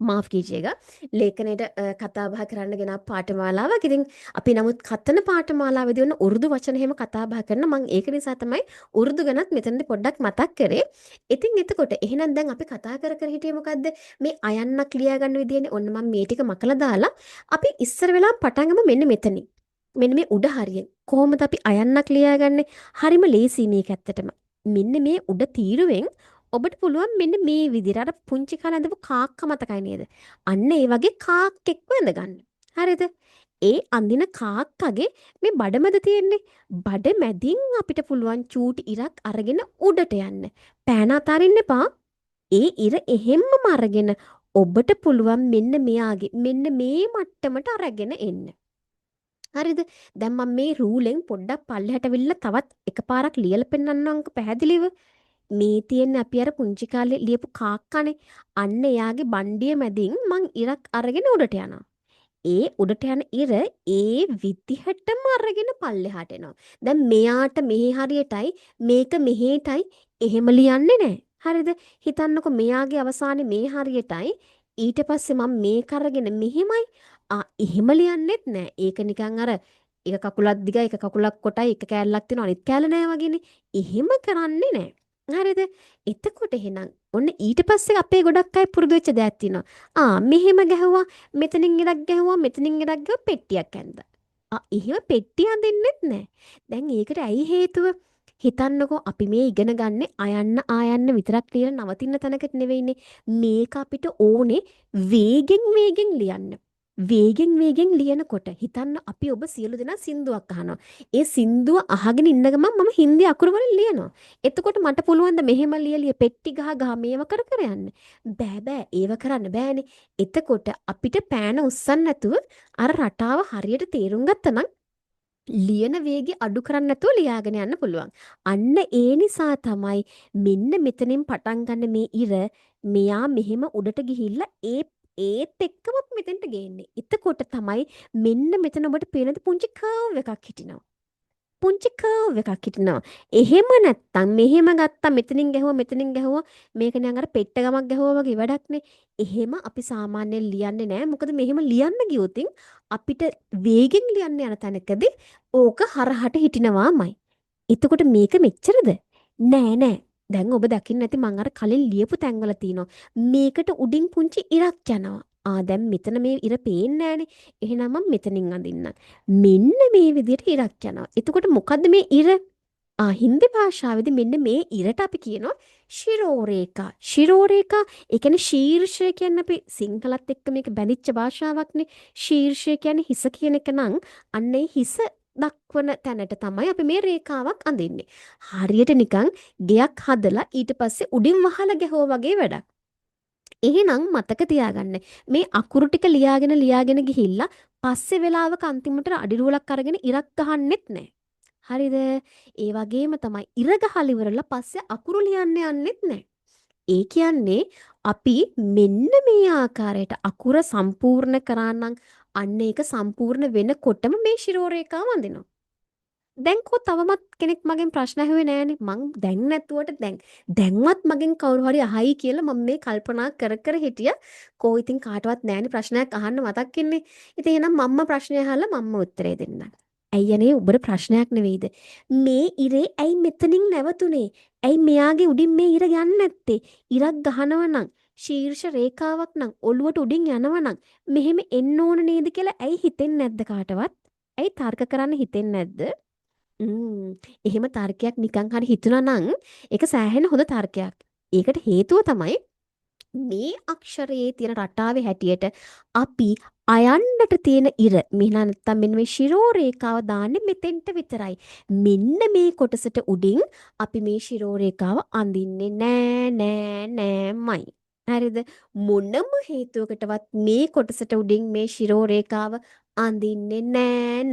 මාෆ් කීජියේගා ලේඛනයට කතා බහ කරන්න ගෙන පාඨමාලාවක්. ඉතින් අපි නමුත් කතන පාඨමාලාවේදී වුණ උර්දු වචන එහෙම කතා බහ කරන මම ඒක නිසා තමයි උර්දු ගැනත් මෙතනදී පොඩ්ඩක් මතක් කරේ. ඉතින් එතකොට එහෙනම් දැන් අපි කතා කර කර හිටියේ මොකද්ද? මේ අයන්නක් ලියා ගන්න විදියනේ. ඔන්න මම මේ ටික මකලා දාලා අපි ඉස්සර වෙලා පටන් ගමු මෙන්න මෙතනින්. මෙන්න මේ උඩ හරියෙන්. කොහොමද අපි අයන්නක් ලියාගන්නේ? හරිම ලේසි මේක ඇත්තටම. මෙන්න මේ උඩ තීරුවෙන් ඔබට පුළුවන් මෙන්න මේ විදිහට අර පුංචි කාලේ අඳපු කාක්ක මතකයි නේද? අන්න ඒ වගේ කාක්කෙක්ව ඇඳ ගන්න. හරිද? ඒ අඳින කාක්කගේ මේ බඩමැද තියෙන්නේ. බඩ මැදින් අපිට පුළුවන් චූටි ඉරක් අරගෙන උඩට යන්න. පෑන අතාරින්න එපා. ඒ ඉර එහෙම්මම අරගෙන ඔබට පුළුවන් මෙන්න මෙයාගේ මෙන්න මේ මට්ටමට අරගෙන එන්න. හරිද? දැන් මම මේ රූලෙන් පොඩ්ඩක් පල්ලෙහාට වෙල්ලා තවත් එකපාරක් ලියලා පෙන්නන්නම්කෝ පැහැදිලිව. මේ තියෙන්නේ අපි අර පුංචි කාලේ ලියපු කාක්කනේ. අන්න එයාගේ බණ්ඩිය මැදින් මං ඉරක් අරගෙන උඩට යනවා. ඒ උඩට යන ඉර ඒ විදිහටම අරගෙන පල්ලෙහාට එනවා. දැන් මෙයාට මෙහි හරියටයි මේක මෙහෙටයි එහෙම ලියන්නේ නැහැ. හරිද? හිතන්නකෝ මෙයාගේ අවසානයේ මේ හරියටයි ඊට පස්සේ මම මේක අරගෙන මෙහෙමයි. එහෙම ලියන්නෙත් නැහැ. ඒක නිකන් අර එක කකුලක් දිගයි එක කකුලක් කොටයි එක කෑල්ලක් තියෙනවා අනිත් කෑල්ල නැහැ වගේනේ. එහෙම කරන්නේ නැහැ. හරිද? එතකොට එහෙනම් ඔන්න ඊට පස්සේ අපේ ගොඩක් අය පුරුදු වෙච්ච දෙයක් තියෙනවා. මෙහෙම ගැහුවා, මෙතනින් ඉරක් ගැහුවා, මෙතනින් ඉරක් ගැහුවා පෙට්ටියක් ඇඳලා. එහෙම පෙට්ටිය අඳින්නෙත් නැහැ. දැන් ඒකට ඇයි හේතුව? හිතන්නකෝ අපි මේ ඉගෙන ගන්න අයන්න ආයන්න විතරක් කියලා නවතින තැනකට නෙවෙයිනේ. මේක අපිට ඕනේ වේගෙන් වේගෙන් ලියන්න. වේගෙන් ලියනකොට හිතන්න අපි ඔබ සියලු දෙනා සින්දුවක් අහනවා. ඒ සින්දුව අහගෙන ඉන්න ගමන් මම හින්දි අකුරු වලින් ලියනවා. එතකොට මට පුළුවන් ද මෙහෙම ලියලිය පෙට්ටි ගහ ගහ මේව කර කර යන්න. බෑ බෑ ඒව කරන්න බෑනේ. එතකොට අපිට පෑන උස්සන්න නැතුව අර රටාව හරියට තේරුම් ගත්තා නම් ලියන වේගය අඩු කරන්න නැතුව ලියාගෙන යන්න පුළුවන්. අන්න ඒ නිසා තමයි මෙන්න මෙතනින් පටන් ගන්න මේ ඉර මෙයා මෙහෙම උඩට ගිහිල්ලා ඒත් එක්කම මෙතෙන්ට ගේන්නේ. එතකොට තමයි මෙන්න මෙතන ඔබට පේනද පුංචි කර්ව් එකක් හිටිනවා. පුංචි කර්ව් එකක් හිටිනවා. එහෙම නැත්තම් මෙහෙම ගත්තා මෙතනින් ගැහුවා මෙතනින් ගැහුවා මේක නිකන් අර පෙට්ට ගමක් ගැහුවා වගේ වැඩක්නේ. එහෙම අපි සාමාන්‍යයෙන් ලියන්නේ නැහැ. මොකද මෙහෙම ලියන්න ගියොත් අපිට වේගෙන් ලියන්න යන තැනකදී ඕක හරහට හිටිනවාමයි. එතකොට මේක මෙච්චරද? නෑ නෑ. දැන් ඔබ දකින්න ඇති මං අර කලින් ලියපු තැන්වල තියෙනවා. මේකට උඩින් පුංචි ඉරක් යනවා. දැන් මෙතන මේ ඉර පේන්නේ නෑනේ. එහෙනම් මම මෙතනින් අඳින්නම්. මෙන්න මේ විදිහට ඉරක් යනවා. එතකොට මොකද්ද මේ ඉර? හින්දි භාෂාවේදී මෙන්න මේ ඉරට අපි කියනවා ශිරෝරේඛා. ශිරෝරේඛා ඒ කියන්නේ ශීර්ෂය කියන්නේ අපි සිංහලත් එක්ක මේක බැඳිච්ච භාෂාවක්නේ. ශීර්ෂය කියන්නේ හිස කියන එක නම් අන්න ඒ හිස දක්වන තැනට තමයි අපි මේ රේඛාවක් අඳින්නේ. හරියට නිකන් ගෙයක් හදලා ඊට පස්සේ උඩින් වහලා ගැහුවා වගේ වැඩක්. එහෙනම් මතක තියාගන්න මේ අකුරු ටික ලියාගෙන ගිහිල්ලා පස්සේ වෙලාවක අන්තිමට අඩිරුවලක් අරගෙන ඉරක් ගහන්නෙත් නැහැ. හරිද? ඒ වගේම තමයි ඉර ගහලා ඉවරලා පස්සේ අකුරු ලියන්න යන්නෙත් නැහැ. ඒ කියන්නේ අපි මෙන්න මේ ආකාරයට අකුර සම්පූර්ණ කරා නම් අන්න ඒක සම්පූර්ණ වෙනකොටම මේ ශිරෝරේඛාව වඳිනවා. දැන් කෝ තවමත් කෙනෙක් මගෙන් ප්‍රශ්න ඇහුවේ නෑනේ. මං දැන් නැතුවට දැන්වත් මගෙන් කවුරු හරි අහයි කියලා මම මේ කල්පනා කර හිටියා. කෝ ඉතින් කාටවත් නෑනේ ප්‍රශ්නයක් අහන්න මතක් වෙන්නේ. ඉතින් එහෙනම් මම්ම ප්‍රශ්නය අහලා මම්ම උත්තරේ දෙන්නම්. ඇයි අනේ ඔබට ප්‍රශ්නයක් නෙවෙයිද? මේ ඉරේ ඇයි මෙතනින් නැවතුනේ? ඇයි මෙයාගේ උඩින් මේ ඉර යන්නේ නැත්තේ? ඉරක් ගහනවා නම් ශීර්ෂ රේඛාවක් නම් ඔළුවට උඩින් යනවා නම් මෙහෙම එන්න ඕන නේද කියලා ඇයි හිතෙන්නේ නැද්ද කාටවත්? ඇයි තර්ක කරන්න හිතෙන්නේ නැද්ද? එහෙම තර්කයක් නිකන් හරි හිතුණා නම් ඒක සෑහෙන හොඳ තර්කයක්. ඒකට හේතුව තමයි මේ අක්ෂරයේ තියෙන රටාවේ හැටියට අපි අයන්නට තියෙන ඉර මෙහෙම නැත්තම් මෙන්න මේ ශිරෝ රේඛාව දාන්නේ මෙතෙන්ට විතරයි. මෙන්න මේ කොටසට උඩින් අපි මේ ශිරෝ රේඛාව අඳින්නේ නෑමයි. හරිද? මොනම හේතුවකටවත් මේ කොටසට උඩින් මේ ශිරෝ රේඛාව අඳින්නේ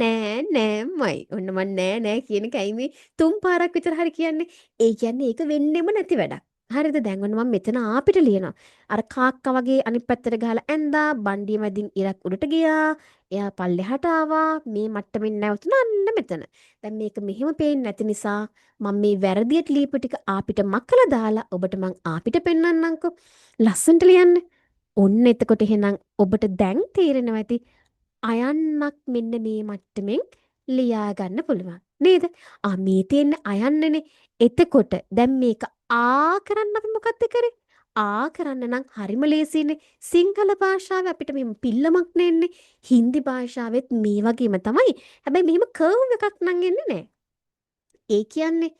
නෑමයි. ඔන්න මන් නෑ කියන එකයි මේ තුන් පාරක් විතර හරි කියන්නේ. ඒ කියන්නේ ඒක වෙන්නෙම නැති වැඩක්. හරිද? දැන් ඔන්න මම මෙතන ආපිට ලියනවා. අර කාක්කා වගේ අනිත් පැත්තට ගහලා ඇඳා බණ්ඩිය මැදින් ඉරක් උඩට ගියා. එයා පල්ලෙහාට ආවා. මේ මට්ටමින් නැවතුණා අන්න මෙතන. දැන් මේක මෙහෙම පේන්නේ නැති නිසා මම මේ වැරදියට ලියපු ටික ආපිට මකලා දාලා ඔබට මං ආපිට පෙන්නන්නම්කෝ. ලස්සනට ලියන්න. ඔන්න එතකොට එහෙනම් ඔබට දැන් තේරෙනවා ඇති අයන්නක් මෙන්න මේ මට්ටමින් ලියා ගන්න පුළුවන්. නේද? මේ තියෙන අයන්නනේ. එතකොට දැන් මේක කරන්න අපි මොකක්ද කරේ? කරන්න නම් හරිම ලේසියිනේ. සිංහල භාෂාවේ අපිට මේ පිල්ලමක් නෙන්නේ. හින්දි භාෂාවෙත් මේ වගේම තමයි. හැබැයි මෙහෙම කර්ව් එකක් නම් එන්නේ නැහැ. ඒ කියන්නේ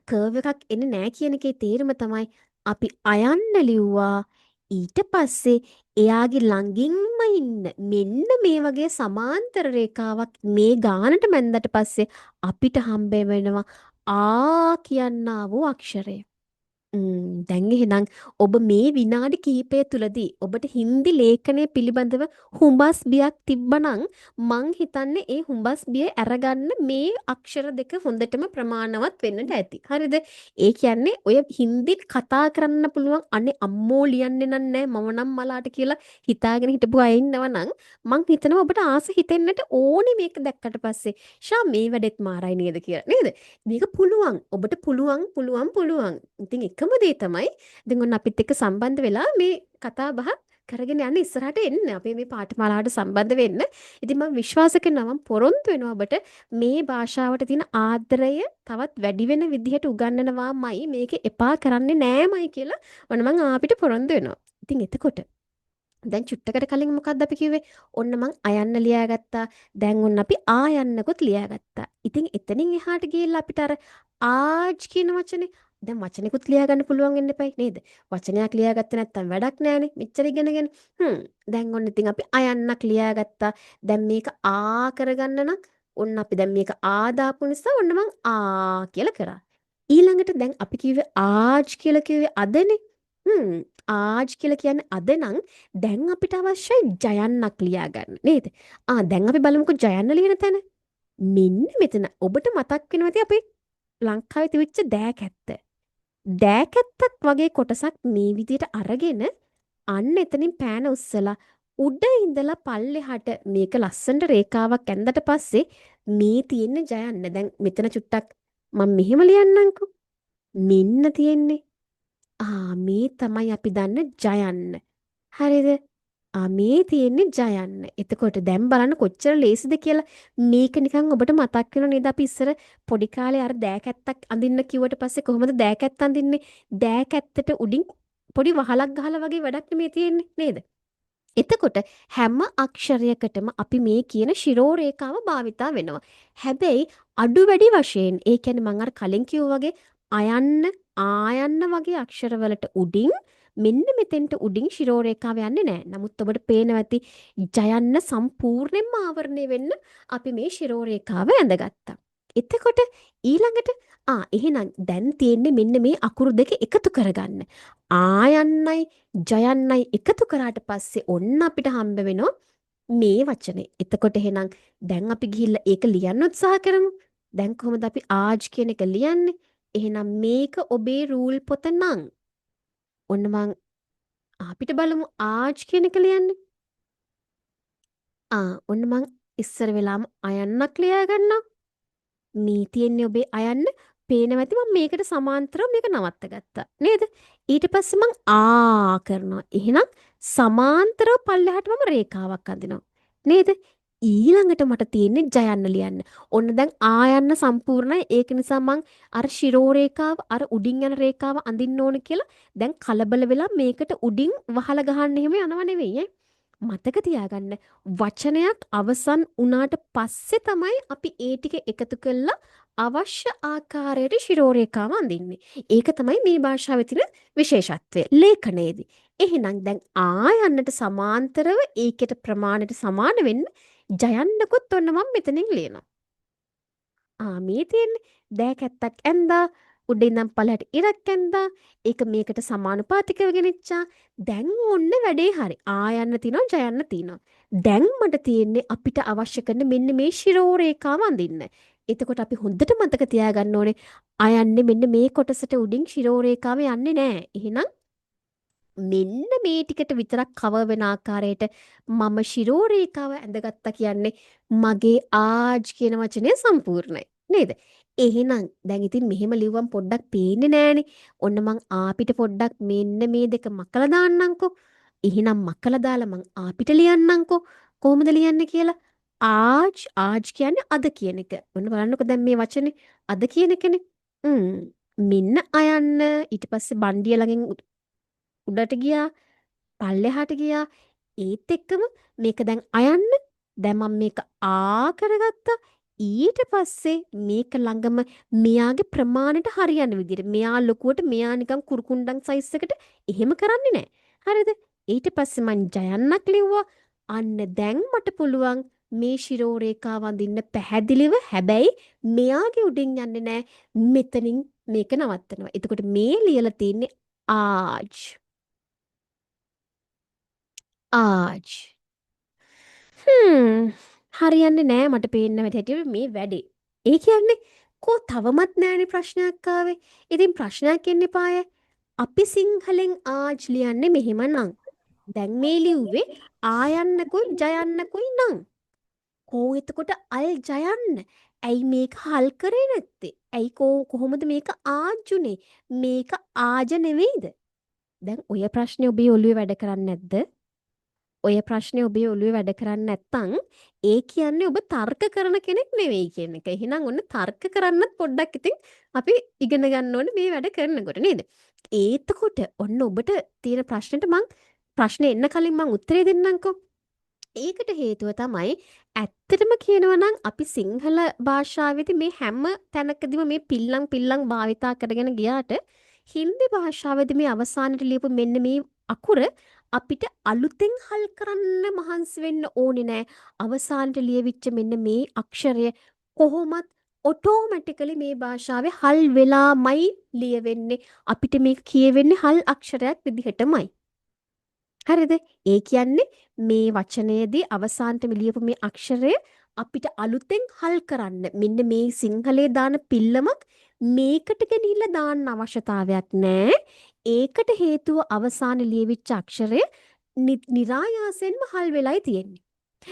කර්ව් එකක් එන්නේ නැහැ කියන එකේ තේරුම තමයි අපි අයන්න ලිව්වා. ඊට පස්සේ එයාගේ ළඟින්ම ඉන්න මෙන්න මේ වගේ සමාන්තර රේඛාවක් මේ ගානට මැන්දට පස්සේ අපිට හම්බ වෙනවා කියන්නා වූ අක්ෂරය. දැන් එහෙනම් ඔබ මේ විනාඩි කිහිපය තුලදී ඔබට හින්දි ලේඛනය පිළිබඳව හුඹස් බියක් තිබ්බනම් මං හිතන්නේ ඒ හුඹස් බිය අරගන්න මේ අක්ෂර දෙක හොඳටම ප්‍රමාණවත් වෙන්නට ඇති. හරිද? ඒ කියන්නේ ඔය හින්දි කතා කරන්න පුළුවන් අනේ අම්මෝ ලියන්නේ නෑ මම නම් මලාට කියලා හිතාගෙන හිටපු අය ඉන්නවා නම් මං හිතනවා ඔබට ආස හිතෙන්නට ඕනේ මේක දැක්කට පස්සේ ෂා මේ වැඩෙත් මාරයි නේද කියලා. නේද? මේක පුළුවන්. ඔබට පුළුවන්. ඉතින් එකම දේ තමයි දැන් ඔන්න අපිත් එක්ක සම්බන්ධ වෙලා මේ කතා බහ කරගෙන යන්න ඉස්සරහට එන්න. අපි මේ පාඨමාලාවට සම්බන්ධ වෙන්න. ඉතින් මම විශ්වාස කරනවා මම පොරොන්දු වෙනවා ඔබට මේ භාෂාවට තියෙන ආදරය තවත් වැඩි වෙන විදිහට උගන්වනවාමයි මේක එපා කරන්නේ නෑමයි කියලා ඔන්න මම අපිට පොරොන්දු වෙනවා. ඉතින් එතකොට දැන් චුට්ටකට කලින් මොකක්ද අපි කිව්වේ? ඔන්න මං අයන්න ලියාගත්තා. දැන් ඔන්න අපි ආයන්නකුත් ලියාගත්තා. ඉතින් එතනින් එහාට ගිහිල්ලා අපිට අර ආජ් කියන වචනේ දැන් වචනෙකුත් ලියා ගන්න පුළුවන් වෙන්න එපයි නේද? වචනයක් ලියාගත්තේ නැත්තම් වැඩක් නෑනේ. මෙච්චර ඉගෙනගෙන. දැන් ඔන්න ඉතින් අපි අයන්නක් ලියාගත්තා. දැන් මේක කරගන්න නම් ඔන්න අපි දැන් මේක දාපු නිසා ඔන්න මං කියලා කරා. ඊළඟට දැන් අපි කිව්වේ ආජ් කියලා කිව්වේ අදනේ. ආජ් කියලා කියන්නේ අද නම් දැන් අපිට අවශ්‍යයි ජයන්නක් ලියා ගන්න නේද? දැන් අපි බලමුකෝ ජයන්න ලියන තැන. මෙන්න මෙතන ඔබට මතක් වෙනවා ඇති අපේ ලංකාවේ තිබිච්ච දෑකැත්ත. දෑකැත්තක් වගේ කොටසක් මේ විදිහට අරගෙන අන්න එතනින් පෑන උස්සලා උඩ ඉඳලා පල්ලෙහාට මේක ලස්සනට රේඛාවක් ඇඳට පස්සේ මේ තියෙන්නේ ජයන්න. දැන් මෙතන චුට්ටක් මම මෙහෙම ලියන්නම්කෝ. මෙන්න තියෙන්නේ. මේ තමයි අපි දන්න ජයන්න. හරිද? මේ තියෙන්නේ ජයන්න. එතකොට දැන් බලන්න කොච්චර ලේසිද කියලා. මේක නිකන් ඔබට මතක් වෙනව නේද අපි ඉස්සර පොඩි කාලේ අර දෑකැත්තක් අඳින්න කිව්වට පස්සේ කොහොමද දෑකැත්ත අඳින්නේ? දෑකැත්තට උඩින් පොඩි වහලක් ගහලා වගේ වැඩක් නෙමේ තියෙන්නේ නේද? එතකොට හැම අක්ෂරයකටම අපි මේ කියන ශිරෝ රේඛාව භාවිතා වෙනවා. හැබැයි අඩු වැඩි වශයෙන් ඒ කියන්නේ මම අර කලින් කිව්වා වගේ අයන්න ආයන්න වගේ අක්ෂරවලට උඩින් මෙන්න මෙතෙන්ට උඩින් ශිරෝ රේඛාව යන්නේ නැහැ. නමුත් ඔබට පේනවා ඇති ජයන්න සම්පූර්ණයෙන්ම ආවරණය වෙන්න අපි මේ ශිරෝ රේඛාව ඇඳගත්තා. එතකොට ඊළඟට එහෙනම් දැන් තියෙන්නේ මෙන්න මේ අකුරු දෙක එකතු කරගන්න. ආයන්නයි ජයන්නයි එකතු කරාට පස්සේ ඔන්න අපිට හම්බ වෙනවා මේ වචනේ. එතකොට එහෙනම් දැන් අපි ගිහිල්ලා ඒක ලියන්න උත්සාහ කරමු. දැන් කොහොමද අපි ආජ් කියන එක ලියන්නේ? එහෙනම් මේක ඔබේ රූල් පොත නම් ඔන්න මං අපිට බලමු ආජ් කියන එක ලියන්න. ඔන්න මං ඉස්සර වෙලාම අයන්නක් ලියා ගන්නවා. මේ තියෙන්නේ ඔබේ අයන්න. පේනවා ඇති මම මේකට සමාන්තරව මේක නවත්ත ගත්තා. නේද? ඊට පස්සේ මං කරනවා. එහෙනම් සමාන්තරව පල්ලෙහාට මම රේඛාවක් අඳිනවා. නේද? ඊළඟට මට තියෙන්නේ ජයන්න ලියන්න. ඔන්න දැන් ආයන්න සම්පූර්ණයි. ඒක නිසා මං අර ශිරෝ රේඛාව අර උඩින් යන රේඛාව අඳින්න ඕන කියලා දැන් කලබල වෙලා මේකට උඩින් වහලා ගහන්න එහෙම යනව නෙවෙයි ඈ. මතක තියාගන්න වචනයක් අවසන් වුණාට පස්සේ තමයි අපි ඒ ටික එකතු කරලා අවශ්‍ය ආකාරයට ශිරෝ රේඛාව අඳින්නේ. ඒක තමයි මේ භාෂාවේ තියෙන විශේෂත්වය ලේඛනයේදී. එහෙනම් දැන් ආයන්නට සමාන්තරව ඒකට ප්‍රමාණයට සමාන වෙන්න ජයන්නකොත් ඔන්න මම මෙතනින් ලියනවා. මේ තියෙන්නේ දෑකැත්තක් ඇන්දා උඩින් ඉඳන් පල්ලෙහාට ඉරක් ඇන්දා ඒක මේකට සමානුපාතිකව ගෙනිච්චා. දැන් ඔන්න වැඩේ හරි. ආයන්න තියනවා ජයන්න තියනවා. දැන් මට තියෙන්නේ අපිට අවශ්‍ය කරන මෙන්න මේ ශිරෝ රේඛාව අඳින්න. එතකොට අපි හොඳට මතක තියාගන්න ඕනේ අයන්නේ මෙන්න මේ කොටසට උඩින් ශිරෝ රේඛාව යන්නේ නැහැ. එහෙනම් මෙන්න මේ ටිකට විතරක් කවර් වෙන ආකාරයට මම ශිරෝ රේඛාව ඇඳගත්තා කියන්නේ මගේ ආජ් කියන වචනය සම්පූර්ණයි නේද? එහෙනම් දැන් ඉතින් මෙහෙම ලිව්වම් පොඩ්ඩක් පේන්නේ නෑනේ. ඔන්න මං ආපිට පොඩ්ඩක් මෙන්න මේ දෙක මකලා දාන්නම්කෝ. එහෙනම් මකලා දාලා මං ආපිට ලියන්නම්කෝ. කොහොමද ලියන්නේ කියලා? ආජ් කියන්නේ අද කියන එක. ඔන්න බලන්නකෝ දැන් මේ වචනේ අද කියන එකනේ. මෙන්න අයන්න ඊට පස්සේ බණ්ඩිය ළඟින් උඩට ගියා පල්ලෙහාට ගියා ඒත් එක්කම මේක දැන් අයන්න දැන් මම මේක කරගත්තා ඊට පස්සේ මේක ළඟම මෙයාගේ ප්‍රමාණයට හරියන විදිහට මෙයා ලොකුවට මෙයා නිකන් කුරුකුණ්ඩම් සයිස් එකට එහෙම කරන්නේ නැහැ හරිද ඊට පස්සේ මං ජයන්නක් ලිව්වා අන්න දැන් මට පුළුවන් මේ ශිරෝ රේඛාව අඳින්න පැහැදිලිව හැබැයි මෙයාගේ උඩින් යන්නේ නැහැ මෙතනින් මේක නවත්තනවා එතකොට මේ ලියලා තියෙන්නේ ආජ් ආජ් හරියන්නේ නෑ මට පේන්න හැටියට මේ වැඩේ. ඒ කියන්නේ තවමත් නෑනේ ප්‍රශ්නයක් ආවේ. ඉතින් ප්‍රශ්නයක් එන්න එපාය. අපි සිංහලෙන් ආජ් ලියන්නේ මෙහෙමනම්. දැන් මේ ලිව්වේ ආයන්නකුයි ජයන්නකුයි නම්. එතකොට අල් ජයන්න. ඇයි මේක හල් කරේ නැත්තේ? ඇයි කොහොමද මේක ආජුනේ? මේක ආජ නෙවෙයිද? දැන් ඔය ප්‍රශ්නේ ඔබේ ඔළුවේ වැඩ කරන්නේ නැද්ද? ඔය ප්‍රශ්නේ ඔබේ ඔළුවේ වැඩ කරන්නේ නැත්නම් ඒ කියන්නේ ඔබ තර්ක කරන කෙනෙක් නෙවෙයි කියන එක. එහෙනම් ඔන්න තර්ක කරන්නත් පොඩ්ඩක් ඉතින් අපි ඉගෙන ගන්න ඕනේ මේ වැඩ කරනකොට නේද? එතකොට ඔන්න ඔබට තියෙන ප්‍රශ්නෙට ප්‍රශ්නේ එන්න කලින් මං උත්තරේ දෙන්නම්කෝ. ඒකට හේතුව තමයි ඇත්තටම කියනවා නම් අපි සිංහල භාෂාවේදී මේ හැම තැනකදීම මේ පිල්ලම් භාවිතා කරගෙන ගියාට හින්දි භාෂාවේදී මේ අවසානයේ ලියපු මෙන්න මේ අකුර අපිට අලුතෙන් හල් කරන්න මහන්සි වෙන්න ඕනේ නෑ. අවසානට ලියවිච්ච මෙන්න මේ අක්ෂරය කොහොමත් ඔටෝමැටිකලි මේ භාෂාවේ හල් වෙලාමයි ලියවෙන්නේ. අපිට මේක කියවෙන්නේ හල් අක්ෂරයක් විදිහටමයි. හරිද? ඒ කියන්නේ මේ වචනයේදී අවසානට ලියපු මේ අක්ෂරය අපිට අලුතෙන් හල් කරන්න මෙන්න මේ සිංහලේ දාන පිල්ලමක් මේකට ගෙනිහිල්ලා දාන්න අවශ්‍යතාවයක් නෑ. ඒකට හේතුව අවසානයේ ලියවිච්ච අක්ෂරය නිරායාසයෙන්ම හල් වෙලායි තියෙන්නේ.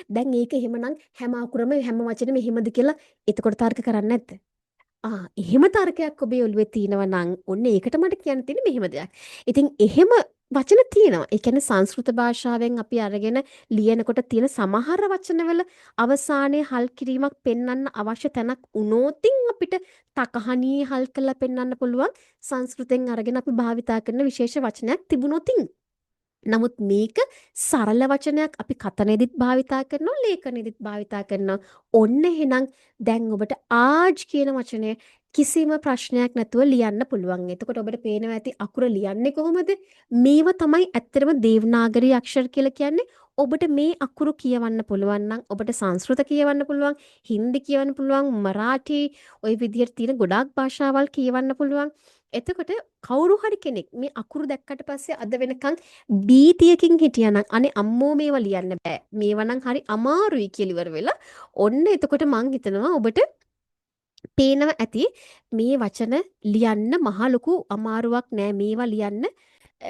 දැන් ඒක එහෙමනම් හැම අකුරම හැම වචනෙම එහෙමද කියලා එතකොට තර්ක කරන්නේ නැද්ද? එහෙම තර්කයක් ඔබේ ඔළුවේ තියෙනවා නම් ඔන්න ඒකට මට කියන්න තියෙන්නේ මෙහෙම දෙයක්. ඉතින් එහෙම වචන තියෙනවා. ඒ කියන්නේ සංස්කෘත භාෂාවෙන් අපි අරගෙන ලියනකොට තියෙන සමහර වචනවල අවසානයේ හල් කිරීමක් පෙන්වන්න අවශ්‍ය තැනක් උනෝතින් අපිට තකහණී හල් කරලා පෙන්වන්න පුළුවන් සංස්කෘතෙන් අරගෙන අපි භාවිතා කරන විශේෂ වචනයක් තිබුණොතින්. නමුත් මේක සරල වචනයක් අපි කතනෙදිත් භාවිතා කරනවා ලේඛනෙදිත් භාවිතා කරනවා. ඔන්න එහෙනම් දැන් ඔබට ආජ් කියන වචනය කිසිම ප්‍රශ්නයක් නැතුව ලියන්න පුළුවන්. එතකොට ඔබට පේනවා ඇති අකුර ලියන්නේ කොහොමද? මේව තමයි ඇත්තටම දේවනාගරි අක්ෂර කියලා කියන්නේ. ඔබට මේ අකුරු කියවන්න පුළුවන් නම් ඔබට සංස්කෘත කියවන්න පුළුවන්, හින්දි කියවන්න පුළුවන්, මරාಠි ওই විදිහට තියෙන ගොඩාක් භාෂාවල් කියවන්න පුළුවන්. එතකොට කවුරු හරි කෙනෙක් මේ අකුරු දැක්කට පස්සේ අද වෙනකන් බීතියකින් හිටියානම් අනේ අම්මෝ මේවා ලියන්න බෑ. මේවා නම් හරි අමාරුයි කියලා ඉවර වෙලා ඔන්න එතකොට මං හිතනවා ඔබට පේනවා ඇති මේ වචන ලියන්න මහ ලොකු අමාරුවක් නෑ මේවා ලියන්න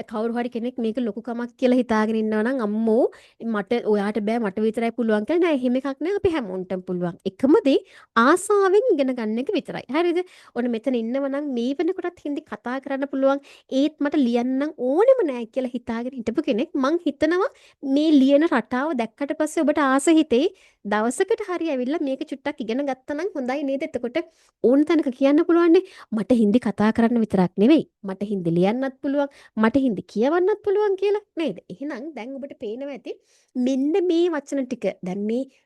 කවුරු හරි කෙනෙක් මේක ලොකු කමක් කියලා හිතාගෙන ඉන්නවා නම් අම්මෝ මට ඔයාට බෑ මට විතරයි පුළුවන් කියලා නෑ එහෙම එකක් නෑ අපි හැමෝටම පුළුවන් එකම දේ ආසාවෙන් ඉගෙන ගන්න එක විතරයි හරිද ඔන්න මෙතන ඉන්නව නම් මේ වෙනකොටත් හින්දි කතා කරන්න පුළුවන් ඒත් මට ලියන්න ඕනෙම නෑ කියලා හිතාගෙන හිටපු කෙනෙක් මං හිතනවා මේ ලියන රටාව දැක්කට පස්සේ ඔබට ආස හිතේ දවසකට හරි ඇවිල්ලා මේක චුට්ටක් ඉගෙන ගත්තා නම් හොඳයි නේද එතකොට ඕන තැනක කියන්න පුළුවන් මට හින්දි කතා කරන්න විතරක් නෙවෙයි මට හින්දි ලියන්නත් පුළුවන් මට හින්දි කියවන්නත් පුළුවන් කියලා නේද? එහෙනම් දැන් ඔබට පේනවා ඇති මෙන්න මේ වචන ටික දැන්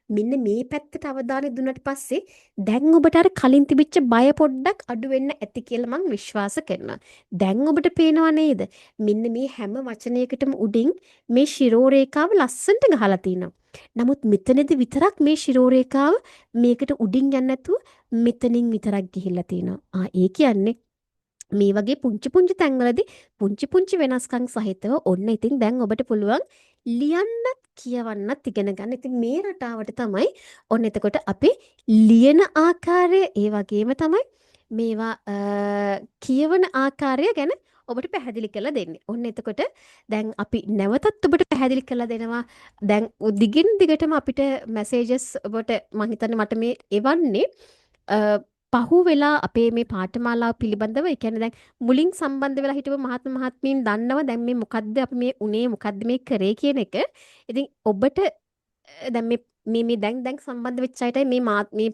මෙන්න මේ පැත්තට අවධානය දුන්නට පස්සේ දැන් ඔබට අර කලින් තිබිච්ච බය පොඩ්ඩක් අඩු වෙන්න ඇති කියලා මම විශ්වාස කරනවා. දැන් ඔබට පේනවා නේද? මෙන්න මේ හැම වචනයකටම උඩින් මේ ශිරෝරේඛාව ලස්සනට ගහලා තිනවා. නමුත් මෙතනදී විතරක් මේ ශිරෝරේඛාව මේකට උඩින් යන්නේ නැතුව මෙතනින් විතරක් ගිහිල්ලා තිනවා. ඒ කියන්නේ මේ වගේ පුංචි පුංචි තැන්වලදී පුංචි පුංචි වෙනස්කම් සහිතව ඔන්න ඉතින් දැන් ඔබට පුළුවන් ලියන්නත් කියවන්නත් ඉගෙන ගන්න. ඉතින් මේ රටාවට තමයි ඔන්න එතකොට අපි ලියන ආකාරය ඒ වගේම තමයි මේවා කියවන ආකාරය ගැන ඔබට පැහැදිලි කරලා දෙන්නේ. ඔන්න එතකොට දැන් අපි නැවතත් ඔබට පැහැදිලි කරලා දෙනවා. දැන් දිගින් දිගටම අපිට මැසේජස් ඔබට මම හිතන්නේ මට මේ එවන්නේ පහු වෙලා අපේ මේ පාඨමාලාව පිළිබඳව ඒ කියන්නේ දැන් මුලින් සම්බන්ධ වෙලා හිටපු මහත්ම මහත්මීන් දන්නවා දැන් මේ මොකද්ද අපි මේ උනේ මොකද්ද මේ කරේ කියන එක. ඉතින් ඔබට දැන් මේ දැන් සම්බන්ධ වෙච්ච අයටයි මේ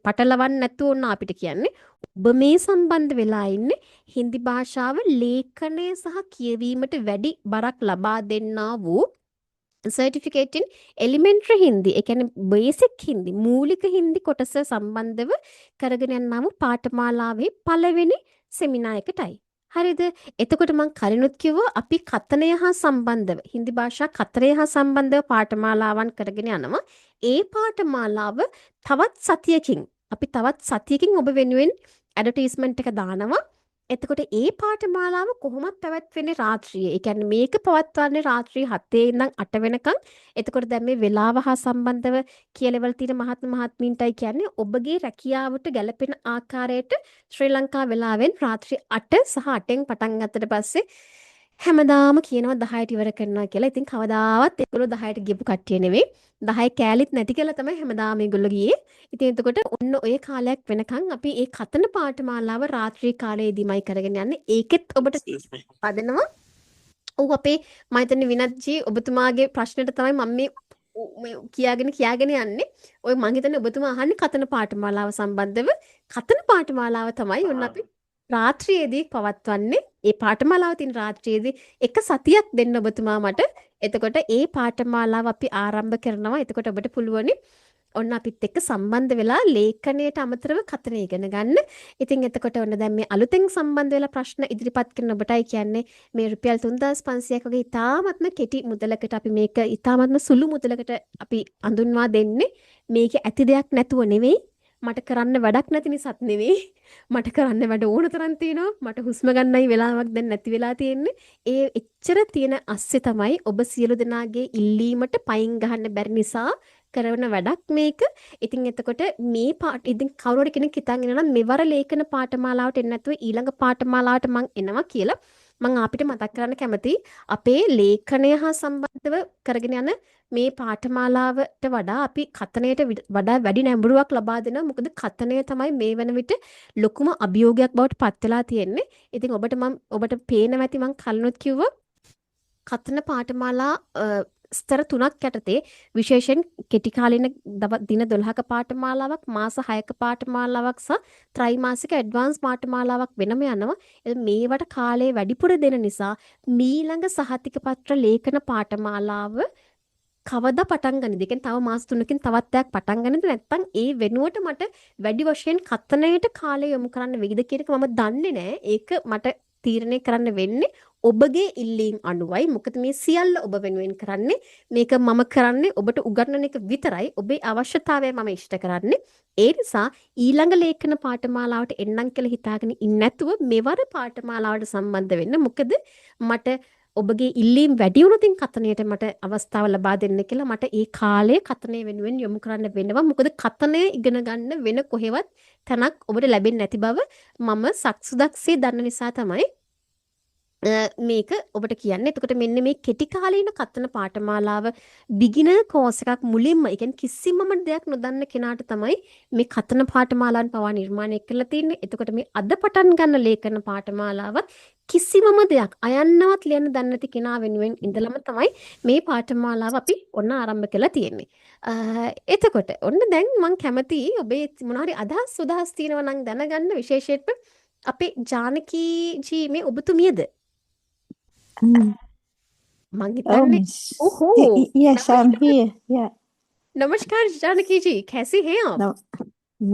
පටලවන්න නැතුව ඕන අපිට කියන්නේ. ඔබ මේ සම්බන්ධ වෙලා ඉන්නේ හින්දි භාෂාව ලේඛනය සහ කියවීමට වැඩි බරක් ලබා දෙන්නා වූ සර්ටිෆිකේට් ඉන් එලිමෙන්ටරි හින්දි ඒ කියන්නේ බේසික් හින්දි මූලික හින්දි කොටස සම්බන්ධව කරගෙන යනා වූ පාඨමාලාවේ පළවෙනි සෙමිනා එකටයි. හරිද? එතකොට මම කලිනුත් කිව්වා අපි කතනය හා සම්බන්ධව හින්දි භාෂා කතරය හා සම්බන්ධව පාඨමාලාවන් කරගෙන යනවා. ඒ පාඨමාලාව තවත් සතියකින් ඔබ වෙනුවෙන් ඇඩ්වර්ටයිස්මන්ට් එක දානවා. එතකොට ඒ පාඨමාලාව කොහොමත් පැවැත්වෙන්නේ රාත්‍රියේ. ඒ කියන්නේ මේක පවත්වන්නේ රාත්‍රී 7 ඉඳන් 8 වෙනකන්. එතකොට දැන් මේ වෙලාව හා සම්බන්ධව කියලවල තියෙන මහත්මීන්ටයි කියන්නේ ඔබගේ රැකියාවට ගැලපෙන ආකාරයට ශ්‍රී ලංකා වෙලාවෙන් රාත්‍රී 8 සහ 8න් පටන් ගත්තට පස්සේ හැමදාම කියනවා 10ට ඉවර කරනවා කියලා. ඉතින් කවදාවත් ඒගොල්ලෝ 10ට ගියපු කට්ටිය නෙවෙයි. 10 කෑලිත් නැති කියලා තමයි හැමදාම මේගොල්ලෝ ගියේ. ඉතින් එතකොට ඔන්න ඔය කාලයක් වෙනකන් අපි ඒ කතන පාඨමාලාව රාත්‍රී කාලයේදීමයි කරගෙන යන්නේ. ඒකෙත් ඔබට පදනවා. ඔව් අපේ මම හිතන්නේ විනත්ජී ඔබතුමාගේ ප්‍රශ්නෙට තමයි මම මේ කියාගෙන යන්නේ. ඔය මම හිතන්නේ ඔබතුමා අහන්නේ කතන පාඨමාලාව සම්බන්ධව. කතන පාඨමාලාව තමයි ඔන්න අපි රාත්‍රියේදී පවත්වන්නේ. ඒ පාඨමාලාව තියෙන රාත්‍රියේදී එක සතියක් දෙන්න ඔබතුමා මට. එතකොට ඒ පාඨමාලාව අපි ආරම්භ කරනවා. එතකොට ඔබට පුළුවනි ඔන්න අපිත් එක්ක සම්බන්ධ වෙලා ලේඛනයට අමතරව කතන ඉගෙන ගන්න. ඉතින් එතකොට ඔන්න දැන් මේ අලුතෙන් සම්බන්ධ වෙලා ප්‍රශ්න ඉදිරිපත් කරන ඔබටයි කියන්නේ මේ රුපියල් 3500ක් වගේ ඉතාමත්ම කෙටි මුදලකට අපි මේක ඉතාමත්ම සුළු මුදලකට අපි අඳුන්වා දෙන්නේ. මේක ඇති දෙයක් නැතුව නෙවෙයි. මට කරන්න වැඩක් නැති නිසාත් නෙවෙයි. මට කරන්න වැඩ ඕන තරම් තියෙනවා. මට හුස්ම ගන්නයි වෙලාවක් දැන් නැති වෙලා තියෙන්නේ. ඒ එච්චර තියෙන ASCII තමයි ඔබ සියලු දෙනාගේ ඉල්ලීමට පයින් ගහන්න බැරි නිසා කරන වැඩක් මේක. ඉතින් එතකොට මේ ඉතින් කවුරු හරි කෙනෙක් හිතන් ඉන්නවා නම් මෙවර ලේඛන පාඨමාලාවට එන්නේ නැතුව ඊළඟ පාඨමාලාවට මං එනවා කියලා. මම අපිට මතක් කරන්න කැමතියි අපේ ලේඛනය හා සම්බන්ධව කරගෙන යන මේ පාඨමාලාවට වඩා අපි කතනයට වඩා වැඩි නැඹුරුවක් ලබා දෙනවා. මොකද කතනය තමයි මේ වන විට ලොකුම අභියෝගයක් බවට පත් වෙලා තියෙන්නේ. ඉතින් ඔබට පේනවා ඇති මම කලිනුත් කිව්වා කතන පාඨමාලා ස්තර 3ක් යටතේ විශේෂයෙන් කෙටි කාලින දින 12ක පාඨමාලාවක් මාස 6ක පාඨමාලාවක් සහ ත්‍රිමාසික ඇඩ්වාන්ස් පාඨමාලාවක් වෙනම යනවා. මේවට කාලය වැඩිපුර දෙන නිසා මීළඟ සහතික පත්‍ර ලේඛන පාඨමාලාව කවදා පටන් ගන්නද? ඒ කියන්නේ තව මාස 3කින් තවත් එකක් පටන් ගන්නද නැත්නම් ඒ වෙනුවට මට වැඩි වශයෙන් කතනයට කාලය යොමු කරන්න වෙයිද කියන එක මම දන්නේ නැහැ. ඒක මට තීරණය කරන්න වෙන්නේ ඔබගේ ඉල්ලීම් අනුවයි. මොකද මේ සියල්ල ඔබ වෙනුවෙන් කරන්නේ. මේක මම කරන්නේ ඔබට උගන්වන එක විතරයි. ඔබේ අවශ්‍යතාවය මම ඉෂ්ට කරන්නේ. ඒ නිසා ඊළඟ ලේඛන පාඨමාලාවට එන්නම් කියලා හිතාගෙන ඉන්නේ නැතුව මෙවර පාඨමාලාවට සම්බන්ධ වෙන්න. මොකද මට ඔබගේ ඉල්ලීම් වැඩි වුණොතින් කතනයට මට අවස්ථාව ලබා දෙන්න කියලා මට ඒ කාලය කතනය වෙනුවෙන් යොමු කරන්න වෙනවා. මොකද කතනය ඉගෙන ගන්න වෙන කොහෙවත් තැනක් ඔබට ලැබෙන්නේ නැති බව මම සක්සුදක්සේ දන්න නිසා තමයි මේක ඔබට කියන්නේ. එතකොට මෙන්න මේ කෙටි කාලීන කතන පාඨමාලාව බිගිනර් කෝස් එකක් මුලින්ම, ඒ කියන්නේ කිසිමම දෙයක් නොදන්න කෙනාට තමයි මේ කතන පාඨමාලාවන් පවා නිර්මාණය කරලා තියෙන්නේ. එතකොට මේ අද පටන් ගන්න ලේඛන පාඨමාලාවත් කිසිමම දෙයක් අයන්නවත් ලියන්න දන්නේ නැති කෙනා වෙනුවෙන් ඉඳලම තමයි මේ පාඨමාලාව අපි ඔන්න ආරම්භ කරලා තියෙන්නේ. එතකොට ඔන්න දැන් මම කැමතියි ඔබේ මොන හරි අදහස් සුදහස් තියෙනවා නම් දැනගන්න, විශේෂයෙන්ම අපේ ජානකී ජී මේ ඔබතුමියද? Mm. මං Oh, හිතන්නේ Miss. ओहो Yes, I'm नमस्कार here. Yeah. नमस्कार जानकी जी, कैसी हैं आप? नम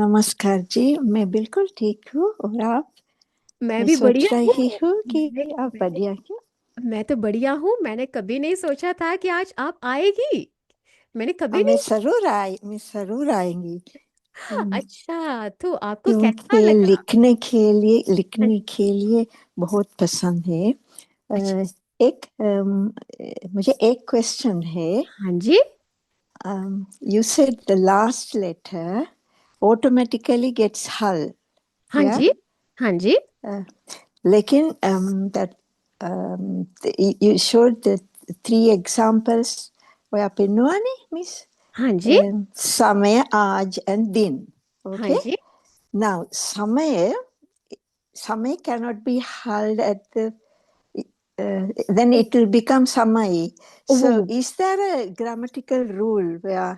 नमस्कार जी, मैं बिल्कुल ठीक हूँ। और आप? मैं मैं भी सोच बढ़िया हूँ। रही हूँ कि मैंने आप मैंने बढ़िया क्यों? मैं तो बढ़िया हूँ। मैंने कभी नहीं सोचा था कि आज आप आएगी। मैंने कभी मैं नहीं जरूर आएंगी। अच्छा, तो आपको कैसा क्योंकि लगा? लिखने के लिए बहुत पसंद है। अच्छा, एक मुझे एक क्वेश्चन है। हाँ जी, You said the last letter automatically gets hull. हाँ Yeah. जी, हाँ जी, लेकिन that you showed the 3 examples where පින්නුවානේ miss हाँ जी, समय आज and दिन. हाँ Okay. जी, Now समय cannot be held at the then it will become samai. So oh, is there a grammatical rule where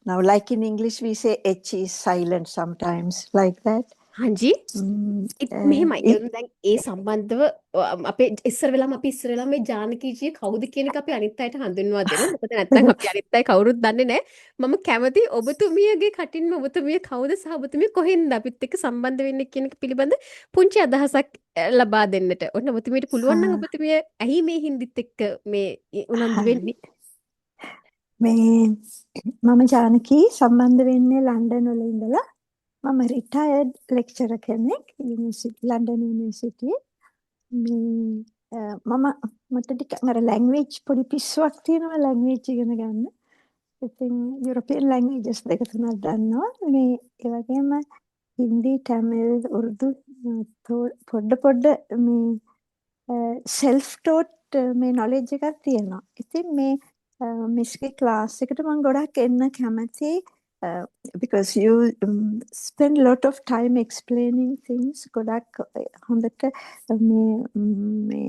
now like in English we say h is silent sometimes like that? हाँ जी. මෙහෙමයි. It දැන් ඒ සම්බන්ධව අපේ ඉස්සර වෙලාම මේ ජානකීජිය කවුද කියන එක අපි අනිත් අයට හඳුන්වා දෙමු. මොකද නැත්නම් අපි අනිත් අය කවුරුත් දන්නේ නැහැ. මම කැමති ඔබතුමියගේ කටින්ම ඔබතුමිය කවුද සහ ඔබතුමිය කොහෙන්ද අපිත් එක්ක සම්බන්ධ වෙන්නේ කියන එක පිළිබඳ පුංචි අදහසක් ලබා දෙන්නට. ඔන්න ඔබතුමියට පුළුවන් නම් ඔබතුමිය ඇයි මේ හින්දිත් එක්ක මේ උනන්දු වෙන්නේ? මේ මම ජානකී සම්බන්ධ වෙන්නේ ලන්ඩන් වල ඉඳලා. මම රිටයර්ඩ් ලෙක්චරර් කෙනෙක් ලන්ඩන් යුනිවර්සිටියේ. මම මට ටිකක් අර ලැන්ග්වේජ් පොඩි පිස්සුවක් තියෙනවා ලැන්ග්වේජ් ඉගෙන ගන්න. ඉතින් යුරෝපියන් ලැන්ග්වේජස් දෙක තුනක් දන්නවා. මේ ඒ වගේම හින්දි, තමිල්, උර්දු පොඩ මේ self taught මේ knowledge එකක් තියෙනවා. ඉතින් මේ මිස්ගේ ක්ලාස් එකට මම ගොඩක් එන්න කැමතියි. Because you spend a lot of time explaining things ගොඩක් හොඳට මේ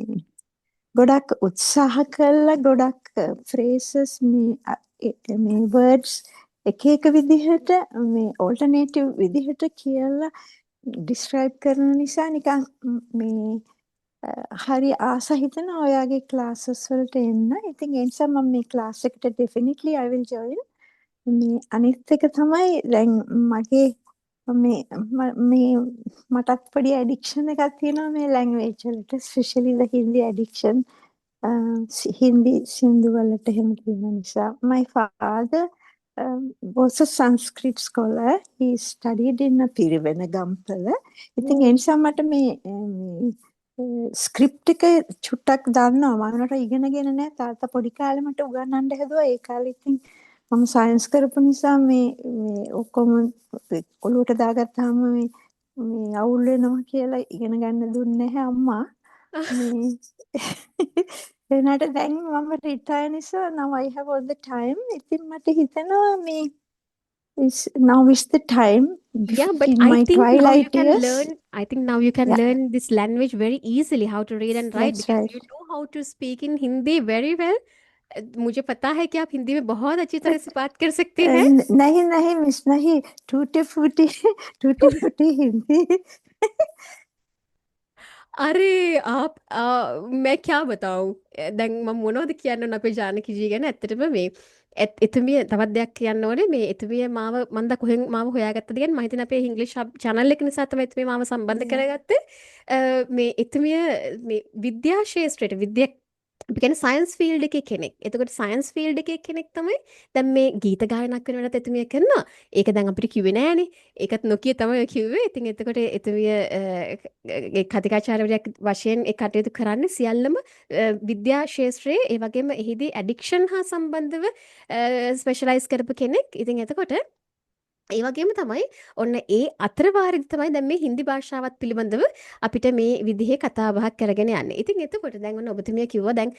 ගොඩක් උත්සාහ කළා ගොඩක් phrases මේ words එක විදිහට මේ alternative විදිහට කියලා describe කරන නිසා නිකන් මේ හරි ආස හිතෙනවා ඔයාගේ classes වලට එන්න. ඉතින් ඒ නිසා මම මේ class එකට definitely I will join. මේ අනිත් එක තමයි දැන් මගේ මේ මටත් පොඩි ඇඩික්ෂන් එකක් තියෙනවා මේ ලැන්ග්වේජ් වලට especially the Hindi addiction. Hindi සින්දු වලට එහෙම කියන නිසා my father was a Sanskrit scholar. He studied in Piruvena. ඉතින් ඒ නිසා මට මේ ස්ක්‍රිප්ට් එක චුට්ටක් දන්නවා. මම උනට ඉගෙනගෙන නැහැ. තාත්තා පොඩි කාලේ මට උගන්වන්න හැදුවා. ඒ කාලේ ඉතින් මම සයන්ස් කරපු නිසා මේ ඔක්කොම ඔලුවට දාගත්තාම මේ අවුල් වෙනවා කියලා ඉගෙන ගන්න දුන්නේ නැහැ අම්මා. මේ එනට දැන් මම රිටයර් නිසා now I have all the time. ඉතින් මට හිතෙනවා මේ now is the time Yeah, but in I my think now you twilight can years. learn. I think now you can Yeah, learn this language very easily, how to read and write, that's because right. you know how to speak in Hindi very well. मुझे पता है कि आप हिंदी में बहुत अच्छी तरह But से बात कर सकते हैं। नहीं नहीं मिस नहीं, टूटी फूटी टूटी फूटी हिंदी। අරේ मैं क्या बताऊं දැන් මම මොනවද කියන්න ඕන අපේ ජානකි ජී ගැන ඇත්තටම මේ එතුමිය තවත් දෙයක් කියන්න ඕනේ මේ එතුමිය මාව මම දා කොහෙන් මාව හොයාගත්තද කියන්නේ මම හිතන්නේ අපේ ඉංග්‍රීසි channel එක නිසා තමයි එතුමිය මාව සම්බන්ධ Yeah. කරගත්තේ මේ එතුමිය මේ විද්‍යා ශාස්ත්‍රයට විද්‍යා අපි කියන්නේ සයන්ස් ෆීල්ඩ් එකේ කෙනෙක්. එතකොට සයන්ස් ෆීල්ඩ් එකේ කෙනෙක් තමයි දැන් මේ ගීත ගායනා කරන වෙලාවට එතුමිය කරනවා. ඒක දැන් අපිට කිව්වේ නෑනේ. ඒකත් නොකිය තමයි කිව්වේ. ඉතින් එතකොට එතුමිය ඒ කතිකාචාර්යවරයෙක් වශයෙන් ඒ කටයුතු කරන්නේ සියල්ලම විද්‍යා ශාස්ත්‍රයේ ඒ වගේම එහිදී ඇඩික්ෂන් හා සම්බන්ධව ස්පෙෂලායිස් කරපු කෙනෙක්. ඉතින් එතකොට ඒ වගේම තමයි ඔන්න ඒ අතරවාරෙදි තමයි දැන් මේ හින්දි භාෂාවත් පිළිබඳව අපිට මේ විදිහේ කතා බහක් කරගෙන යන්නේ. ඉතින් එතකොට දැන් ඔන්න ඔබතුමිය කිව්වා දැන්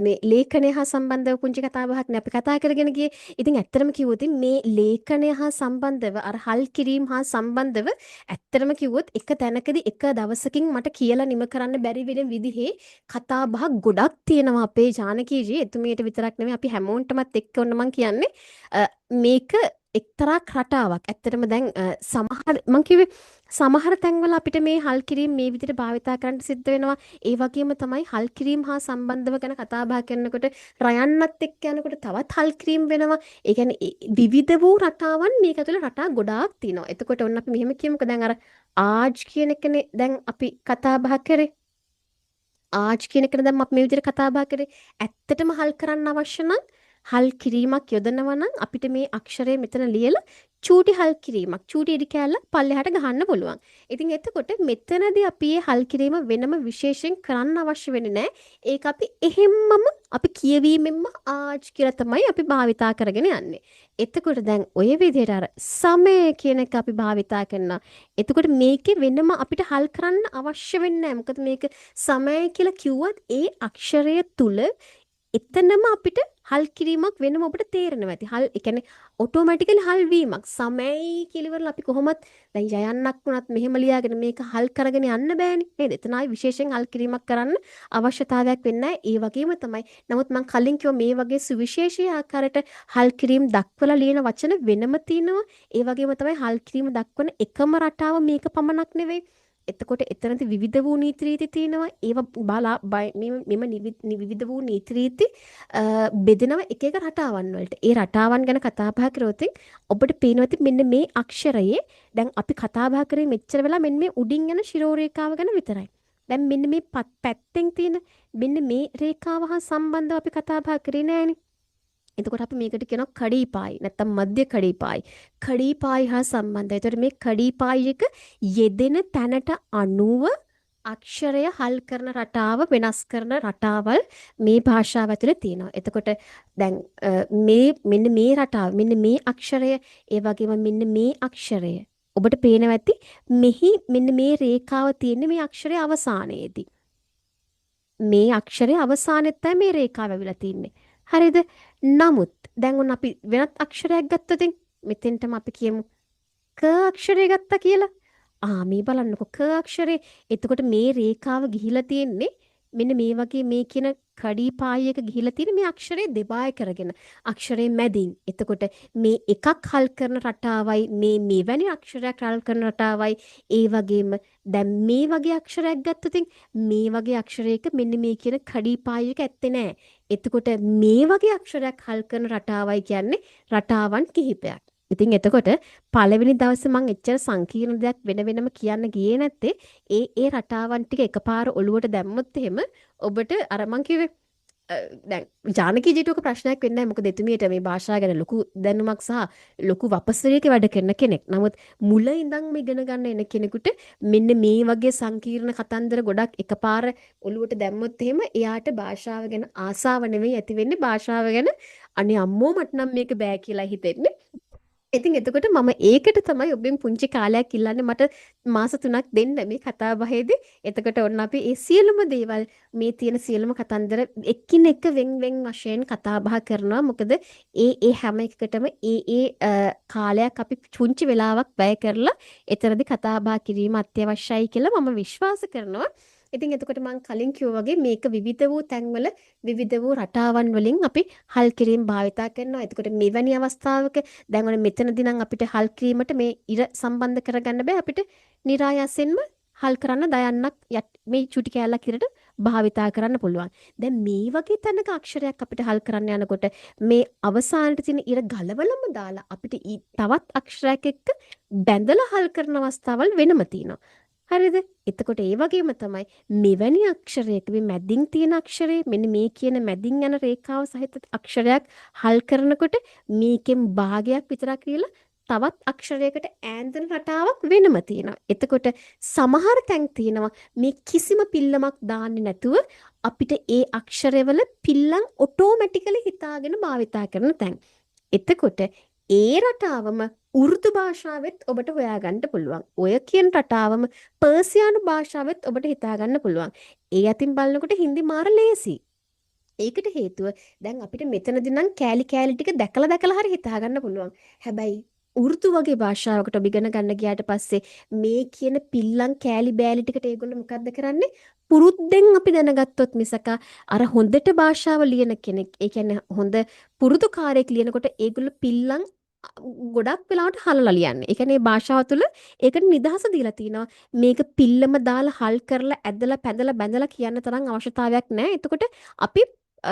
මේ ලේඛනය හා සම්බන්ධව පුංචි කතා බහක් නේ අපි කතා කරගෙන ගියේ. ඉතින් ඇත්තටම කිව්වොත් මේ ලේඛනය හා සම්බන්ධව අර හල් කිරීම හා සම්බන්ධව ඇත්තටම කිව්වොත් එක තැනකදී එක දවසකින් මට කියලා නිම කරන්න බැරි වෙන විදිහේ කතා බහක් ගොඩක් තියෙනවා අපේ ජානකීජී. එතුමියට විතරක් නෙමෙයි අපි හැමෝන්ටමත් එක්ක ඔන්න මං කියන්නේ මේක එක්තරා රටාවක්. ඇත්තටම දැන් සමහර මං කිව්වේ සමහර තැන්වල අපිට මේ හල් කිරීම මේ විදිහට භාවිතා කරන්න සිද්ධ වෙනවා. ඒ වගේම තමයි හල් කිරීම හා සම්බන්ධව ගැන කතා බහ කරනකොට රයන්නත් එක්ක යනකොට තවත් හල් කිරීම වෙනවා. ඒ කියන්නේ විවිධ වූ රටාවන් මේක ඇතුළේ රටා ගොඩාක් තියෙනවා. එතකොට ඔන්න අපි මෙහෙම කියමුකෝ දැන් අර ආජ් කියන එකනේ දැන් අපි කතා බහ කරේ. ආජ් කියන එක දැන් අපි මේ විදිහට කතා බහ කරේ. ඇත්තටම හල් කරන්න අවශ්‍ය නම් හල් කිරීමක් යොදනවා නම් අපිට මේ අක්ෂරය මෙතන ලියලා චූටි හල් කිරීමක් චූටි ඉරි කෑල්ලක් පල්ලෙහාට ගහන්න පුළුවන්. ඉතින් එතකොට මෙතනදී අපි මේ හල් කිරීම වෙනම විශේෂයෙන් කරන්න අවශ්‍ය වෙන්නේ නැහැ. ඒක අපි එහෙම්මම අපි කියවීමෙන්ම ආජ් කියලා තමයි අපි භාවිතා කරගෙන යන්නේ. එතකොට දැන් ඔය විදිහට අර සමය කියන එක අපි භාවිතා කරනවා. එතකොට මේකේ වෙනම අපිට හල් කරන්න අවශ්‍ය වෙන්නේ නැහැ. මොකද මේක සමය කියලා කිව්වත් ඒ අක්ෂරය තුල එතනම අපිට හල් කිරීමක් වෙනම ඔබට තේරෙනවා ඇති. හල් ඒ කියන්නේ ඔටෝමැටිකලි හල් වීමක්. සමයි කියලා අපි කොහොමත් දැන් යයන්නක් වුණත් මෙහෙම ලියාගෙන මේක හල් කරගෙන යන්න බෑනේ. නේද? එතන ආයි විශේෂයෙන් හල් කිරීමක් කරන්න අවශ්‍යතාවයක් වෙන්නේ නැහැ. ඒ වගේම තමයි. නමුත් මම කලින් කිව්වා මේ වගේ සුවිශේෂී ආකාරයට හල් කිරීම දක්වලා ලියන වචන වෙනම තියෙනවා. ඒ වගේම තමයි හල් කිරීම දක්වන එකම රටාව මේක පමණක් නෙවෙයි. එතකොට එතනදී විවිධ වූ නීති රීති තියෙනවා. ඒවා බලා මෙම විවිධ වූ නීති රීති බෙදෙනවා එක එක රටාවන් වලට. ඒ රටාවන් ගැන කතා බහ කරොත් ඔබට පේනවා ඇති මෙන්න මේ අක්ෂරයේ දැන් අපි කතා බහ කරේ මෙච්චර වෙලා මෙන්න මේ උඩින් යන ශිරෝ රේඛාව ගැන විතරයි. දැන් මෙන්න මේ පැත්තෙන් තියෙන මෙන්න මේ රේඛාව හා සම්බන්ධව අපි කතා බහ කරේ නෑනේ. එතකොට අපි මේකට කියනවා කඩීපායි නැත්නම් මධ්‍ය කඩීපායි. කඩීපායි හා සම්බන්ධයි. ඒතකොට මේ කඩීපායි එක යෙදෙන තැනට අනුව අක්ෂරය හල් කරන රටාව වෙනස් කරන රටාවල් මේ භාෂාව ඇතුලේ තියෙනවා. එතකොට දැන් මේ මෙන්න මේ රටාව මෙන්න මේ අක්ෂරය ඒ වගේම මෙන්න මේ අක්ෂරය ඔබට පේනවා ඇති මෙහි මෙන්න මේ රේඛාව තියෙන්නේ මේ අක්ෂරයේ අවසානයේදී. මේ අක්ෂරයේ අවසානයේ තමයි මේ රේඛාව ඇවිල්ලා තින්නේ. හරිද? නමුත් දැන් උන් අපි වෙනත් අක්ෂරයක් ගත්තොත් මෙතෙන්ටම අපි කියමු ක අක්ෂරය ගත්තා කියලා. මේ බලන්නකො ක අක්ෂරේ. එතකොට මේ රේඛාව ගිහිලා තියෙන්නේ මෙන්න මේ වගේ මේ කියන කඩී පායයක ගිහිලා තියෙන මේ අක්ෂරේ දෙපාය කරගෙන අක්ෂරේ මැදින්. එතකොට මේ එකක් හල් කරන රටාවයි මේ මෙවැනි අක්ෂරයක් හල් කරන රටාවයි ඒ වගේම දැන් මේ වගේ අක්ෂරයක් ගත්තොත් මේ වගේ අක්ෂරයක මෙන්න මේ කියන කඩී පායයක ඇත්තේ නැහැ. එතකොට මේ වගේ අක්ෂරයක් හල් කරන රටාවයි කියන්නේ රටාවන් කිහිපයක්. ඉතින් එතකොට පළවෙනි දවසේ මම එච්චර සංකීර්ණ දෙයක් වෙන වෙනම කියන්න ගියේ නැත්තේ ඒ රටාවන් ටික එකපාර ඔලුවට දැම්මොත් එහෙම ඔබට අර මං කිව්වේ දැන් ජානකී ජීටුවක ප්‍රශ්නයක් වෙන්නේ නැහැ. මොකද එතුමියට මේ භාෂාව ගැන ලොකු දැනුමක් සහ ලොකු වපසරියක වැඩ කරන කෙනෙක්. නමුත් මුල ඉඳන්ම ඉගෙන ගන්න එන කෙනෙකුට මෙන්න මේ වගේ සංකීර්ණ කතන්දර ගොඩක් එකපාර ඔලුවට දැම්මොත් එහෙම එයාට භාෂාව ගැන ආසාව නෙවෙයි ඇති වෙන්නේ භාෂාව ගැන අනේ අම්මෝ මට නම් මේක බෑ කියලා හිතෙන්නේ. ඉතින් එතකොට මම ඒකට තමයි ඔබෙන් පුංචි කාලයක් ඉල්ලන්නේ මට මාස 3ක් දෙන්න මේ කතා බහේදී. එතකොට ඔන්න අපි ඒ සියලුම දේවල් මේ තියෙන සියලුම කතන්දර එකිනෙක වෙන් වෙන් වශයෙන් කතා බහ කරනවා. මොකද ඒ හැම එකකටම කාලයක් අපි පුංචි වෙලාවක් වැය කරලා එතරම්දි කතා බහ කිරීම අත්‍යවශ්‍යයි කියලා මම විශ්වාස කරනවා. ඉතින් එතකොට මම කලින් කිව්වා වගේ මේක විවිධ වූ තැන්වල විවිධ වූ රටාවන් වලින් අපි හල් කිරීම භාවිතා කරනවා. එතකොට මෙවැනි අවස්ථාවක දැන් ඔන්න මෙතනදී නම් අපිට හල් කිරීමට මේ ඉර සම්බන්ධ කරගන්න බෑ. අපිට નિરાයසෙන්ම හල් කරන්න දයන්නක් මේ චුටි කෑල්ලක් ඉරට භාවිතා කරන්න පුළුවන්. දැන් මේ වගේ තැනක අක්ෂරයක් අපිට හල් කරන්න යනකොට මේ අවසානයේ තියෙන ඉර ගලවලම දාලා අපිට තවත් අක්ෂරයක් එක්ක බැඳලා හල් කරන අවස්ථාවල් වෙනම තියෙනවා. හරිද? එතකොට ඒ වගේම තමයි මෙවැනි අක්ෂරයක මේ මැදින් තියෙන අක්ෂරය මෙන්න මේ කියන මැදින් යන රේඛාව සහිත අක්ෂරයක් හල් කරනකොට මේකෙන් භාගයක් විතරක් කියලා තවත් අක්ෂරයකට ඈඳන රටාවක් වෙනම තියෙනවා. එතකොට සමහර තැන් තියෙනවා මේ කිසිම පිල්ලමක් දාන්නේ නැතුව අපිට ඒ අක්ෂරවල පිල්ලම් ඔටෝමැටිකලි හිතාගෙන භාවිතා කරන තැන්. එතකොට ඒ රටාවම උර්දු භාෂාවෙත් ඔබට හොයාගන්න පුළුවන්. ඔය කියන රටාවම පර්සියානු භාෂාවෙත් ඔබට හිතාගන්න පුළුවන්. ඒ අතින් බලනකොට හින්දි මාර ලේසි. ඒකට හේතුව දැන් අපිට මෙතනදී නම් කෑලි කෑලි ටික දැකලා දැකලා හරි හිතාගන්න පුළුවන්. හැබැයි උර්දු වගේ භාෂාවකට ඔබ ඉගෙන ගන්න ගියාට පස්සේ මේ කියන පිල්ලම් කෑලි බෑලි ටිකට ඒගොල්ලෝ මොකද්ද කරන්නේ? පුරුද්දෙන් අපි දැනගත්තොත් මිසක අර හොඳට භාෂාව ලියන කෙනෙක්, ඒ කියන්නේ හොඳ පුරුදුකාරයෙක් ලියනකොට ඒගොල්ලෝ පිල්ලම් ගොඩක් වෙලාවට හලලා ලියන්නේ. ඒ කියන්නේ භාෂාව තුළ ඒකට නිදහස දීලා තිනවා. මේක පිල්ලම දාලා හල් කරලා ඇදලා පැදලා බැඳලා කියන්න තරම් අවශ්‍යතාවයක් නැහැ. එතකොට අපි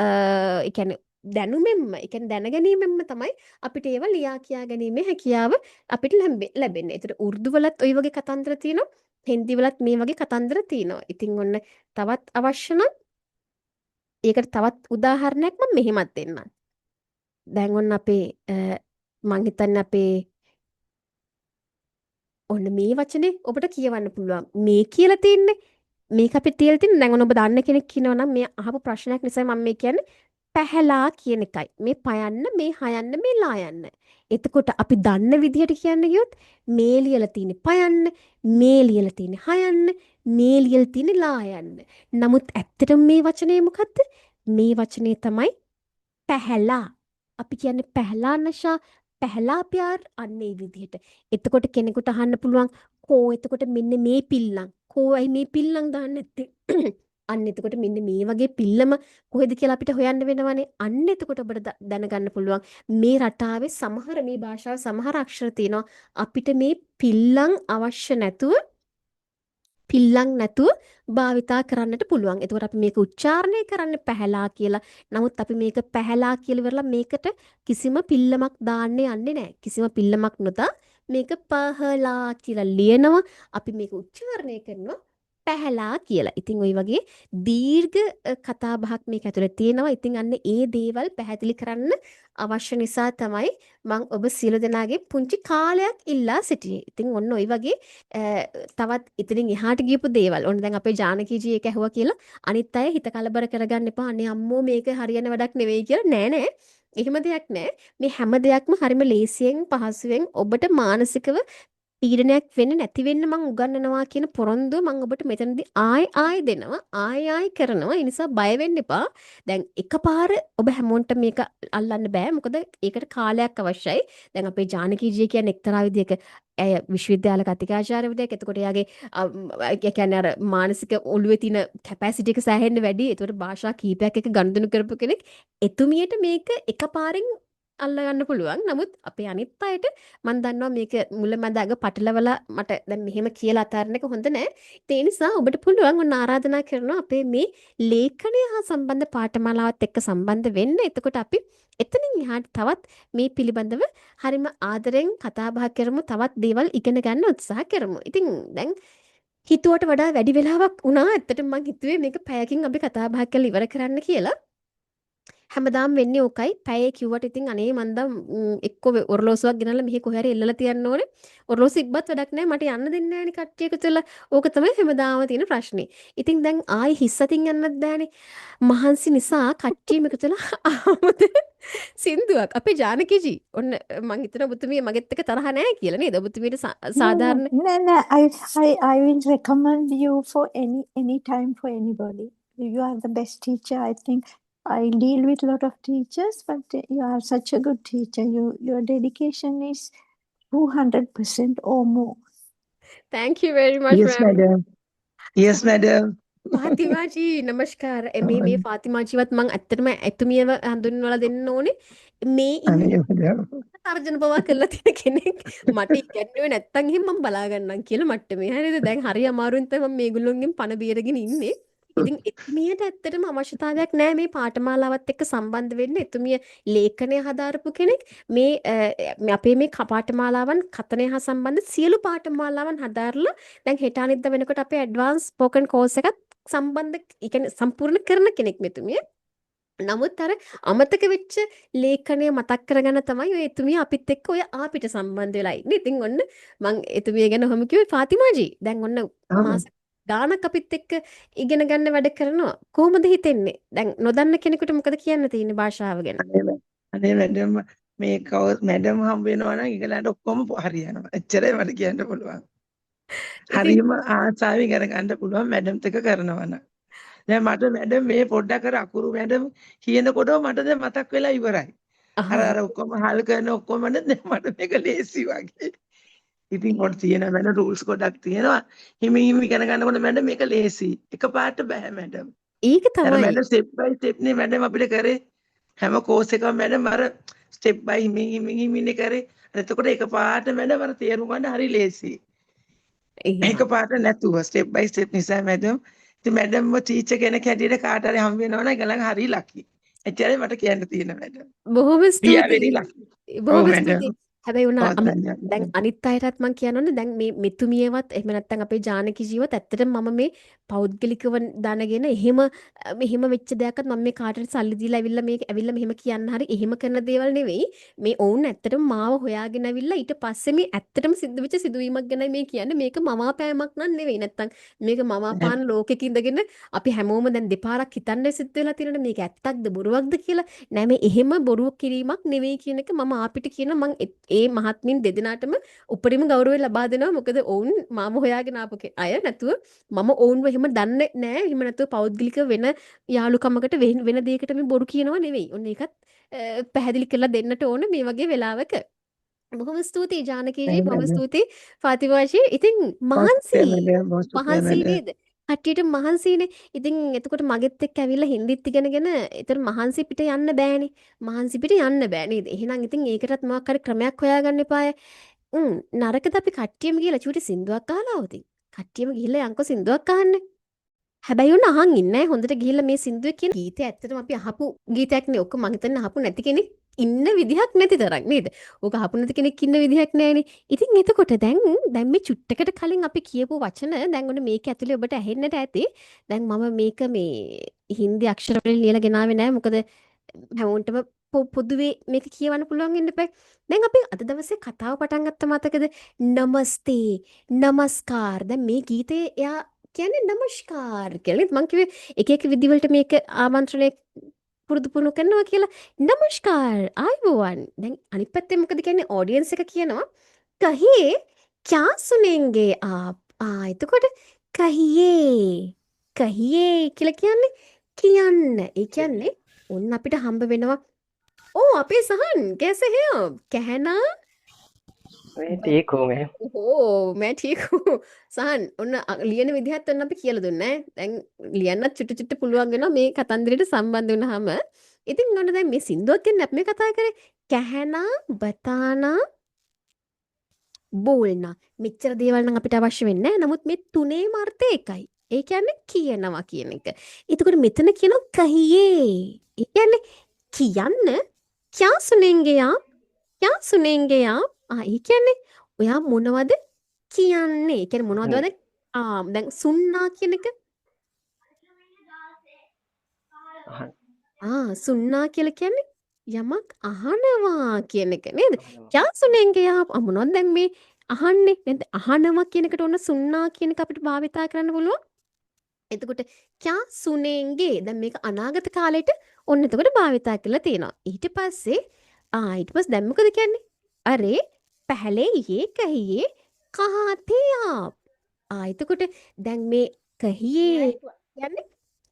ඒ කියන්නේ දැනුමෙන්ම ඒ කියන්නේ දැනගැනීමෙන්ම තමයි අපිට ඒව ලියා කියා ගැනීමේ හැකියාව අපිට ලැබෙන්නේ. ඒතර උර්දු වලත් ওই වගේ කතන්දර තියෙනවා. හින්දි වලත් මේ වගේ කතන්දර තියෙනවා. ඉතින් ඔන්න තවත් අවශ්‍ය නම් ඒකට තවත් උදාහරණයක් මම මෙහෙමත් දෙන්නම්. දැන් ඔන්න අපේ මං හිතන්නේ අපේ ඔන්න මේ වචනේ ඔබට කියවන්න පුළුවන්. මේ කියලා තින්නේ මේක අපි තියලා තින්නේ දැන් ඔන්න ඔබ දන්න කෙනෙක් කියනවා නම් මේ අහපු ප්‍රශ්නයක් නිසා මම මේ කියන්නේ පැහැලා කියන එකයි. මේ පයන්න, මේ හයන්න, මේ ලායන්න. එතකොට අපි දන්න විදිහට කියන්න ගියොත් මේ ලියලා තියෙන්නේ පයන්න, මේ ලියලා තියෙන්නේ හයන්න, මේ ලියලා තියෙන්නේ ලායන්න. නමුත් ඇත්තටම මේ වචනේ මොකද්ද? මේ වචනේ තමයි පැහැලා. අපි කියන්නේ පැහැලා නෂා පැහැලා ප්‍යාර් අන්න ඒ විදිහට. එතකොට කෙනෙකුට අහන්න පුළුවන් කෝ එතකොට මෙන්න මේ පිල්ලම්. කෝ ඇයි මේ පිල්ලම් දාන්න නැත්තේ? අන්න එතකොට මෙන්න මේ වගේ පිල්ලම කොහෙද කියලා අපිට හොයන්න වෙනවනේ. අන්න එතකොට ඔබට දැනගන්න පුළුවන් මේ රටාවේ සමහර මේ භාෂාවේ සමහර අක්ෂර තියෙනවා අපිට මේ පිල්ලම් අවශ්‍ය නැතුව පිල්ලම් නැතුව භාවිතා කරන්නට පුළුවන්. එතකොට අපි මේක උච්චාරණය කරන්න පැහැලා කියලා. නමුත් අපි මේක පැහැලා කියලා ඉවරලා මේකට කිසිම පිල්ලමක් දාන්නේ යන්නේ නැහැ. කිසිම පිල්ලමක් නොදා මේක පහලා කියලා ලියනවා. අපි මේක උච්චාරණය කරනවා පැහැලා කියලා. ඉතින් ওই වගේ දීර්ඝ කතා බහක් මේක ඇතුලේ තියෙනවා. ඉතින් අන්න ඒ දේවල් පැහැදිලි කරන්න අවශ්‍ය නිසා තමයි මම ඔබ සියලු දෙනාගේ පුංචි කාලයක් ඉල්ලා සිටියේ. ඉතින් ඔන්න ওই වගේ තවත් ඉතින් එහාට ගියපු දේවල්. ඔන්න දැන් අපේ ජානකී ජී එක ඇහුවා කියලා අනිත් අය හිත කලබල කරගන්න එපා. අනේ අම්මෝ මේක හරියන වැඩක් නෙවෙයි කියලා. නෑ නෑ. එහෙම දෙයක් නෑ. මේ හැම දෙයක්ම හරිම ලේසියෙන් පහසුවෙන් ඔබට මානසිකව පීඩනයක් වෙන්නේ නැති වෙන්න මම උගන්වනවා කියන පොරොන්දුව මම ඔබට මෙතනදී ආයෙ දෙනවා ආයෙ කරනවා. ඒ නිසා බය වෙන්න එපා. දැන් එකපාර ඔබ හැමෝන්ට මේක අල්ලන්න බෑ. මොකද ඒකට කාලයක් අවශ්‍යයි. දැන් අපේ ජානකී ජී කියන්නේ එක්තරා විදියක ඇය විශ්වවිද්‍යාල කතිකාචාර්යවරයෙක්. එතකොට එයාගේ ඒ කියන්නේ අර මානසික ඔළුවේ තියෙන කැපැසිටි එක සෑහෙන්න වැඩි. ඒතකොට භාෂා කීපයක් එක ගනුදෙනු කරපු කෙනෙක්. එතුමියට මේක එකපාරෙන් අල්ලගන්න පුළුවන්. නමුත් අපේ අනිත් අයට මම දන්නවා මේක මුලමඳ අග පටලවලා මට දැන් මෙහෙම කියලා අතාරින්න එක හොඳ නෑ. ඒ නිසා ඔබට පුළුවන් ඔන්න ආරාධනා කරනවා අපේ මේ ලේඛනය හා සම්බන්ධ පාඨමාලාවත් එක්ක සම්බන්ධ වෙන්න. එතකොට අපි එතනින් එහාට තවත් මේ පිළිබඳව හරිම ආදරෙන් කතා බහ කරමු. තවත් දේවල් ඉගෙන ගන්න උත්සාහ කරමු. ඉතින් දැන් හිතුවට වඩා වැඩි වෙලාවක් වුණා. ඇත්තටම මං හිතුවේ මේක පැයකින් අපි කතා බහ කරලා ඉවර කරන්න කියලා. හැමදාම වෙන්නේ ඕකයි. පැයේ කිව්වට ඉතින් අනේ මන්දා එක්ක ඔරලෝසුවක් ගෙනල්ලා මෙහි කොහේ හරි එල්ලලා තියන්න ඕනේ. ඔරලෝසු ඉබ්බත් වැඩක් නැහැ. මට යන්න දෙන්නේ නැහැනේ කට්ටිය එකතු වෙලා. ඕක තමයි හැමදාම තියෙන ප්‍රශ්නේ. ඉතින් දැන් ආයි හිස් අතින් යන්නත් බෑනේ. මහන්සි නිසා කට්ටියම එකතු වෙලා ආමද සින්දුවක් අපේ ජානකිජී ඔන්න මං හිතන ඔබතුමිය මගෙත් එක්ක තරහ නැහැ කියලා නේද? ඔබතුමියට No, no, සාධාරණ no, no. I will recommend you for any time for anybody. You are the best teacher. I think I deal with a lot of teachers, but you are such a good teacher. Your dedication is 200% or more. thank you very much Yes, ma'am. madam. Yes, madam. ෆාතිමාජී නමස්කාර මේ ෆාතිමාජීවත් මං ඇත්තටම එතුමියව හඳුන්වලා දෙන්න ඕනේ මේ ඉන්න අනේ madam. තර්ජන පවා කරලා තියෙන කෙනෙක් මට ඉගැන්නුවේ නැත්තම් එහෙනම් මම බලා ගන්නම් කියලා මට්ටමේ හරිද දැන් හරි අමාරුවෙන් තමයි මම මේගොල්ලොන්ගෙන් පණ බේරගෙන ඉන්නේ ඉතින් එතුමියට ඇත්තටම අවශ්‍යතාවයක් නැහැ මේ පාඨමාලාවත් එක්ක සම්බන්ධ වෙන්න එතුමිය ලේඛනය හදාරපු කෙනෙක් මේ අපේ මේ පාඨමාලාවන් කතනය හා සම්බන්ධ සියලු පාඨමාලාවන් හදාarලා දැන් හෙට අනිද්දා වෙනකොට අපේ ඇඩ්වාන්ස් ස්පෝකන් කෝස් එකත් සම්බන්ධ ඒ කියන්නේ සම්පූර්ණ කරන කෙනෙක් මෙතුමිය. නමුත් අර අමතක වෙච්ච ලේඛනය මතක් කරගන්න තමයි ඔය එතුමිය අපිත් එක්ක ඔය ආපිට සම්බන්ධ වෙලා ඉන්නේ. ඉතින් ඔන්න මං එතුමිය ගැන ඔහොම කිව්වේ ෆාතිමාජී. දැන් ඔන්න මාස ගානක් අපිත් එක්ක ඉගෙන ගන්න වැඩ කරනවා. කොහොමද හිතෙන්නේ? දැන් නොදන්න කෙනෙකුට මොකද කියන්න තියෙන්නේ භාෂාව ගැන? අනේ madam මේ madam හම්බ වෙනවා නම් ඒගලන්ට ඔක්කොම හරියනවා. එච්චරයි මට කියන්න පුළුවන්. හරියම ආසාවෙන් කරගන්න පුළුවන් madam එක කරනවා නම්. දැන් මට madam මේ පොඩ්ඩක් අර අකුරු madam කියනකොටම මට දැන් මතක් වෙලා ඉවරයි. අර ඔක්කොම හල් කරන ඔක්කොම දැන් මට මේක ලේසි වගේ. ඉතින් කොට තියෙන madam rules ගොඩක් තියෙනවා. හිමින් ඉගෙන ගන්නකොට madam මේක ලේසි. එකපාරට බෑ madam. ඒක අර තමයි. madam step by step නේ madam අපිට කරේ. හැම course එකම madam අර step by හිමින් කරේ. එතකොට එකපාරට madam අර තේරුම් ගන්න හරි ලේසි. එකපාරට නැතුව step by step නිසා madam ඉතින් madam ටීචර් කෙනෙක් හැටියට කාට හරි හම් වෙනවා නම් ගලන් හරි ලකි. එච්චරයි මට කියන්න තියෙන madam. බොහොම ස්තුතියි. බොහොම madam. ස්තුතියි. හැබැයි උනා ඔව් දැන් අනිත් අයටත් මම කියනවනේ දැන් මේ මෙතුමියවත් එහෙම නැත්නම් අපේ ජානකි ජීවත් ඇත්තටම මම මේ පෞද්ගලිකව දැනගෙන එහෙම වෙච්ච දෙයක්වත් මම මේ කාටට සල්ලි දීලා ඇවිල්ලා මෙහෙම කියන්න හරි එහෙම කරන දේවල් නෙවෙයි මේ ඔවුන් ඇත්තටම මාව හොයාගෙන ඇවිල්ලා ඊට පස්සේ මේ ඇත්තටම සිද්ධ වෙච්ච සිදුවීමක් ගැනයි මේ කියන්නේ මේක මවාපෑමක් නන් නෙවෙයි නැත්නම් මේක මවාපාන ලෝකෙක ඉඳගෙන අපි හැමෝම දැන් දෙපාරක් හිතන්න සිද්ධ වෙලා තියෙනනේ මේක ඇත්තක්ද බොරුවක්ද කියලා නෑ මේ එහෙම බොරුව කිරීමක් නෙවෙයි කියන එක මම ආපිට කියන මම ඒ මහත්මින් දෙදෙනාටම උපරිම ගෞරවය ලබා දෙනවා මොකද ඔවුන් මාම හොයාගෙන ආපු අය නැතුව මම ඔවුන්ව එහෙම දන්නේ නැහැ එහෙම නැතුව පෞද්ගලික වෙන යාළුකමකට වෙන දෙයකට මේ බොරු කියනවා නෙවෙයි. ඔන්න ඒකත් පැහැදිලි කරලා දෙන්නට ඕන මේ වගේ වෙලාවක. බොහොම ස්තුතියි ජානකීජී බොහොම ස්තුතියි ෆාතිමාජී. ඉතින් මහන්සි නේද? කට්ටියට මහන්සිනේ. ඉතින් එතකොට මගෙත් එක්ක ඇවිල්ලා හින්දිත් ඉගෙනගෙන ඒතර මහන්සි පිට යන්න බෑනේ. මහන්සි පිට යන්න බෑ නේද? එහෙනම් ඉතින් ඒකටත් මොකක් හරි ක්‍රමයක් හොයාගන්න එපාය. නරකද අපි කට්ටියම ගිහලා චූටි සින්දුවක් අහලා આવති. කට්ටියම ගිහලා යන්කෝ සින්දුවක් අහන්න. හැබැයි උන් අහන් ඉන්නේ හොඳට ගිහලා මේ සින්දුවේ කියන ගීතය ඇත්තටම අපි අහපු ගීතයක් නේ. ඔක්කොම මං හිතන්නේ අහපු නැති කෙනෙක් ඉන්න විදිහක් නැති තරම් නේද? ඕක අහපු නැති කෙනෙක් ඉන්න විදිහක් නැහැනේ. ඉතින් එතකොට දැන් මේ චුට්ටකට කලින් අපි කියපු වචන දැන් ඔන්න මේක ඇතුලේ ඔබට ඇහෙන්නට ඇති. දැන් මම මේක මේ හින්දි අක්ෂර වලින් ලියලා ගෙනාවේ නැහැ. මොකද හැමෝටම පොදුවේ මේක කියවන්න පුළුවන් වෙන්න බෑ. දැන් අපි අද දවසේ කතාව පටන් ගත්ත මතකද? නමස්තේ, නමස්කාර. දැන් මේ ගීතේ එයා කියන්නේ නමස්කාර කියලා. මං කිව්වේ එක එක විදිවලට මේක ආමන්ත්‍රණය පුරුදු පුහුණු කරනවා කියලා. නමස්කාර ආයුබෝවන්. දැන් අනිත් පැත්තේ මොකද කියන්නේ ඔඩියන්ස් එක කියනවා කහියේ क्या सुनेंगे आप? එතකොට කහියේ කියලා කියන්නේ කියන්න. ඒ කියන්නේ ඔන්න අපිට හම්බ වෙනවා. ඕ අපේ සහන් कैसे हैं आप? कहना मैं ठीक हूँ मैं ඕ मैं ठीक हूँ. සහන් ඔන්න ලියන විදිහත් ඔන්න අපි කියලා දුන්නා. දැන් ලියන්නත් චුට්ටු චුට්ටු පුළුවන් වෙනවා මේ කතන්දරයට සම්බන්ධ වුණාම. ඉතින් ඔන්න දැන් මේ සින්දුවක් ගැන අපි මේ කතා කරේ. कहना बताना बोलना. මෙච්චර දේවල් නම් අපිට අවශ්‍ය වෙන්නේ නැහැ. නමුත් මේ තුනේම අර්ථය එකයි. ඒ කියන්නේ කියනවා කියන එක. එතකොට මෙතන කියනවා කහියේ. ඒ කියන්නේ කියන්න क्या सुनेंगे आप? क्या सुनेंगे आप? ඒ කියන්නේ ඔයා මොනවද කියන්නේ? ඒ කියන්නේ මොනවද දැන් සුන්නා කියන එක සුන්නා කියලා කියන්නේ යමක් අහනවා කියන එක නේද? क्या सुनेंगे आप? මොනවද දැන් මේ අහන්නේ? නේද? අහනවා කියන එකට ඔන්න සුන්නා කියන එක අපිට භාවිතා කරන්න පුළුවන්. එතකොට ක්‍යා සුනේන්ගේ. දැන් මේක අනාගත කාලෙට ඔන්න එතකොට භාවිතා කරලා තියෙනවා. ඊට පස්සේ ඊට පස්සේ දැන් මොකද කියන්නේ? අරේ පහලේ යේ කහියේ කහා थे आप. එතකොට දැන් මේ කහියේ කියන්නේ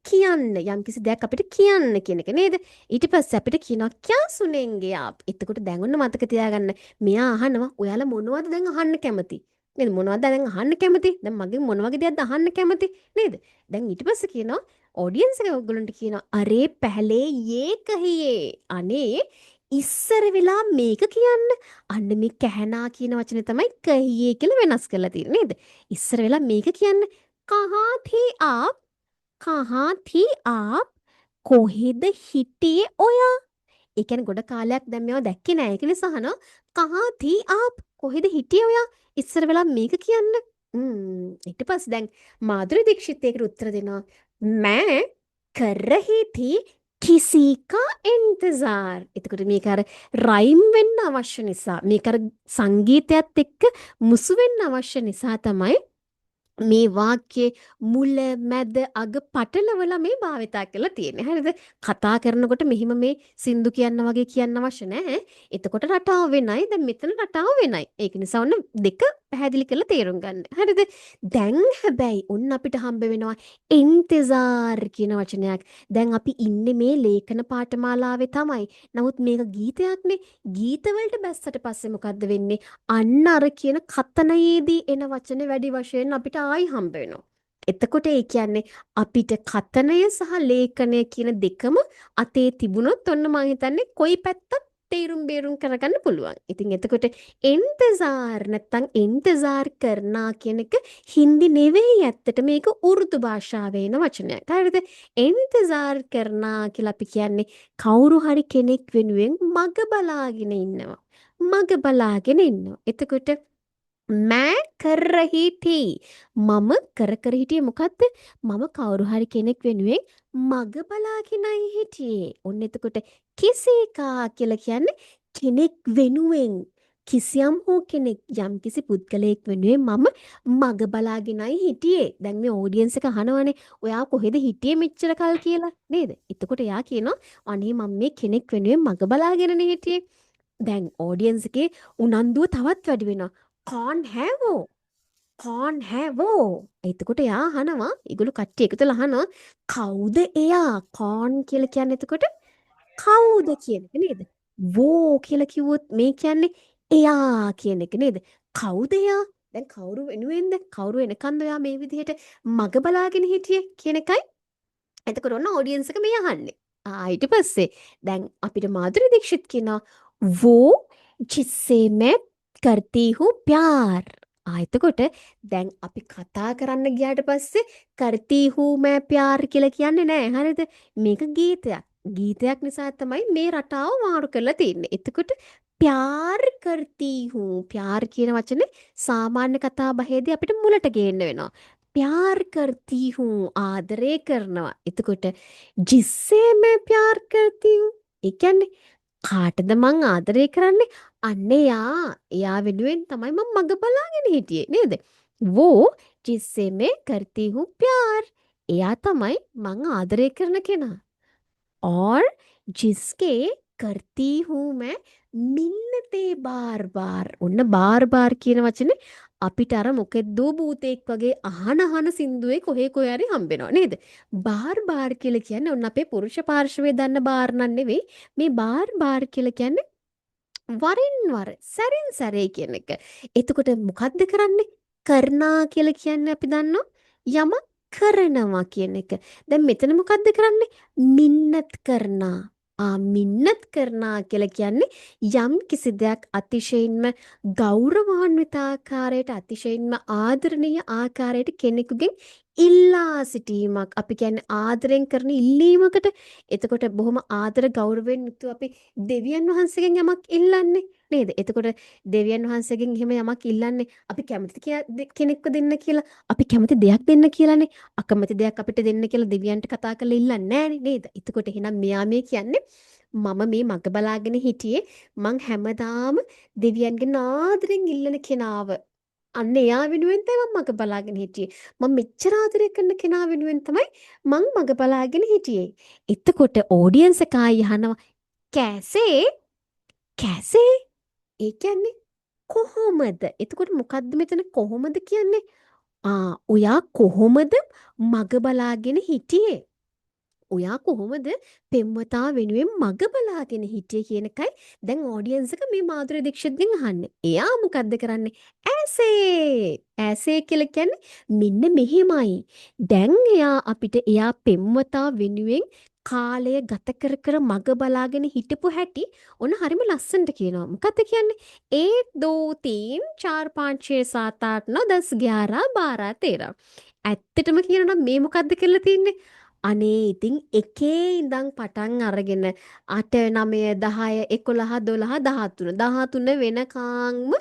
කියන්න යම්කිසි දෙයක් අපිට කියන්න කියන එක නේද? ඊට පස්සේ අපිට කියනවා ක්‍යා සුනෙන්ගේ ආප්. එතකොට දැන් ඔන්න මතක තියාගන්න. මෙයා අහනවා ඔයාලා මොනවද දැන් අහන්න කැමති? නේද? මොනවද දැන් අහන්න කැමති? දැන් මගෙන් මොන වගේ දෙයක්ද අහන්න කැමති? නේද? දැන් ඊට පස්සේ කියනවා ඔඩියන්ස් එක ඔයගොල්ලන්ට කියනවා අරේ පහලේ යේ කහියේ. අනේ ඉස්සර වෙලා මේක කියන්න. අන්න මේ කැහනා කියන වචනේ තමයි කහියේ කියලා වෙනස් කරලා තියෙන්නේ නේද? ඉස්සර වෙලා මේක කියන්න. කහා थे आप කහා थी आप කොහෙද හිටියේ ඔයා? ඒ කියන්නේ ගොඩ කාලයක් දැන් මේවා දැක්කේ නෑ. ඒක නිසා අහනවා කහා थी आप කොහෙද හිටියේ ඔයා? ඉස්සර වෙලා මේක කියන්න. ඊට පස්සේ දැන් මාධුරි දීක්ෂිත් ඒකට උත්තර දෙනවා. मैं कर रही थी किसी का इंतजार. එතකොට මේක අර රයිම් වෙන්න අවශ්‍ය නිසා මේක අර සංගීතයත් එක්ක මුසු වෙන්න අවශ්‍ය නිසා තමයි මේ වාක්‍යයේ මුල මැද අග පටලවලා මේ භාවිතා කරලා තියෙන්නේ. හරිද? කතා කරනකොට මෙහිම මේ සින්දු කියන්න වගේ කියන්න අවශ්‍ය නැහැ. එතකොට රටාව වෙනයි. දැන් මෙතන රටාව වෙනයි. ඒක නිසා ඔන්න දෙක පැහැදිලි කරලා තේරුම් ගන්න. හරිද? දැන් හැබැයි ඔන්න අපිට හම්බ වෙනවා ඉන්තිසාර් කියන වචනයක්. දැන් අපි ඉන්නේ මේ ලේඛන පාඨමාලාවේ තමයි. නමුත් මේක ගීතයක්නේ. ගීත වලට බැස්සට පස්සේ මොකද්ද වෙන්නේ? අන්න අර කියන කතනයේදී එන වචන වැඩි වශයෙන් අපිට ආයි හම්බ වෙනවා. එතකොට ඒ කියන්නේ අපිට කතනය සහ ලේඛනය කියන දෙකම අතේ තිබුණොත් ඔන්න මම හිතන්නේ කොයි පැත්තත් තේරුම් බේරුම් කරගන්න පුළුවන්. ඉතින් එතකොට ඉන්තසාර් නැත්තම් ඉන්තසාර් කරනා කියන එක හින්දි නෙවෙයි ඇත්තට මේක උර්දු භාෂාවේ එන වචනයක්. හරිද? ඉන්තසාර් කරනා කියලා අපි කියන්නේ කවුරු හරි කෙනෙක් වෙනුවෙන් මග බලාගෙන ඉන්නවා. මග බලාගෙන ඉන්නවා. එතකොට මෑ කර රහී थी මම කර හිටියේ මොකද්ද? මම කවුරු හරි කෙනෙක් වෙනුවෙන් මග බලාගෙනයි හිටියේ. ඔන්න එතකොට කිසේකා කියලා කියන්නේ කෙනෙක් වෙනුවෙන් කිසියම් හෝ කෙනෙක් යම් කිසි පුද්ගලයෙක් වෙනුවෙන් මම මග බලාගෙනයි හිටියේ. දැන් මේ ඔඩියන්ස් එක අහනවනේ ඔයා කොහෙද හිටියේ මෙච්චර කල් කියලා නේද? එතකොට එයා කියනවා අනේ මම මේ කෙනෙක් වෙනුවෙන් මග බලාගෙනනේ හිටියේ. දැන් ඔඩියන්ස් එකේ උනන්දුව තවත් වැඩි වෙනවා. can't have can't have. එතකොට එයා අහනවා ඒගොල්ලෝ කට්ටිය එකතුලා අහනවා කවුද එයා? can't කියලා කියන්නේ එතකොට කවුද කියන එක නේද? වෝ කියලා කිව්වොත් මේ කියන්නේ එයා කියන එක නේද? කවුද එයා? දැන් කවුරු වෙනුවෙන්ද? කවුරු වෙනකන්ද එයා මේ විදිහට මග බලාගෙන හිටියේ කියන එකයි එතකොට ඔන්න ඔඩියන්ස් එක මේ අහන්නේ. ඊට පස්සේ දැන් අපිට මාධුරි දීක්ෂිත් කියනවා वो जिससे मैं करती हूँ प्यार. එතකොට දැන් අපි කතා කරන්න ගියාට පස්සේ करती हूँ मैं प्यार කියලා කියන්නේ නැහැ. හරිද? මේක ගීතයක්. ගීතයක් නිසා තමයි මේ රටාව මාරු කරලා තියෙන්නේ. එතකොට प्यार करती हूँ प्यार කියන වචනේ සාමාන්‍ය කතා බහේදී අපිට මුලට ගේන්න වෙනවා. प्यार करती हूँ ආදරය කරනවා. එතකොට जिससे मैं प्यार करती हूँ ඒ කියන්නේ කාටද මං ආදරය කරන්නේ? අන්න එයා වෙනුවෙන් තමයි මම මග බලාගෙන හිටියේ නේද? वो जिससे मैं करती हूँ प्यार එයා තමයි මං ආදරය කරන කෙනා. और जिसके करती हूँ मैं मिन्नते बार बार. ඔන්න बार बार කියන වචනේ අපිට අර මොකෙද්දෝ භූතෙක් වගේ අහන සින්දුවේ කොහේ කොහේ හරි හම්බෙනවා නේද? බාර් බාර් කියලා කියන්නේ ඔන්න අපේ පුරුෂ පාර්ශවයේ දන්න බාර් නන් නෙවෙයි. මේ බාර් කියලා කියන්නේ වරින් වර සැරින් සැරේ කියන එක. එතකොට මොකද්ද කරන්නේ? කරනා කියලා කියන්නේ අපි දන්නවා යමක් කරනවා කියන එක. දැන් මෙතන මොකද්ද කරන්නේ? මින්නත් කරනා. මින්නත් කරනා කියලා කියන්නේ යම් කිසි දෙයක් අතිශයින්ම ගෞරවාන්විත ආකාරයට අතිශයින්ම ආදරණීය ආකාරයට කෙනෙකුගෙන් ඉල්ලා සිටීමක්. අපි කියන්නේ ආදරෙන් කරන ඉල්ලීමකට. එතකොට බොහොම ආදර ගෞරවයෙන් යුතුව අපි දෙවියන් වහන්සේගෙන් යමක් ඉල්ලන්නේ නේද? එතකොට දෙවියන් වහන්සේගෙන් එහෙම යමක් ඉල්ලන්නේ අපි කැමති කෙනෙක්ව දෙන්න කියලා. අපි කැමති දෙයක් දෙන්න කියලානේ. අකමැති දෙයක් අපිට දෙන්න කියලා දෙවියන්ට කතා කරලා ඉල්ලන්නේ නැහැ නේද? එතකොට එහෙනම් මෙයා මේ කියන්නේ මම මේ මග බලාගෙන හිටියේ මං හැමදාම දෙවියන්ගෙන් ආදරෙන් ඉල්ලන කෙනාව අන්න එයා වෙනුවෙන් තමයි මම මග බලාගෙන හිටියේ. මම මෙච්චර ආදරය කරන කෙනා වෙනුවෙන් තමයි මං මග බලාගෙන හිටියේ. එතකොට ඔඩියන්ස් එක ආයි අහනවා කැසේ කැසේ ඒ කියන්නේ කොහොමද? එතකොට මොකද්ද මෙතන කොහොමද කියන්නේ? ඔයා කොහොමද මග බලාගෙන හිටියේ? ඔයා කොහොමද පෙම්වතා වෙනුවෙන් මග බලාගෙන හිටියේ කියන එකයි දැන් ඔඩියන්ස් එක මේ මාධුරි දීක්ෂිත්ගෙන් අහන්නේ. එයා මොකද්ද කරන්නේ? ඇසේ. ඇසේ කියලා කියන්නේ මෙන්න මෙහෙමයි. දැන් එයා පෙම්වතා වෙනුවෙන් කාලය ගත කර කර මග බලාගෙන හිටපු හැටි ඔන්න හරිම ලස්සනට කියනවා. මොකද්ද කියන්නේ? 1 2 3 4 5 6 7 8 9 10 11 12 13. ඇත්තටම කියනවා නම් මේ මොකද්ද කියලා තියන්නේ? අනේ ඉතින් එකේ ඉඳන් පටන් අරගෙන 8 9 10 11 12 13 වෙනකංම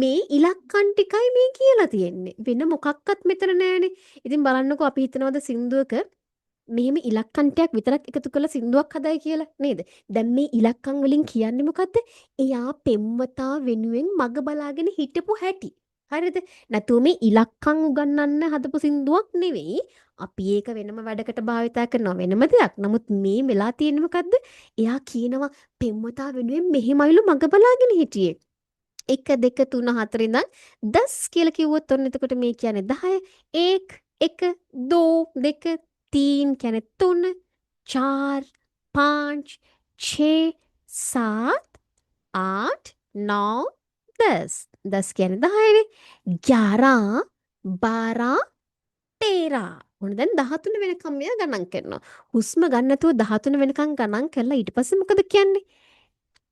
මේ ඉලක්කම් ටිකයි මේ කියලා තියෙන්නේ. වෙන මොකක්වත් මෙතන නෑනේ. ඉතින් බලන්නකෝ අපි හිතනවාද සින්දුවක මෙහෙම ඉලක්කම් ටිකක් විතරක් එකතු කරලා සින්දුවක් හදයි කියලා නේද? දැන් මේ ඉලක්කම් වලින් කියන්නේ මොකද්ද? එයා පෙම්වතා වෙනුවෙන් මග බලාගෙන හිටපු හැටි. හරිද? නැතුව මේ ඉලක්කම් උගන්වන්න හදපු සින්දුවක් නෙවෙයි. අපි ඒක වෙනම වැඩකට භාවිතා කරනවා වෙනම දෙයක්. නමුත් මේ වෙලා තියෙන්නේ මොකද්ද? එයා කියනවා පෙම්වතා වෙනුවෙන් මෙහෙමයිලු මග බලාගෙන හිටියේ. 1 2 3 4 ඉඳන් 10 කියලා කිව්වොත් ඔන්න එතකොට මේ කියන්නේ 10 1 1 2 2 3 කියන්නේ 3 4 5 6 7 8 9 10 10 කියන්නේ 10නේ 11 12 13 ඔන්න දැන් 13 වෙනකම් මෙයා ගණන් කරනවා. හුස්ම ගන්න නැතුව 13 වෙනකම් ගණන් කරලා ඊට පස්සේ මොකද කියන්නේ?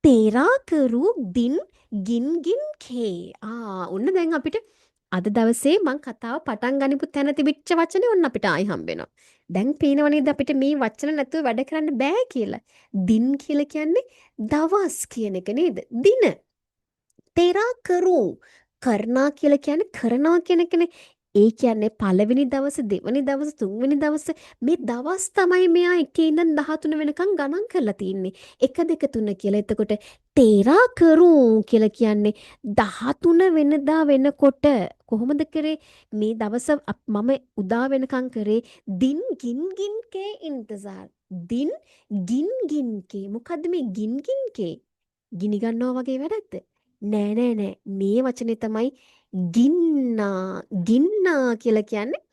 තේරා කරු දින් ගින් ගින් කේ. ඔන්න දැන් අපිට අද දවසේ මං කතාව පටන් ගනිපු තැන තිබිච්ච වචනේ ඔන්න අපිට ආයි හම්බ වෙනවා. දැන් පේනව නේද අපිට මේ වචන නැතුව වැඩ කරන්න බෑ කියලා. දින් කියලා කියන්නේ දවස් කියන එක නේද? දින. තේරා කරු කරනා කියලා කියන්නේ කරනවා කියන එකනේ. ඒ කියන්නේ පළවෙනි දවස් දෙවෙනි දවස් තුන්වෙනි දවස් මේ දවස් තමයි මෙයා එකේ ඉඳන් 13 වෙනකන් ගණන් කරලා තින්නේ 1 2 3 කියලා. එතකොට තේරා කරු කියලා කියන්නේ 13 වෙනිදා වෙනකොට කොහොමද කරේ මේ දවස මම උදා වෙනකන් කරේ දින් ගින් ගින් කේ ඉන්තසාර්. දින් ගින් ගින් කේ මොකද්ද මේ ගින් ගින් කේ? ගිනි ගන්නවා වගේ වැඩක්ද? නෑ මේ වචනේ තමයි ගින්නා කියලා කියන්නේ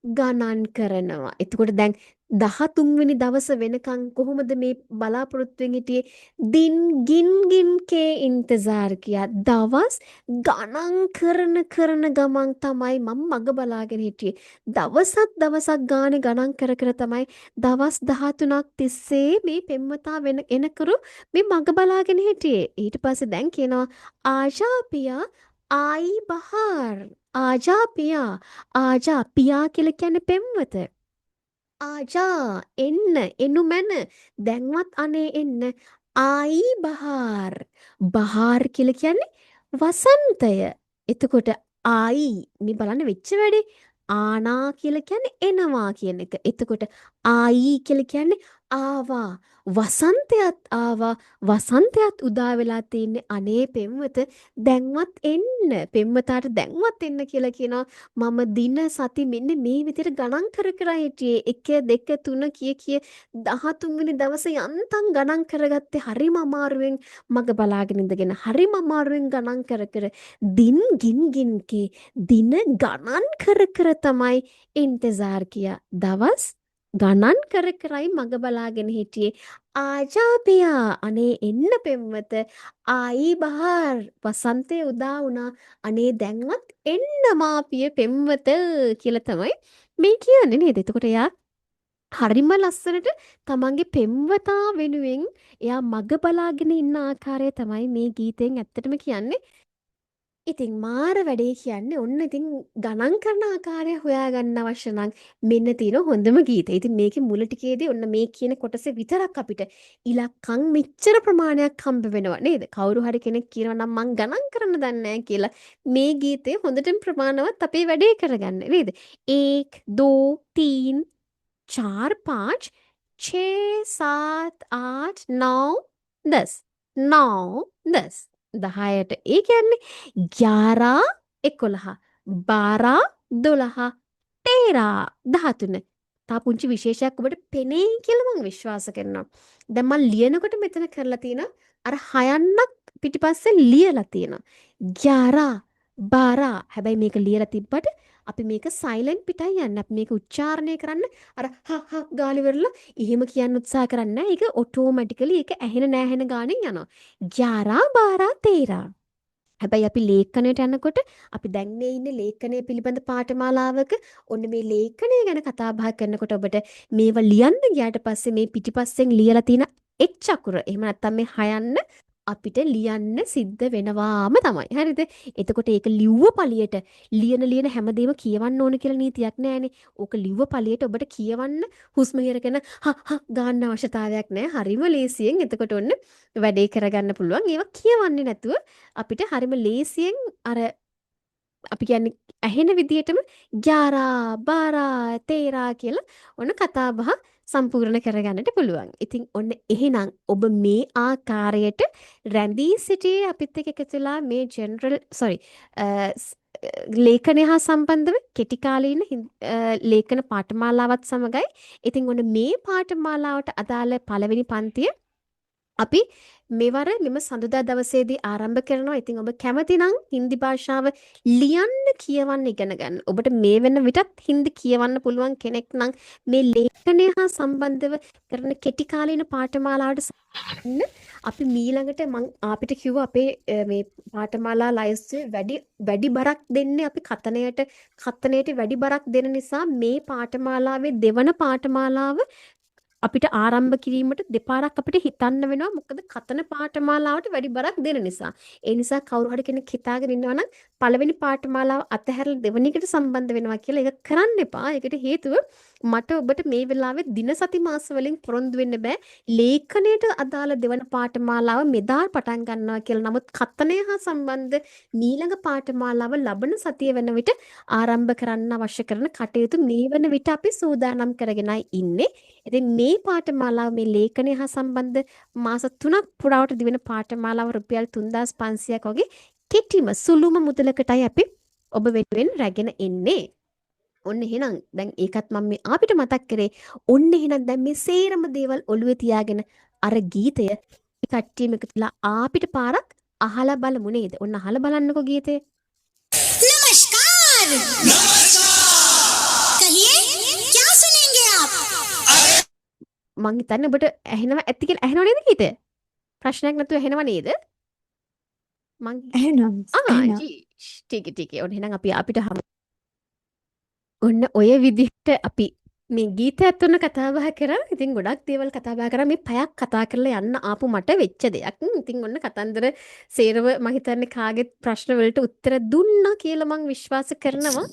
ගණන් කරනවා. එතකොට දැන් 13 වෙනි දවස වෙනකන් කොහොමද මේ බලාපොරොත්තුෙන් හිටියේ? දින් ගින් ගින් කේ ඉන්තසාර් කියා. දවස් ගණන් කරන ගමන් තමයි මම මග බලාගෙන හිටියේ. දවසක් ගානේ ගණන් කර තමයි දවස් 13ක් තිස්සේ මේ පෙම්වතා එනකරු මේ මග බලාගෙන හිටියේ. ඊට පස්සේ දැන් කියනවා ආශා පියා ආයි බහාර්. ආජා පියා කියලා කියන්නේ පෙම්වත. ආජා එන්න එනු මැන දැන්වත් අනේ එන්න ආයි බහාර්. බහාර් කියලා කියන්නේ වසන්තය. එතකොට ආයි මේ බලන්න වෙච්ච වැඩේ ආනා කියලා කියන්නේ එනවා කියන එක. එතකොට ආයි කියලා කියන්නේ ආවා. වසන්තයත් ආවා. වසන්තයත් උදා වෙලා තින්නේ අනේ පෙම්වත දැන්වත් එන්න. පෙම්වතාට දැන්වත් එන්න කියලා කියනවා. මම දින සති මෙන්න මේ විදිහට ගණන් කර හිටියේ 1 2 3 කිය 13 වෙනි දවසේ යන්තම් ගණන් කරගත්තේ හරිම අමාරුවෙන් මග බලාගෙන ඉඳගෙන හරිම අමාරුවෙන් ගණන් කර දින් ගින් කේ දින ගණන් කර තමයි ඉන්තසාර් කියා. දවස් ගණන් කරයි මග බලාගෙන හිටියේ. ආජා පියා අනේ එන්න පෙම්වත ආයි බහාර් වසන්තය උදා වුණා අනේ දැන්වත් එන්න මාපිය පෙම්වත කියලා තමයි මේ කියන්නේ නේද? එතකොට එයා හරිම ලස්සනට තමන්ගේ පෙම්වතා වෙනුවෙන් එයා මග බලාගෙන ඉන්න ආකාරය තමයි මේ ගීතෙන් ඇත්තටම කියන්නේ. ඉතින් මාර වැඩේ කියන්නේ ඔන්න ඉතින් ගණන් කරන ආකාරය හොයාගන්න අවශ්‍ය නම් මෙන්න තියෙන හොඳම ගීතය. ඉතින් මේකේ මුල ටිකේදී ඔන්න මේ කියන කොටසේ විතරක් අපිට ඉලක්කම් මෙච්චර ප්‍රමාණයක් හම්බ වෙනවා නේද? කවුරු හරි කෙනෙක් කියනවා නම් මං ගණන් කරන්න දන්නේ නැහැ කියලා මේ ගීතේ හොඳටම ප්‍රමාණවත් අපේ වැඩේ කරගන්න නේද? 1 2 3 4 5 6 7 8 9 10 9 10 10ට ඒ කියන්නේ 11 11 12 12 13 13 තා පුංචි විශේෂයක් ඔබට පෙනේ කියලා මම විශ්වාස කරනවා. දැන් මම ලියනකොට මෙතන කරලා තියෙනවා අර හයන්නක් පිටිපස්සේ ලියලා තියෙනවා. 11 12 හැබැයි මේක ලියලා තිබ්බට අපි මේක සයිලන්ට් පිටයි යන්න. අපි මේක උච්චාරණය කරන්න අර ගාලි වෙරලා එහෙම කියන්න උත්සාහ කරන්නේ නැහැ. ඒක ඔටෝමැටිකලි ඒක ඇහෙන නෑහෙන ගානෙන් යනවා. 11 12 13 හැබැයි අපි ලේඛනයට යනකොට අපි දැන් මේ ඉන්නේ ලේඛනය පිළිබඳ පාඨමාලාවක ඔන්න මේ ලේඛනය ගැන කතා බහ කරනකොට ඔබට මේව ලියන්න ගියාට පස්සේ මේ පිටිපස්සෙන් ලියලා තියෙන එච් අකුර එහෙම නැත්නම් මේ හයන්න අපිට ලියන්න සිද්ධ වෙනවාම තමයි. හරිද? එතකොට ඒක ලිව්ව පළියට ලියන හැමදේම කියවන්න ඕන කියලා නීතියක් නෑනේ. ඕක ලිව්ව පළියට ඔබට කියවන්න හුස්ම හිරගෙන ගන්න අවශ්‍යතාවයක් නෑ. හරිම ලේසියෙන් එතකොට ඔන්න වැඩේ කරගන්න පුළුවන්. ඒවා කියවන්නේ නැතුව අපිට හරිම ලේසියෙන් අර අපි කියන්නේ ඇහෙන විදිහටම 11 12 13 කියලා ඔන්න කතා බහ සම්පූර්ණ කරගන්නට පුළුවන්. ඉතින් ඔන්න එහෙනම් ඔබ මේ ආකාරයට රැඳී සිටියේ අපිත් එක්ක එකතුලා මේ ලේඛනය හා සම්බන්ධව කෙටි කාලීන ලේඛන පාඨමාලාවත් සමගයි. ඉතින් ඔන්න මේ පාඨමාලාවට අදාළ පළවෙනි පන්තිය අපි මෙවර මෙම සඳුදා දවසේදී ආරම්භ කරනවා. ඉතින් ඔබ කැමති නම් හින්දි භාෂාව ලියන්න කියවන්න ඉගෙන ගන්න. ඔබට මේ වෙන විටත් හින්දි කියවන්න පුළුවන් කෙනෙක් නම් මේ ලේඛනය හා සම්බන්ධව කරන කෙටි කාලීන පාඨමාලාවට සම්බන්ධ අපි මීළඟට මම අපිට කිව්වා අපේ මේ පාඨමාලා ලයිස්ට් වැඩි බරක් දෙන්නේ අපි කතනයට වැඩි බරක් දෙන නිසා මේ පාඨමාලාවේ දෙවන පාඨමාලාව අපිට ආරම්භ කිරීමට දෙපාරක් අපිට හිතන්න වෙනවා. මොකද කතන පාඨමාලාවට වැඩි බරක් දෙන නිසා. ඒ නිසා කවුරු හරි කෙනෙක් හිතාගෙන ඉන්නවා නම් පළවෙනි පාඨමාලාව අතහැරලා දෙවෙනි එකට සම්බන්ධ වෙනවා කියලා ඒක කරන්න එපා. ඒකට හේතුව මට ඔබට මේ වෙලාවේ දින සති මාස වලින් පොරොන්දු වෙන්න බෑ. ලේඛනයට අදාළ දෙවන පාඨමාලාව මෙදා පටන් ගන්නවා කියලා. නමුත් කතනය හා සම්බන්ධ ඊළඟ පාඨමාලාව ලබන සතිය වෙන විට ආරම්භ කරන්න අවශ්‍ය කරන කටයුතු මේ වෙන විට අපි සූදානම් කරගෙනයි ඉන්නේ. ඉතින් මේ පාඨමාලාව මේ ලේඛනය හා සම්බන්ධ මාස 3ක් පුරාවට දිවෙන පාඨමාලාව රුපියල් 3500ක් වගේ කෙටිම සුළුම මුදලකටයි අපි ඔබ වෙනුවෙන් රැගෙන එන්නේ. ඔන්න එහෙනම් දැන් ඒකත් මම මේ අපිට මතක් කරේ. ඔන්න එහෙනම් දැන් මේ සේරම දේවල් ඔළුවේ තියාගෙන අර ගීතය කට්ටියම එකතුලා අපිට පාරක් අහලා බලමු නේද? ඔන්න අහලා බලන්නකෝ ගීතය. नमस्कार कहिए क्या सुनेंगे आप මං හිතන්නේ ඔබට ඇහෙනවා ඇත්ත කියලා. ඇහෙනව නේද ගීතය? ප්‍රශ්නයක් නැතුව ඇහෙනව නේද? මං එහෙනම් ටික ඔන්න එහෙනම් අපි අපිට ඔන්න ඔය විදිහට අපි මේ ගීතයත් ඔන්න කතා බහ කරා. ඉතින් ගොඩක් දේවල් කතා බහ කරා. මේ පැයක් කතා කරලා යන්න ආපු මට වෙච්ච දෙයක්. ඉතින් ඔන්න කතන්දර සේරව මම හිතන්නේ කාගෙත් ප්‍රශ්න වලට උත්තර දුන්නා කියලා මං විශ්වාස කරනවා.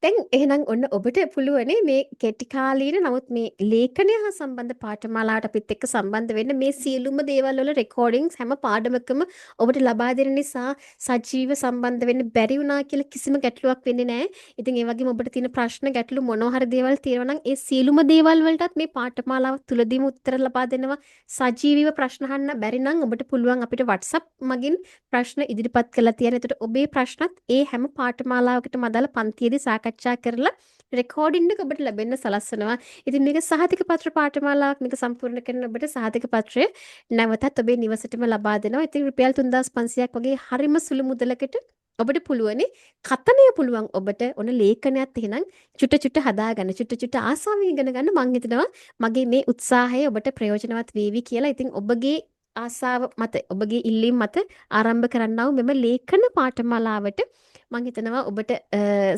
දැන් එහෙනම් ඔන්න ඔබට පුළුවනේ මේ කෙටි කාලීන නමුත් මේ ලේඛනය හා සම්බන්ධ පාඨමාලාවට අපිත් එක්ක සම්බන්ධ වෙන්න මේ සියලුම දේවල් වල රෙකෝඩින්ග්ස් හැම පාඩමකම ඔබට ලබා දෙන නිසා සජීව සම්බන්ධ වෙන්න බැරි වුණා කියලා කිසිම ගැටලුවක් වෙන්නේ නැහැ. ඉතින් ඒ වගේම ඔබට තියෙන ප්‍රශ්න ගැටලු මොනවා හරි දේවල් තියෙනවා නම් ඒ සියලුම දේවල් වලටත් මේ පාඨමාලාව තුලදීම උත්තර ලබා දෙනවා. සජීවීව ප්‍රශ්න අහන්න බැරි නම් ඔබට පුළුවන් අපිට WhatsApp මගින් ප්‍රශ්න ඉදිරිපත් කරලා තියන්න. එතකොට ඔබේ ප්‍රශ්නත් ඒ හැම පාඨමාලාවකටම අදාළ පන්තියේදී සාකච්ඡා කරලා රෙකෝඩින් එක ඔබට ලැබෙන්න සලස්වනවා. ඉතින් මේක සහතික පත්‍ර පාඨමාලාවක් මේක සම්පූර්ණ කරන ඔබට සහතික පත්‍රය නැවතත් ඔබේ නිවසටම ලබා දෙනවා. ඉතින් රුපියල් 3500ක් වගේ හරිම සුළු මුදලකට ඔබට පුළුවනි කතනය පුළුවන් ඔබට ඔන්න ලේඛනයත් එහෙනම් චුට්ට හදාගන්න චුට්ට ආසාවෙන් ඉගෙන ගන්න මං හිතනවා මගේ මේ උත්සාහය ඔබට ප්‍රයෝජනවත් වේවි කියලා. ඉතින් ඔබගේ ආසාව මත ඔබගේ ඉල්ලීම් මත ආරම්භ කරන්නා වූ මෙම ලේඛන පාඨමාලාවට මම හිතනවා ඔබට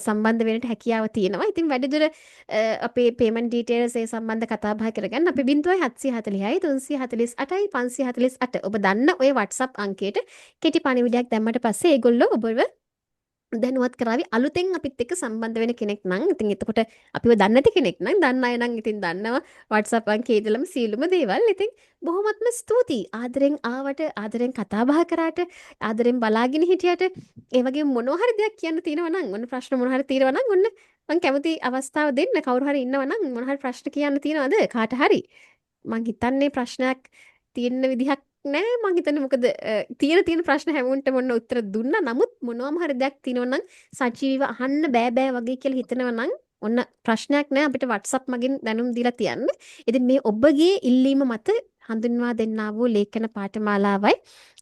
සම්බන්ධ වෙන්නට හැකියාව තියෙනවා. ඉතින් වැඩිදුර අපේ payment details ඒ සම්බන්ධ කතා බහ කරගන්න අපි 0740යි 348යි 548 ඔබ දන්න ඔය WhatsApp අංකයට කෙටි පණිවිඩයක් දැම්මට පස්සේ ඒගොල්ලෝ ඔබව දැනුවත් කරાવી අලුතෙන් අපිත් එක්ක සම්බන්ධ වෙන කෙනෙක් නම් ඉතින් එතකොට අපිව දන්නේ නැති කෙනෙක් නම් දන්න අය නම් ඉතින් දන්නවා WhatsApp අංකයේ ඉදලම සීලුම දේවල්. ඉතින් බොහොමත්ම ස්තුතියි ආදරෙන් ආවට ආදරෙන් කතා බහ කරාට ආදරෙන් බලාගෙන හිටියට ඒ වගේ මොනවා හරි දෙයක් කියන්න තියෙනවා නම් ඔන්න ප්‍රශ්න මොනවා හරි තියෙනවා නම් ඔන්න මම කැමති අවස්ථාව දෙන්න කවුරු හරි ඉන්නවා නම් මොනවා හරි ප්‍රශ්න කියන්න තියෙනවද කාට හරි මම හිතන්නේ ප්‍රශ්නයක් තියෙන විදිහක් නෑ මං හිතන්නේ මොකද තියෙන ප්‍රශ්න හැමෝටම ඔන්න උත්තර දුන්නා. නමුත් මොනවාම හරි දෙයක් තියෙනවා නම් සජීවීව අහන්න බෑ වගේ කියලා හිතනවා නම් ඔන්න ප්‍රශ්නයක් නෑ අපිට WhatsApp මගින් දැනුම් දීලා තියන්න. ඉතින් මේ ඔබගේ ඉල්ලීම මත හඳුන්වා දෙන්නා වූ ලේඛන පාඨමාලාවයි.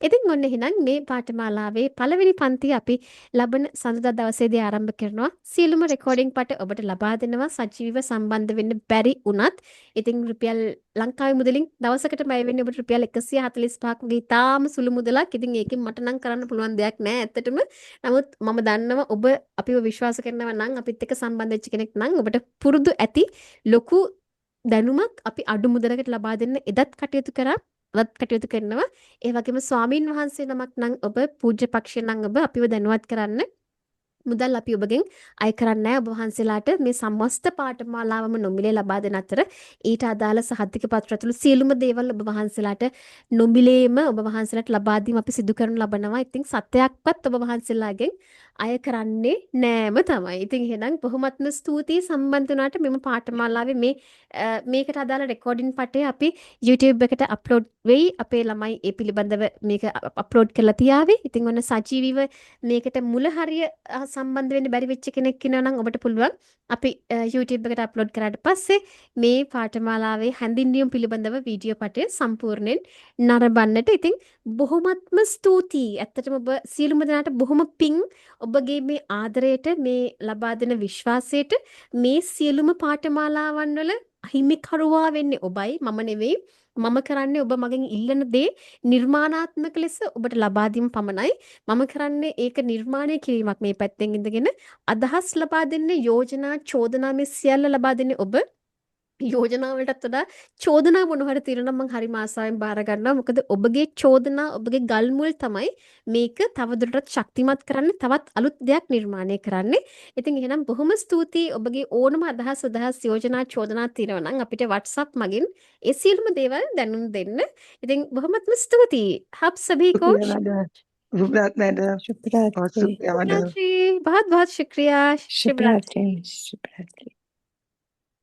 ඉතින් ඔන්න එහෙනම් මේ පාඨමාලාවේ පළවෙනි පන්තිය අපි ලබන සඳුදා දවසේදී ආරම්භ කරනවා. සියලුම රෙකෝඩින් පාට ඔබට ලබා දෙනවා සජීවීව සම්බන්ධ වෙන්න බැරි වුණත්. ඉතින් රුපියල් ලංකාවේ මුදලින් දවසකට බය වෙන්නේ ඔබට රුපියල් 145ක් වගේ තාම සුළු මුදලක්. ඉතින් ඒකෙන් මට නම් කරන්න පුළුවන් දෙයක් නෑ ඇත්තටම. නමුත් මම දන්නවා ඔබ අපිව විශ්වාස කරනවා නම් අපිත් එක්ක සම්බන්ධ වෙච්ච කෙනෙක් නම් ඔබට පුරුදු ඇති ලොකු දැනුමක් අපි අඩු මුදලකට ලබා දෙන්න එදත් කටයුතු කරනවා. ඒ වගේම ස්වාමින් වහන්සේ නමක් නම් ඔබ පූජ්‍ය පක්ෂය නම් ඔබ අපිව දැනුවත් කරන්න මුදල් අපි ඔබගෙන් අය කරන්නේ නැහැ. ඔබ වහන්සේලාට මේ සමස්ත පාඨමාලාවම නොමිලේ ලබා දෙන අතර ඊට අදාළ සහතික පත්‍ර ඇතුළු සියලුම දේවල් ඔබ වහන්සේලාට නොමිලේම ඔබ වහන්සේලාට ලබා දීම අපි සිදු කරනු ලබනවා. ඉතින් සත්‍යයක්වත් ඔබ වහන්සේලාගෙන් අය කරන්නේ නෑම තමයි. ඉතින් එහෙනම් බොහොමත්ම ස්තුතියි සම්බන්ධ වුණාට මෙම පාඨමාලාවේ මේකට අදාළ රෙකෝඩින් පටේ අපි YouTube එකට අප්ලෝඩ් වෙයි. අපේ ළමයි ඒ පිළිබඳව මේක අප්ලෝඩ් කරලා තියාවි. ඉතින් ඔන්න සජීවීව මේකට මුල හරිය සම්බන්ධ වෙන්න බැරි වෙච්ච කෙනෙක් ඉන්නවා නම් ඔබට පුළුවන් අපි YouTube එකට අප්ලෝඩ් කරාට පස්සේ මේ පාඨමාලාවේ හැඳින්වීම පිළිබඳව වීඩියෝ පටය සම්පූර්ණයෙන් නරඹන්නට. ඉතින් බොහොමත්ම ස්තුතියි. ඇත්තටම ඔබ සියලුම දෙනාට බොහොම පිං ඔබගේ මේ ආදරයට මේ ලබා දෙන විශ්වාසයට මේ සියලුම පාඨමාලාවන් වල හිමිකරුවා වෙන්නේ ඔබයි මම නෙවෙයි. මම කරන්නේ ඔබ මගෙන් ඉල්ලන දේ නිර්මාණාත්මක ලෙස ඔබට ලබා දීම පමණයි. මම කරන්නේ ඒක නිර්මාණය කිරීමක් මේ පැත්තෙන් ඉඳගෙන අදහස් ලබා දෙන්නේ යෝජනා චෝදනා මේ සියල්ල ලබා දෙන්නේ ඔබ. යෝජනා වලටත් වඩා චෝදනා මොනවා හරි තියෙනවා නම් මම හරිම ආසාවෙන් බාර ගන්නවා. මොකද ඔබගේ චෝදනා ඔබගේ ගල් මුල් තමයි මේක තවදුරටත් ශක්තිමත් කරන්නේ, තවත් අලුත් දෙයක් නිර්මාණය කරන්නේ. ඉතින් එහෙනම් බොහොම ස්තුතියි. ඔබගේ ඕනම අදහස් යෝජනා චෝදනා තියෙනවා නම් අපිට WhatsApp මගින් ඒ සියලුම දේවල් දැනුම් දෙන්න. ඉතින් බොහොමත්ම ස්තුතියි. आप सभी को शुक्रिया मैडम, रुबरात मैडम और शुभरात्रि शुक्रिया मैडम। बहुत बहुत शुक्रिया. शुभ रात्रि. शुभरात्रि शुभरात्रि